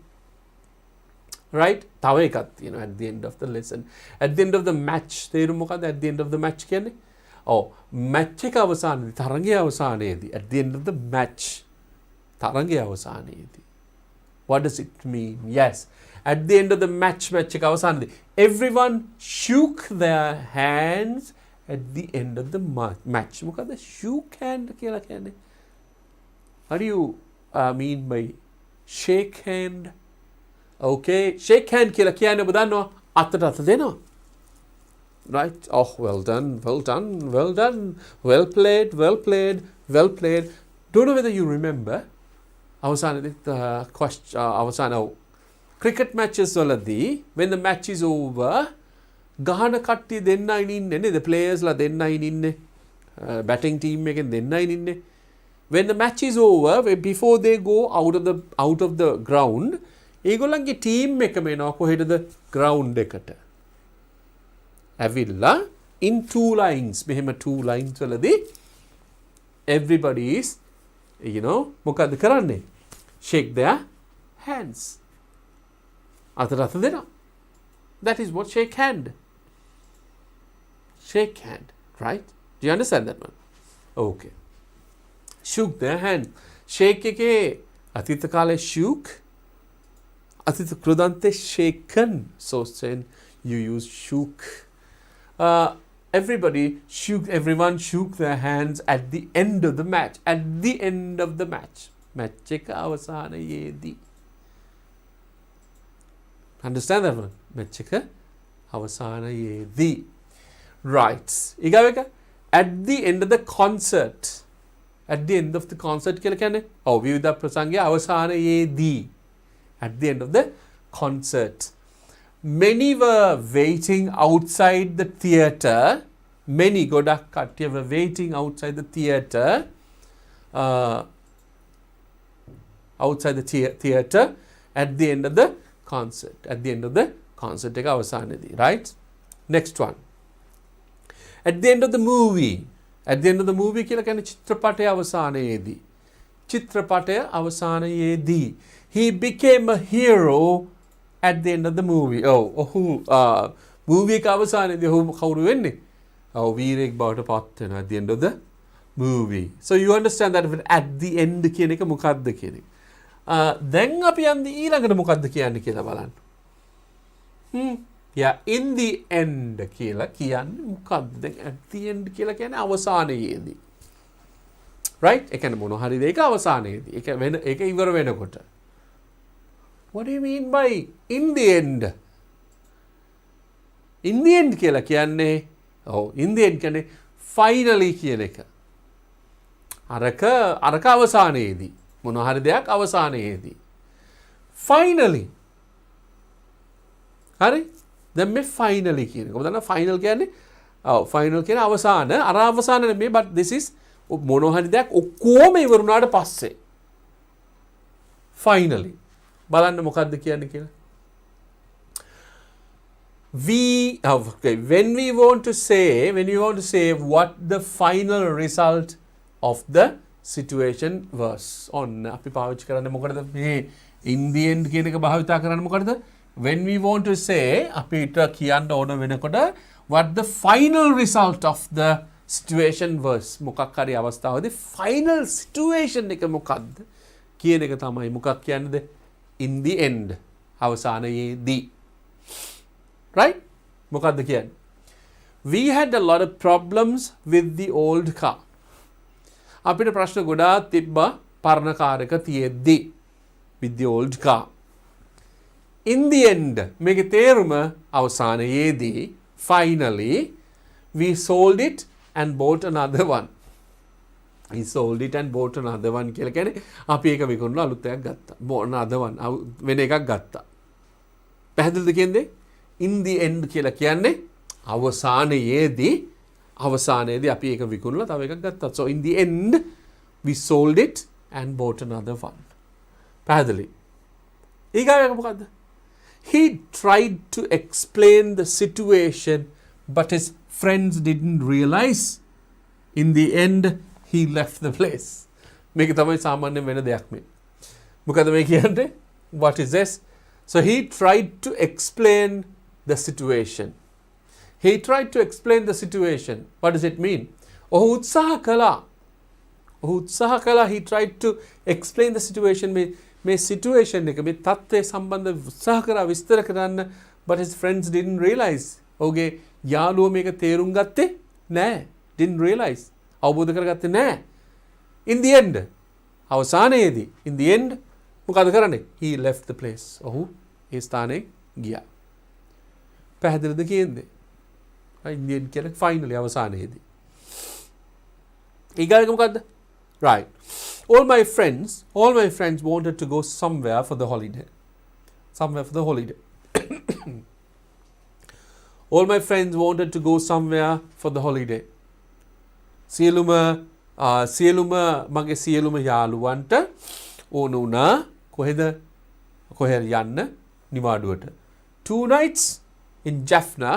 Speaker 1: Right? තව එකක් තියෙනවා at the end of the lesson. At the end of the match. තේරුම මොකද්ද at the end of the match කියන්නේ? match එක අවසානයේදී තරගයේ අවසානයේදී at the end of the match. තරගයේ අවසානයේදී. What does it mean? Yes. At the end of the match එක අවසානයේදී everyone shook their hands at the end of the match. මොකද්ද shook hand කියලා කියන්නේ? What do you mean by shake hand? Okay, shake hand කියලා කියන්නේ ඔබ දන්නවා අතට අත දෙනවා. Right? Well done. Well played. Don't know whether you remember අවසාන cricket matches වලදී when the match is over ගහන කට්ටිය දෙන්නයි ඉන්නේ නේද? players ලා දෙන්නයි ඉන්නේ. batting team එකෙන් දෙන්නයි ඉන්නේ. When the match is over, before they go out of the ground, ඒගොල්ලන්ගේ team එකම එනවා කොහෙටද? ground එකට. ඇවිල්ලා in two lines, මෙහෙම two lines වලදී everybody is, මොකද්ද කරන්නේ? shake their hands. අතට අත දෙනවා. That is what shake hand. Shake hand, right? Do you understand that one? Okay. Shook their hand. Shake එකේ අතීත කාලේ shook, අතීත කෘදාන්තේ shaken. So saying you use shook. Everyone shook their hands at the end of the match. At the end of the match. Match එක අවසානයේදී. Understand that one? Match එක අවසානයේදී. Right. ඊගාව එක at the end of the concert. At the end of the concert කියලා කියන්නේ විවිධ ප්‍රසංගයේ අවසානයේදී. At the end of the concert. Many were waiting outside the theatre. Many ගොඩක් කට්ටිය were waiting outside the theatre. Outside the theatre at the end of the concert. At the end of the concert එක අවසානයේදී. Right? Next one. At the end of the movie. At the end of the movie කියලා කියන්නේ චිත්‍රපටයේ අවසානයේදී. චිත්‍රපටය අවසානයේදී. He became a hero at the end of the movie. movie එක අවසානයේදී ඔහු කවුරු වෙන්නේ? වීරයෙක් බවට පත් වෙනවා at the end of the movie. So you understand that at the end කියන එක මොකක්ද කියන එක. දැන් අපි යන්නේ ඊළඟට මොකක්ද කියන්නේ කියලා බලන්න. Yeah, in the end කියලා කියන්නේ මොකක්ද? දැන් at the end කියලා කියන්නේ අවසානයේදී. Right? ඒ කියන්නේ මොන හරි දෙයක අවසානයේදී. ඒක ඉවර වෙනකොට. What do you mean by in the end? In the end කියලා කියන්නේ in the end කියන්නේ finally කියන එක. අරක අවසානයේදී. මොන හරි දෙයක් අවසානයේදී. Finally. හරි? දැන් මේ finally කියන එක. මොකද final කියන්නේ final කියන්නේ අවසාන. අර අවසාන නෙමෙයි but this is මොන හරි දෙයක් ඔක්කොම ඉවරුනාට පස්සේ. Finally. බලන්න මොකක්ද කියන්නේ කියලා. When we want to say what the final result of the situation was. ඔන්න අපි පාවිච්චි කරන්නේ මොකටද මේ in the end කියන එක භාවිතා කරන්නේ මොකටද? When we want to say අපිට කියන්න ඕන වෙනකොට what the final result of the situation was. මොකක් හරි අවස්ථාවකදී final situation එක මොකක්ද කියන එක තමයි මොකක් කියන්නේද? In the end. අවසානයේදී. Right? මොකක්ද කියන්නේ? We had a lot of problems with the old car. අපිට ප්‍රශ්න ගොඩාක් තිබ්බා පරණ කාර් එක තියෙද්දි. With the old car. In the end. මේකේ තේරුම අවසානයේදී finally we sold it and bought another one. We sold it and bought another one කියලා කියන්නේ අපි ඒක විකුණලා අලුත් එකක් ගත්තා. another one වෙන එකක් ගත්තා. පැහැදිලිද කියන්නේ? In the end කියලා කියන්නේ අවසානයේදී අපි ඒක විකුණලා තව එකක් ගත්තා. So in the end we sold it and bought another one. පැහැදිලි. ඊගාව එක මොකද්ද? He tried to explain the situation but his friends didn't realize. In the end he left the place. මේක තමයි සාමාන්‍යයෙන් වෙන දෙයක් මේ. මොකද මේ කියන්නේ? What is this? So he tried to explain the situation. He tried to explain the situation. What does it mean? ඔහු උත්සාහ කළා. He tried to explain the situation. මේ situation එක මේ තත්ත්වය සම්බන්ධ උත්සාහ කරා විස්තර කරන්න but his friends didn't realize. ඔහුගේ යාළුවෝ මේක තේරුම් ගත්තේ නැහැ. Didn't realize. අවබෝධ කරගත්තේ නැහැ. In the end අවසානයේදී in the end මොකද කරන්නේ? He left the place. ඔහු ඒ ස්ථානයේ ගියා. පැහැදිලිද කියන්නේ? In the end කියන්නේ finally අවසානයේදී. ඊගාක මොකද්ද? Right. All my friends wanted to go somewhere for the holiday. All my friends wanted to go somewhere for the holiday. සියලුම මගේ සියලුම යාළුවන්ට ඕන වුණා කොහෙද යන්න නිවාඩුවට. 2 nights in Jaffna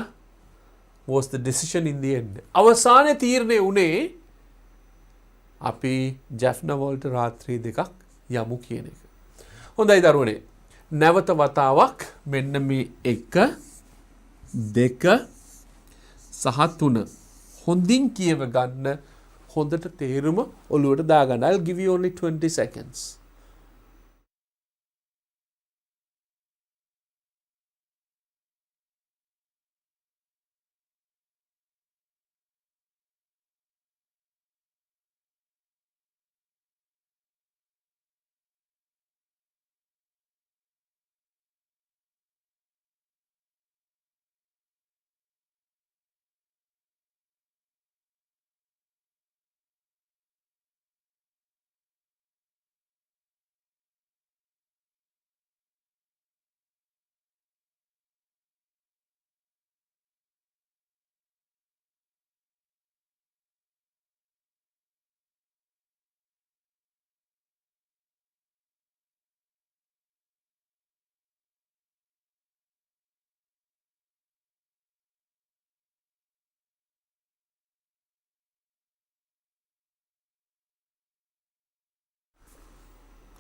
Speaker 1: was the decision in the end. අවසානයේ තීරණය උනේ අපි ජැෆ්නා වලට රාත්‍රී 2ක් යමු කියන එක. හොඳයි දරුවනේ. නැවත වතාවක් මෙන්න මේ 1 2 සහ 3 හොඳින් කියව ගන්න. හොඳට තේරුම ඔලුවට දාගන්න. I'll give you only 20 seconds.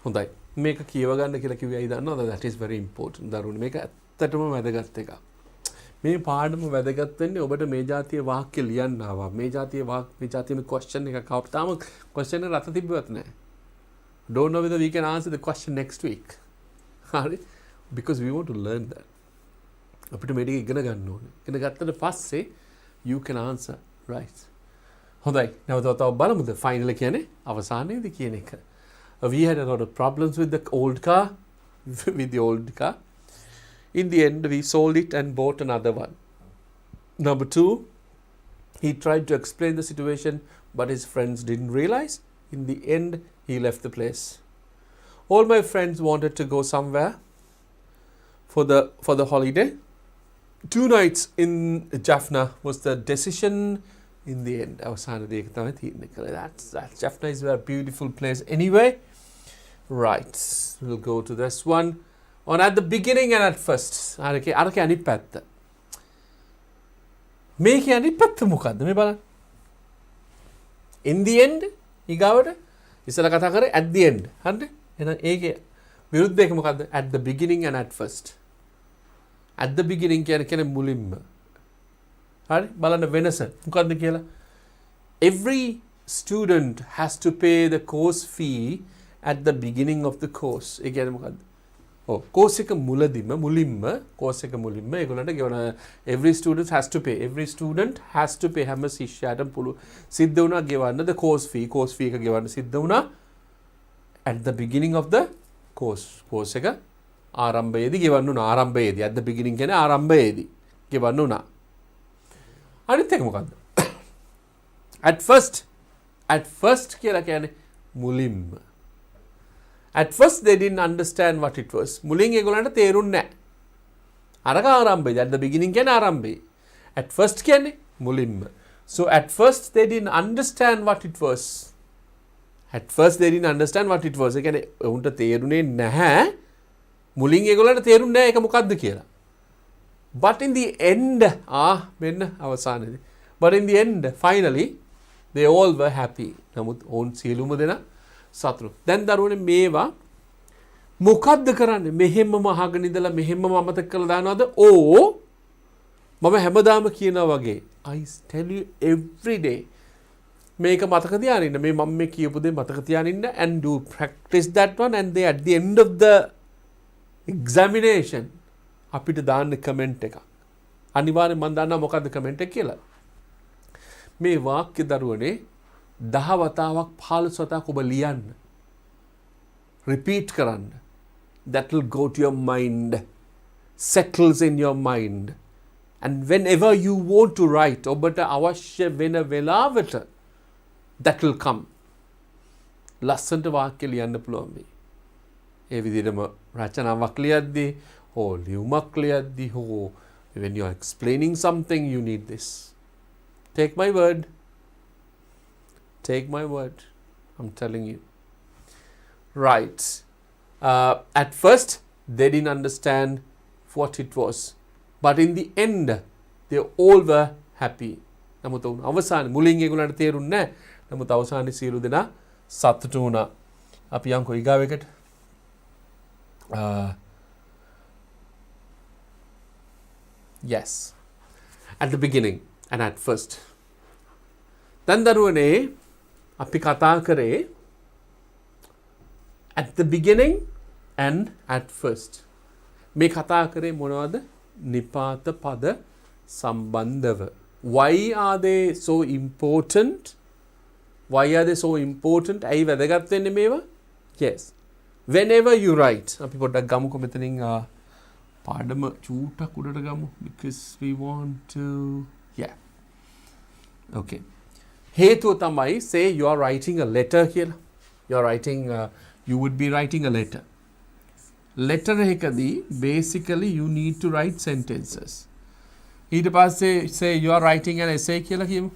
Speaker 1: හොඳයි. මේක කියව ගන්න කියලා කිව්වේ ඇයි දන්නවද? That is very important. දරුවනේ මේක ඇත්තටම වැදගත් එකක්. මේ පාඩම වැදගත් වෙන්නේ ඔබට මේ જાතිය වාක්‍ය ලියන්න ආවා. මේ જાතියේ question එකක් ආවා. තාම question එක රට තිබ්බවත් නැහැ. Don't know whether we can answer the question next week. හරි? Because we want to learn that. අපිට මේක ඉගෙන ගන්න ඕනේ. ඉගෙන ගත්තට පස්සේ you can answer right. හොඳයි. නැවත තව බලමුද final කියන්නේ අවසානයේදී කියන එක. We had a lot of problems with the old car. In the end, we sold it and bought another one. Number 2, he tried to explain the situation, but his friends didn't realize. In the end, he left the place. All my friends wanted to go somewhere for the holiday. 2 nights in Jaffna was the decision. In the end, that's Jaffna is a beautiful place anyway. Right, we'll go to this one. On at the beginning and at first. අරක අනිත් පැත්ත. මේකේ අනිත් පැත්ත මොකද්ද? මේ බලන්න. In the end ඊගාවට ඉස්සලා කතා කරේ at the end. හරිද? එහෙනම් ඒකේ විරුද්ධ එක මොකද්ද? At the beginning and at first. At the beginning කියන්නේ මුලින්ම. හරි? බලන්න වෙනස මොකද්ද කියලා. Every student has to pay the course fee at the beginning of the course. ඒ කියන්නේ මොකද්ද? course එක මුලින්ම course එක මුලින්ම ඒගොල්ලන්ට ගෙවන every student has to pay හැම ශිෂ්‍යයාටම සිද්ධ වුණා ගෙවන්න the course fee එක ගෙවන්න සිද්ධ වුණා at the beginning of the course එක ආරම්භයේදී ගෙවන්න උනා at the beginning කියන්නේ ආරම්භයේදී ගෙවන්න උනා අනිත් එක මොකද්ද at first කියලා කියන්නේ මුලින්ම. At first they didn't understand what it was. මුලින් ඒගොල්ලන්ට තේරුන්නේ නැහැ. අරක ආරම්භය. At the beginning කියන්නේ ආරම්භය. At first කියන්නේ මුලින්ම. So at first they didn't understand what it was. ඒ කියන්නේ උන්ට තේරුනේ නැහැ. මුලින් ඒගොල්ලන්ට තේරුන්නේ නැහැ ඒක මොකද්ද කියලා. But in the end මෙන්න අවසානයේදී. But in the end finally they all were happy. නමුත් ඔවුන් සියලුම දෙනා සතුරු. දැන් දරුවනේ මේවා මොකද්ද කරන්නේ? මෙහෙම්ම අහගෙන ඉඳලා මෙහෙම්ම අමතක කරලා දානවද? මම හැමදාම කියනවා වගේ I tell you every day මේක මතක තියාගෙන ඉන්න. මම මේ කියපු දේ මතක තියාගෙන ඉන්න and do practice that one and they at the end of the examination අපිට දාන්න කමෙන්ට් එකක්. අනිවාර්යෙන් මම දන්නවා මොකද්ද කමෙන්ට් එක කියලා. මේ වාක්‍ය දරුවනේ 10 වතාවක් 15 වතාවක් ඔබ ලියන්න. Repeat කරන්න. That will go to your mind. Settles in your mind. And whenever you want to write, ඔබට අවශ්‍ය වෙන වෙලාවට that will come. ලස්සනට වාක්‍ය ලියන්න පුළුවන් මේ. ඒ විදිහටම රචනාවක් ලියද්දී, ලියුමක් ලියද්දී, when you are explaining something, you need this. Take my word. I'm telling you. Right. At first, they didn't understand what it was. But in the end, they all were happy. නමුත් අවසානයේ මුලින් ඒගොල්ලන්ට තේරුන්නේ නැහැ. නමුත් අවසානයේ සියලු දෙනා සතුටු වුණා. අපි යන්කෝ ඊගාවෙකට. Yes. At the beginning and at first. දැන් දරුවනේ අපි කතා කරේ at the beginning and at first. මේ කතා කරේ මොනවද? නිපාත පද සම්බන්ධව. Why are they so important? ඇයි වැදගත් වෙන්නේ මේවා? Yes. Whenever you write. අපි පොඩ්ඩක් ගමුකෝ මෙතනින් පාඩම චූටක් උඩට ගමු because we want to Okay. හේතුව තමයි say you are writing a letter කියලා. You would be writing a letter. Letter එකදී basically you need to write sentences. ඊට පස්සේ say you are writing an essay කියලා කියමු.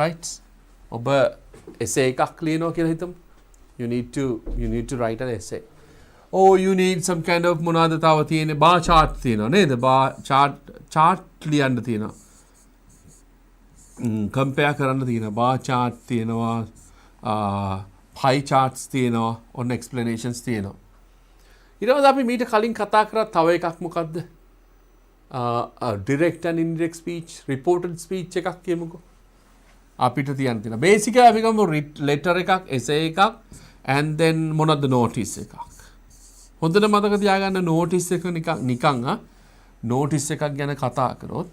Speaker 1: Right? ඔබ essay එකක් ලියනවා කියලා හිතමු. You need to write an essay. You need some kind of මොනවාද තව තියෙන්නේ bar chart තියෙනවා නේද? bar chart ලියන්න තියෙනවා. compare කරන්න තියෙනවා. bar chart තියෙනවා. pie charts තියෙනවා, ඔන්න explanations තියෙනවා. ඊට පස්සේ අපි මීට කලින් කතා කරා තව එකක් මොකද්ද? direct and indirect speech, reported speech එකක් කියමුකෝ. අපිට තියන්න තියෙනවා. basically අපි ගමු letter එකක්, essay එකක් and then මොනවද notice එකක්. හොඳට මතක තියාගන්න notice එක නිකන් notice එකක් ගැන කතා කරොත්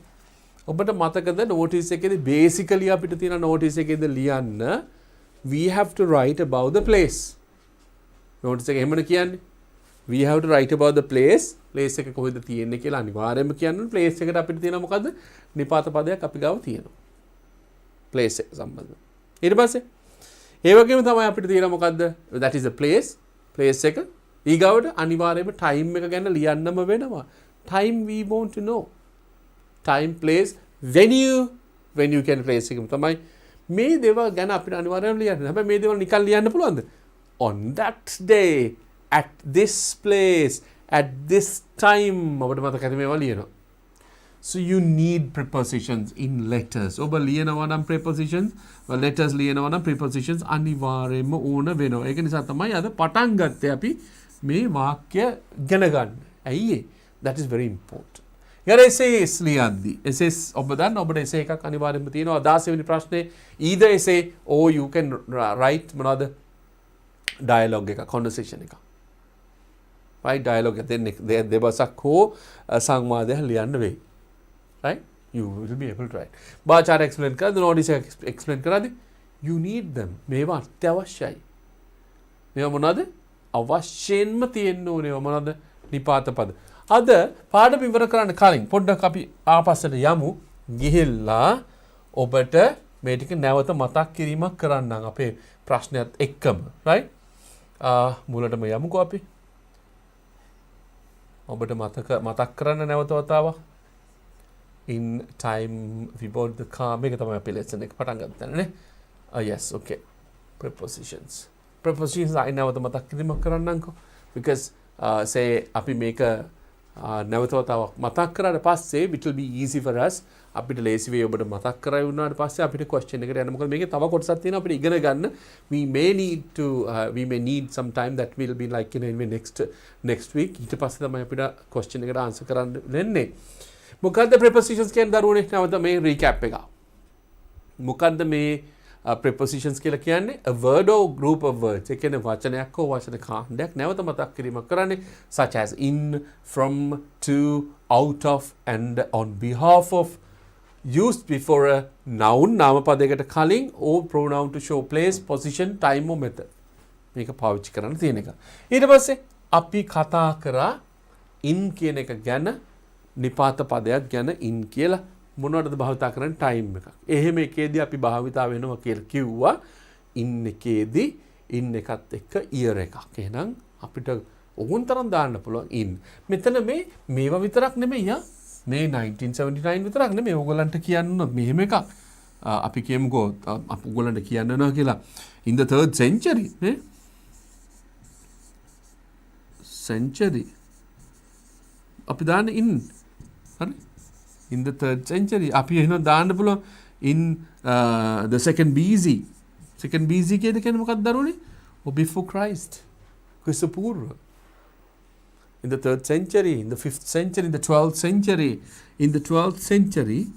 Speaker 1: ඔබට මතකද notice එකේදී basically අපිට තියෙන notice එකේදී ලියන්න we have to write about the place. notice එක එහෙමද කියන්නේ? we have to write about the place. place එක කොහෙද තියෙන්නේ කියලා අනිවාර්යයෙන්ම කියන්න ඕනේ. place එකට අපිට තියෙන මොකද්ද? නිපාත පදයක් අපි ගාව තියෙනවා. place එක සම්බන්ධව. ඊට පස්සේ ඒ වගේම තමයි අපිට තියෙන මොකද්ද? that is a place. place එක ඊගාවට අනිවාර්යයෙන්ම time එක ගැන ලියන්නම වෙනවා. time we want to know. time, place, venue can place එකම තමයි මේ දේවල් ගැන අපිට අනිවාර්යයෙන්ම ලියන්න. හැබැයි මේ දේවල් නිකන් ලියන්න පුළුවන්ද? on that day at this place at this time ඔබට මතකද මේවා ලියනවා. so you need prepositions in letters. ඔබ ලියනවා නම් prepositions, letters ලියනවා නම් prepositions අනිවාර්යයෙන්ම ඕන වෙනවා. ඒක නිසා තමයි අද පටන් ගත්තේ අපි මේ වාක්‍ය ඉගෙන ගන්න. ඇයි that is very important. යාර essays ලියද්දි essays ඔබ දන්න ඔබට essay එකක් අනිවාර්යයෙන්ම තියෙනවා. 16 වෙනි ප්‍රශ්නේ either essay or you can write මොනවද dialogue එක, conversation එක. right, dialogue එක දෙබසක් හෝ සංවාදයක් ලියන්න වෙයි. right, you will be able to write. බාචාර explain කරද්දී notice එක explain කරද්දී you need them. මේවා අත්‍යවශ්‍යයි. මේවා මොනවද? අවශ්‍යයෙන්ම තියෙන්න ඕනේ. මොනවද? නිපාත පද. අද පාඩම ඉවර කරන්න කලින් පොඩ්ඩක් අපි ආපස්සට යමු. ගිහිල්ලා ඔබට මේ ටික නැවත මතක් කිරීමක් කරන්නම් අපේ ප්‍රශ්නයත් එක්කම. right, මුලටම යමුකෝ අපි. ඔබට මතක් කරන්න නැවත වතාවක්. in time we bought the car. මේක තමයි අපි lesson එක පටන් ගන්න නේ. yes, okay. prepositions I නැවත මතක් කිරීමක් කරන්නම්කෝ. because say අපි මේක නැවත වතාවක් මතක් කරාට පස්සේ it will be easy for us. අපිට ලේසි වෙයි ඔබට මතක් කරලා වුණාට පස්සේ අපිට question එකට යන්න. මොකද මේකේ තව කොටසක් තියෙනවා අපිට ඉගෙන ගන්න. we may need some time that will be like next week. ඊට පස්සේ තමයි අපිට question එකට answer කරන්න වෙන්නේ. මොකද්ද prepositions කියන්නේ දරුවනේ? නැවත මේ recap එක. මොකද්ද මේ prepositions කියලා කියන්නේ? a word or group of words. ඒ කියන්නේ වචනයක් හෝ වචන කාණ්ඩයක් නැවත මතක් කිරීමක් කරන්නේ such as in, from, to, out of and on behalf of, used before a noun නාමපදයකට කලින් or pronoun to show place, position, time or method. මේක පාවිච්චි කරන්න තියෙන එක. ඊට පස්සේ අපි කතා කරා in කියන එක ගැන, නිපාත පදයක් ගැන in කියලා. මොනවටද භාවිතා කරන්නේ? time එකක්. එහෙම එකේදී අපි භාවිතා වෙනවා කියලා කිව්වා. in එකේදී in එකත් එක්ක year එකක්. එහෙනම් අපිට ඕන තරම් දාන්න පුළුවන් in. මෙතන මේවා විතරක් නෙමෙයි මේ 1979 විතරක් නෙමෙයි. ඕගලන්ට කියන්න මෙහෙම එකක්. අපි කියමුකෝ අපි ඕගලන්ට කියන්නවා කියලා in the 3rd century නේ. century අපි දාන්න in. හරි? in the 3rd century අපි එහෙනම් දාන්න පුළුවන් in the 2nd BC. 2nd BC කියන්නේ මොකක්ද දරුවනේ? or before Christ. ක්‍රිස්තු පූර්ව. in the 3rd century, in the 5th century, in the 12th century. In the 12th century,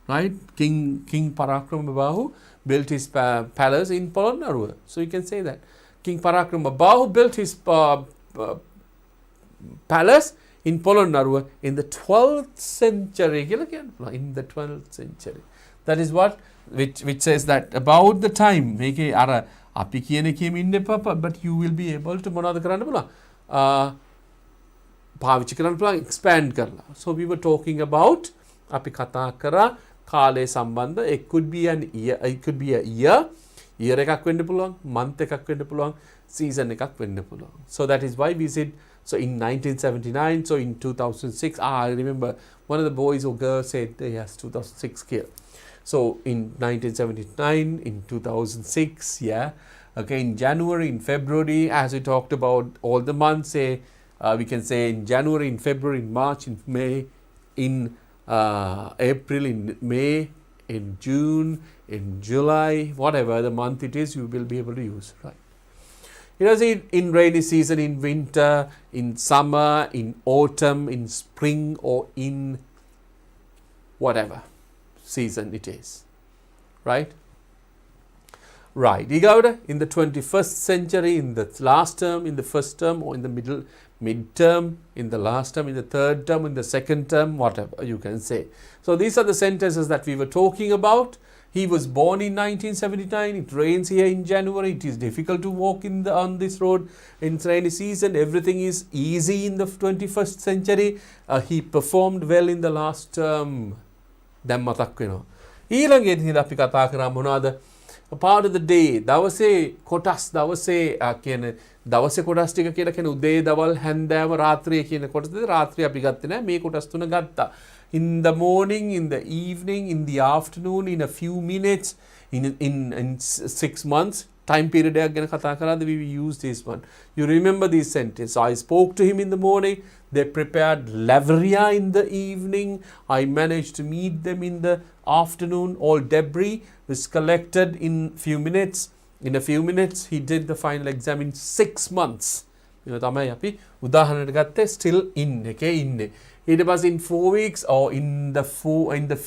Speaker 1: right, King Parakramabahu built his palace in Polonnaruwa. So you can say that King Parakramabahu built his palace in Polonnaruwa in the 12th century. In the 12th century. That is what which says that about the time. මේකේ අර අපි කියන එකෙම ඉන්න එපා, but you will be able to මොනවද කරන්න පුළුවන්? පාවිච්චි කරන්න පුළුවන් expand කරලා. So we were talking about අපි කතා කරා කාලය සම්බන්ධ. it could be a year. year එකක් වෙන්න පුළුවන්, month එකක් වෙන්න පුළුවන්, season එකක් වෙන්න පුළුවන්. So that is why we said so in 1979, so in 2006, I remember one of the boys or girls said yes 2006 here. So in 1979, in 2006, yeah. Okay, in January, in February, as we talked about all the months, say we can say in January, in February, in March, in May, in April, in May, in June, in July, whatever the month it is, you will be able to use, right? It was in rainy season, in winter, in summer, in autumn, in spring, or in whatever season it is. Right? Right. Igavada, in the 21st century, in the last term, in the first term, or in the mid-term, in the last term, in the third term, in the second term, whatever you can say. So these are the sentences that we were talking about. He was born in 1979. It rains here in January. It is difficult to walk on this road in rainy season. Everything is easy in the 21st century. He performed well in the last term. දැන් මතක් වෙනවා. ඊළඟේදී අපි කතා කරා මොනවද? part of the day දවසේ කොටස් දවසේ කියන දවසේ කොටස් ටික කියලා කියන උදේ දවල් හැන්දෑව රාත්‍රිය කියන කොටසද රාත්‍රිය අපි ගත්තේ නැහැ මේ කොටස් තුන ගත්තා. In the morning, in the evening, in the afternoon, in a few minutes, in 6 months time period එකක් ගැන කතා කරාද we use this one. You remember this sentence. I spoke to him in the morning. They prepared lavria in the evening. I managed to meet them in the afternoon. All debris was collected in few minutes. In a few minutes, he did the final exam in 6 months. තමයි අපි උදාහරණයක් ගත්තේ still in එකේ ඉන්නේ. ඊට පස්සේ in 4 weeks or in the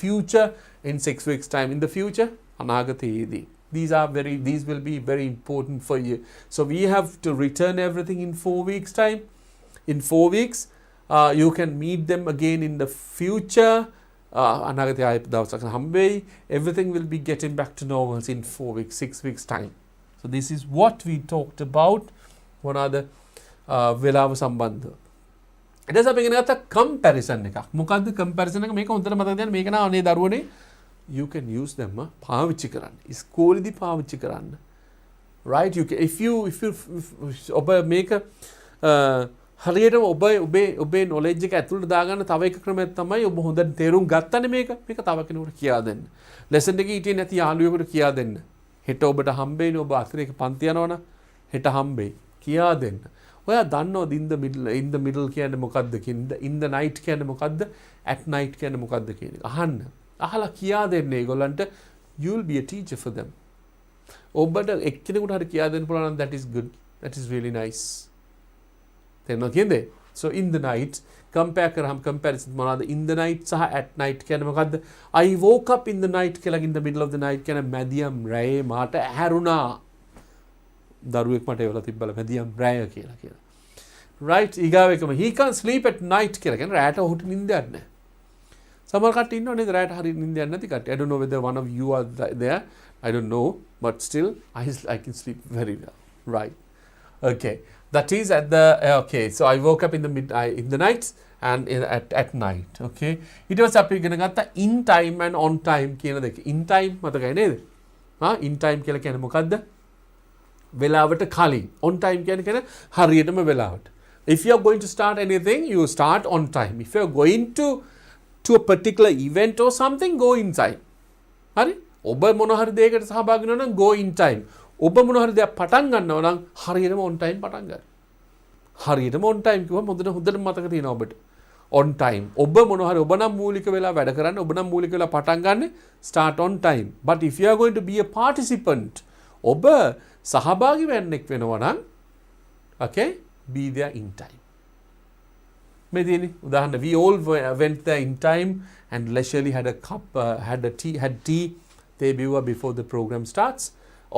Speaker 1: future in 6 weeks time in the future අනාගතයේදී. These will be very important for you. So we have to return everything in 4 weeks time. In 4 weeks, you can meet them again in the future. Everything will be getting back to normal in 4 weeks, 6 weeks time. So this is what we talked about. One other වෙලාව සම්බන්ධව. ඊට පස්සේ අපි ඉගෙන ගත්ත comparison එකක්. මොකද්ද comparison එක? මේක හොඳට මතක තියාගන්න. මේක නා අනේ දරුවනේ you can use them පාවිච්චි කරන්න. ඉස්කෝලේදී පාවිච්චි කරන්න. Right? You can, if you ඔබ මේක හරියටම ඔබේ knowledge එක ඇතුළට දාගන්න තව එක ක්‍රමයක් තමයි ඔබ හොඳට තේරුම් ගත්තනේ මේක තව කෙනෙකුට කියා දෙන්න. lesson එකේ හිටියේ නැති යාළුවෙකුට කියා දෙන්න. හෙට ඔබට හම්බෙන්නේ ඔබ අතිරේක පන්ති යනවනම් හෙට හම්බෙයි. කියා දෙන්න. ඔයා දන්නවද in the middle කියන්නේ මොකද්ද කියන්නේ? in the night කියන්නේ මොකද්ද? at night කියන්නේ මොකද්ද කියන එක. අහන්න. අහලා කියා දෙන්න ඒගොල්ලන්ට you will be a teacher for them. ඔබට එක්කෙනෙකුට හරි කියා දෙන්න පුළුවන් නම් that is good. That is really nice. තේරුණා කියන්නේ? So in the night compare කරාම comparison මොනවාද? in the night සහ at night කියන්නේ මොකද්ද? I woke up in the night කියලා in the middle of the night කියන මැදියම් රැයේ මාට ඇහැරුණා. දරුවෙක් මට එවලා තිබ්බල මැදියම් රැය කියලා. right ඊගාව එකම he can't sleep at night කියලා කියන්නේ රැයට ඔහුට නිින්දයක් නැහැ. සමහර කට්ටිය ඉන්නව නේද රැයට හරිය නිින්දයක් නැති කට්ටිය. I don't know whether one of you are there. I don't know, but still I can sleep very well. Right. Okay. That is at the okay. So I woke up in the night and at night. Okay. ඊට පස්සේ අපි ඉගෙන ගත්තා in time and on time කියන දෙක. in time මතකයි නේද? in time කියලා කියන්නේ මොකද්ද? වෙලාවට කලින්. on time කියන්නේ හරියටම වෙලාවට. If you are going to start anything, you start on time. If you are going to a particular event or something, go in time. හරි? ඔබ මොන හරි දෙයකට සහභාගී වෙනවා නම් go in time. ඔබ මොන හරි දෙයක් පටන් ගන්නවා නම් හරියටම on time පටන් ගන්න. හරියටම on time කිව්වම හොඳට මතක තියෙනවා ඔබට. on time. ඔබ මොන හරි ඔබ නම් මූලික වෙලා වැඩ කරන්නේ ඔබ නම් මූලික වෙලා පටන් ගන්න start on time. But if you are going to be a participant, ඔබ සහභාගී වෙන්නෙක් වෙනවා නම් okay, be there in time. Medini udahana we all went there in time and leisurely had a cup had tea they before the program starts.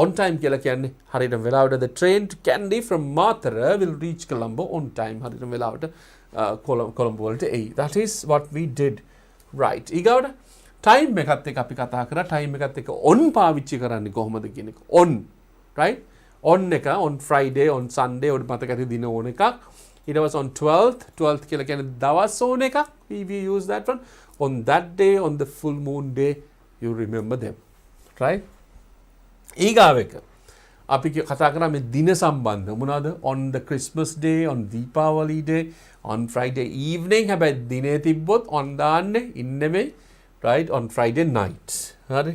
Speaker 1: On time කියලා කියන්නේ හරියටම වෙලාවට the train to Kandy from Mathura will reach Colombo on time. හරියටම වෙලාවට Colombo වලට එයි. That is what we did. Right. ඊගාවට time එකත් එක්ක අපි කතා කරා time එකත් එක්ක on පාවිච්චි කරන්නේ කොහොමද කියන එක. On. Right? On එක on Friday on Sunday ඔය මතක ඇති දින ඕන එකක්. It was on 12th කියලා කියන්නේ දවස් ඕන එකක්. We use that one. On that day, on the full moon day, you remember them. Right? ඊගාව එක අපි කතා කරා මේ දින සම්බන්ධ මොනවාද? On the Christmas day, on Deepavali day, on Friday evening. හැබැයි දිනේ තිබ්බොත් on දාන්නේ ඉන්නෙමෙයි. Right? On Friday night. හරි?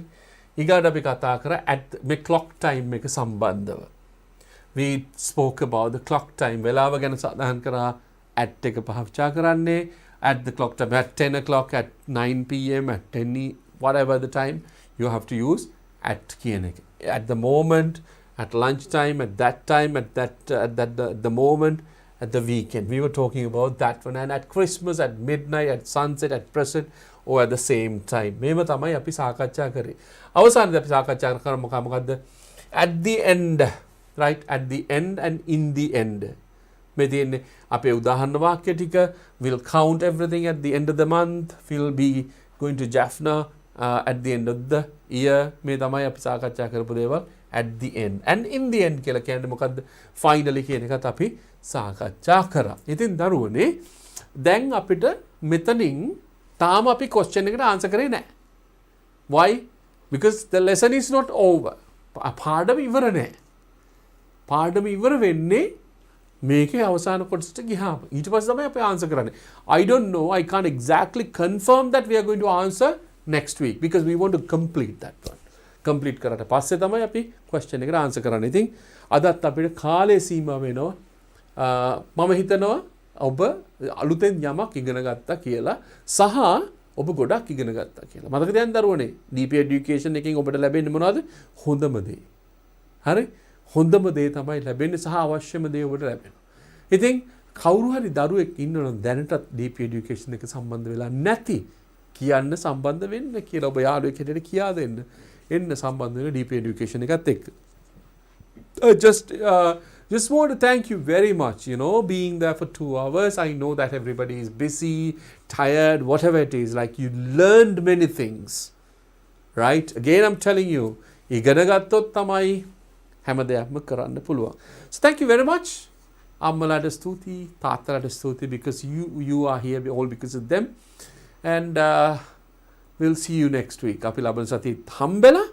Speaker 1: ඊගාට අපි කතා කරා at මේ clock time එක සම්බන්ධව. We spoke about the clock time. වෙලාව ගැන සඳහන් කරා at එක පාවිච්චි කරන්නේ at the clock time at 10 o'clock, at 9 p.m, at 10 whatever the time you have to use at කියන එක. At the moment, at lunchtime, at that time, at the moment, at the weekend. We were talking about that one. And at Christmas, at midnight, at sunset, at present, or at the same time. මේව තමයි අපි සාකච්ඡා කරේ. අවසානයේදී අපි සාකච්ඡා කරන මොකක්ද? At the end, right? At the end and in the end. මේ තියෙන්නේ අපේ උදාහරණ වාක්‍ය ටික. We'll count everything at the end of the month. We'll be going to Jaffna at the end of the year. මේ තමයි අපි සාකච්ඡා කරපු දේවල්. At the end and in the end කියලා කියන්නේ මොකද්ද? Finally කියන එකත් අපි සාකච්ඡා කරා. ඉතින් දරුවනේ දැන් අපිට මෙතනින් තාම අපි question එකට answer කරේ නැහැ. Why? Because the lesson is not over. පාඩම ඉවර නැහැ. පාඩම ඉවර වෙන්නේ මේකේ අවසාන කොටසට ගියාම. ඊට පස්සේ තමයි අපි answer කරන්නේ. I don't know. I can't exactly confirm that we are going to answer next week because we want to complete that one. Complete කරට පස්සේ තමයි අපි ක්වෙස්චන් එකට ආන්සර් කරන්නේ. ඉතින් අදත් අපිට කාලය සීමා වෙනවා. මම හිතනවා ඔබ අලුතෙන් යමක් ඉගෙන ගත්තා කියලා සහ ඔබ ගොඩක් ඉගෙන ගත්තා කියලා. මතක තියාගන්න දරුවනේ DP education එකෙන් ඔබට ලැබෙන්නේ මොනවද? හොඳම දේ. හරි? හොඳම දේ තමයි ලැබෙන්නේ සහ අවශ්‍යම දේ ඔබට ලැබෙනවා. ඉතින් කවුරු හරි දරුවෙක් ඉන්නවනම් දැනටත් DP education එක සම්බන්ධ වෙලා නැති කියන්න සම්බන්ධ වෙන්න කියලා ඔබ යාළුවෙක් හැටියට කියා දෙන්න. එන්න සම්බන්ධ වෙන DP education එකත් එක්ක. Just want to thank you very much, you know, being there for 2 hours. I know that everybody is busy, tired, whatever it is. Like you learned many things, right? Again, I'm telling you, ඉගෙන ගත්තොත් තමයි හැම දෙයක්ම කරන්න පුළුවන්. So thank you very much. අම්මලාට ස්තුතියි, තාත්තලාට ස්තුතියි because you are here all because of them. And we'll see you next week. Api laban sati hambela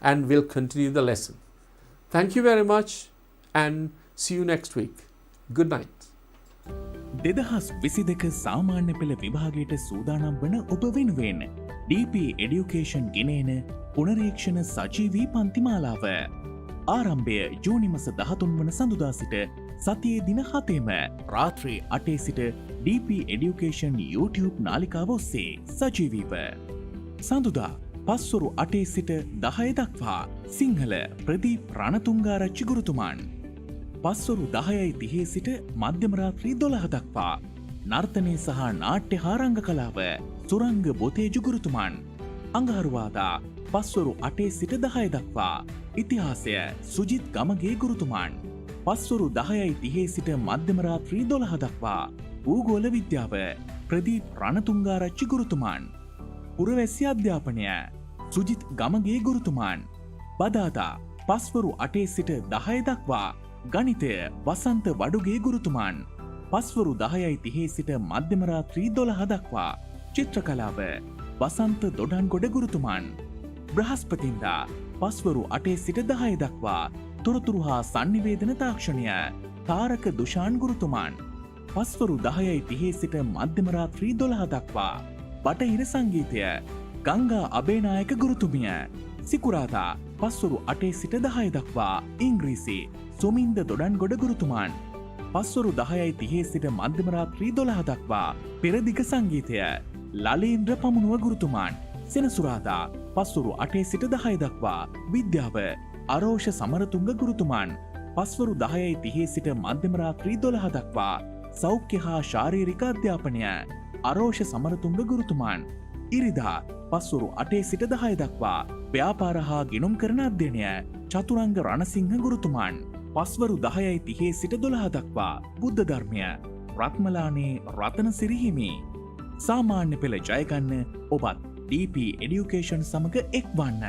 Speaker 1: and we'll continue the lesson. Thank you very much and see you next week. Good night.
Speaker 3: 2022 සාමාන්‍ය පෙළ විභාගයට සූදානම් වන ඔබ වෙනුවෙන් DP Education ගෙනෙන පුනරීක්ෂණ සජීවී පන්තිමාලාව ආරම්භය ජූනි මාස 13 වන සඳුදා සිට සතියේ දින 7ම රාත්‍රී 8 සිට DP Education YouTube නාලිකාව ඔස්සේ සජීවීව සඳුදා පස්වරු 8 සිට 10 දක්වා සිංහල ප්‍රදීප් රණතුංගාරච්චි ගුරුතුමන් පස්වරු 10:30 සිට මධ්‍යම රාත්‍රී 12 දක්වා නර්තනය සහ නාට්‍ය හා රංග කලාව සුරංග බොතේජු ගුරුතුමන් අඟහරුවාදා පස්වරු 8 සිට 10 දක්වා ඉතිහාසය සුජිත් ගමගේ ගුරුතුමන් පස්වරු 10:30 සිට මධ්‍යම රාත්‍රී 12 දක්වා භූගෝල විද්‍යාව ප්‍රදීප් රණතුංගාරච්චි ගුරුතුමන් පුරවැසි අධ්‍යාපනය සුජිත් ගමගේ ගුරුතුමන් බදාදා පස්වරු 8 සිට 10 දක්වා ගණිතය වසන්ත වඩුගේ ගුරුතුමන් පස්වරු 10:30 සිට මධ්‍යම රාත්‍රී 12 දක්වා චිත්‍රකලාව වසන්ත දොඩන්ගොඩ ගුරුතුමන් බ්‍රහස්පතින්දා පස්වරු 8 සිට 10 දක්වා තොරතුරු හා සංනිවේදන තාක්ෂණය තාරක දුෂාන් ගුරුතුමන් පස්වරු 10:30 සිට මධ්‍යම රාත්‍රී 12 දක්වා බටහිර සංගීතය ගංගා අබේනායක ගුරුතුමිය සිකුරාදා පස්වරු 8 සිට 10 දක්වා ඉංග්‍රීසි සොමින්ද දොඩන්ගොඩ ගුරුතුමන් පස්වරු 10:30 සිට මධ්‍යම රාත්‍රී 12 දක්වා පෙරදිග සංගීතය ලලේන්ද්‍ර පමුණුව ගුරුතුමන් සෙනසුරාදා පස්වරු 8 සිට 10 දක්වා විද්‍යාව අරෝෂ සමරතුංග ගුරුතුමන් පස්වරු 10:30 සිට මධ්‍යම රාත්‍රී 12 දක්වා සෞඛ්‍ය හා ශාරීරික අධ්‍යාපනය අරෝෂ සමරතුංග ගුරුතුමන් ඉරිදා පස්වරු 8 සිට 10 දක්වා ව්‍යාපාර හා ගිණුම් කරන අධ්‍යයනය චතුරංග රණසිංහ ගුරුතුමන් පස්වරු 10:30 සිට 12 දක්වා බුද්ධ ධර්මය රත්මලානේ රතනසිරි හිමි සාමාන්‍ය පෙළ ජයගන්න ඔබත් DP Education සමග එක්වන්න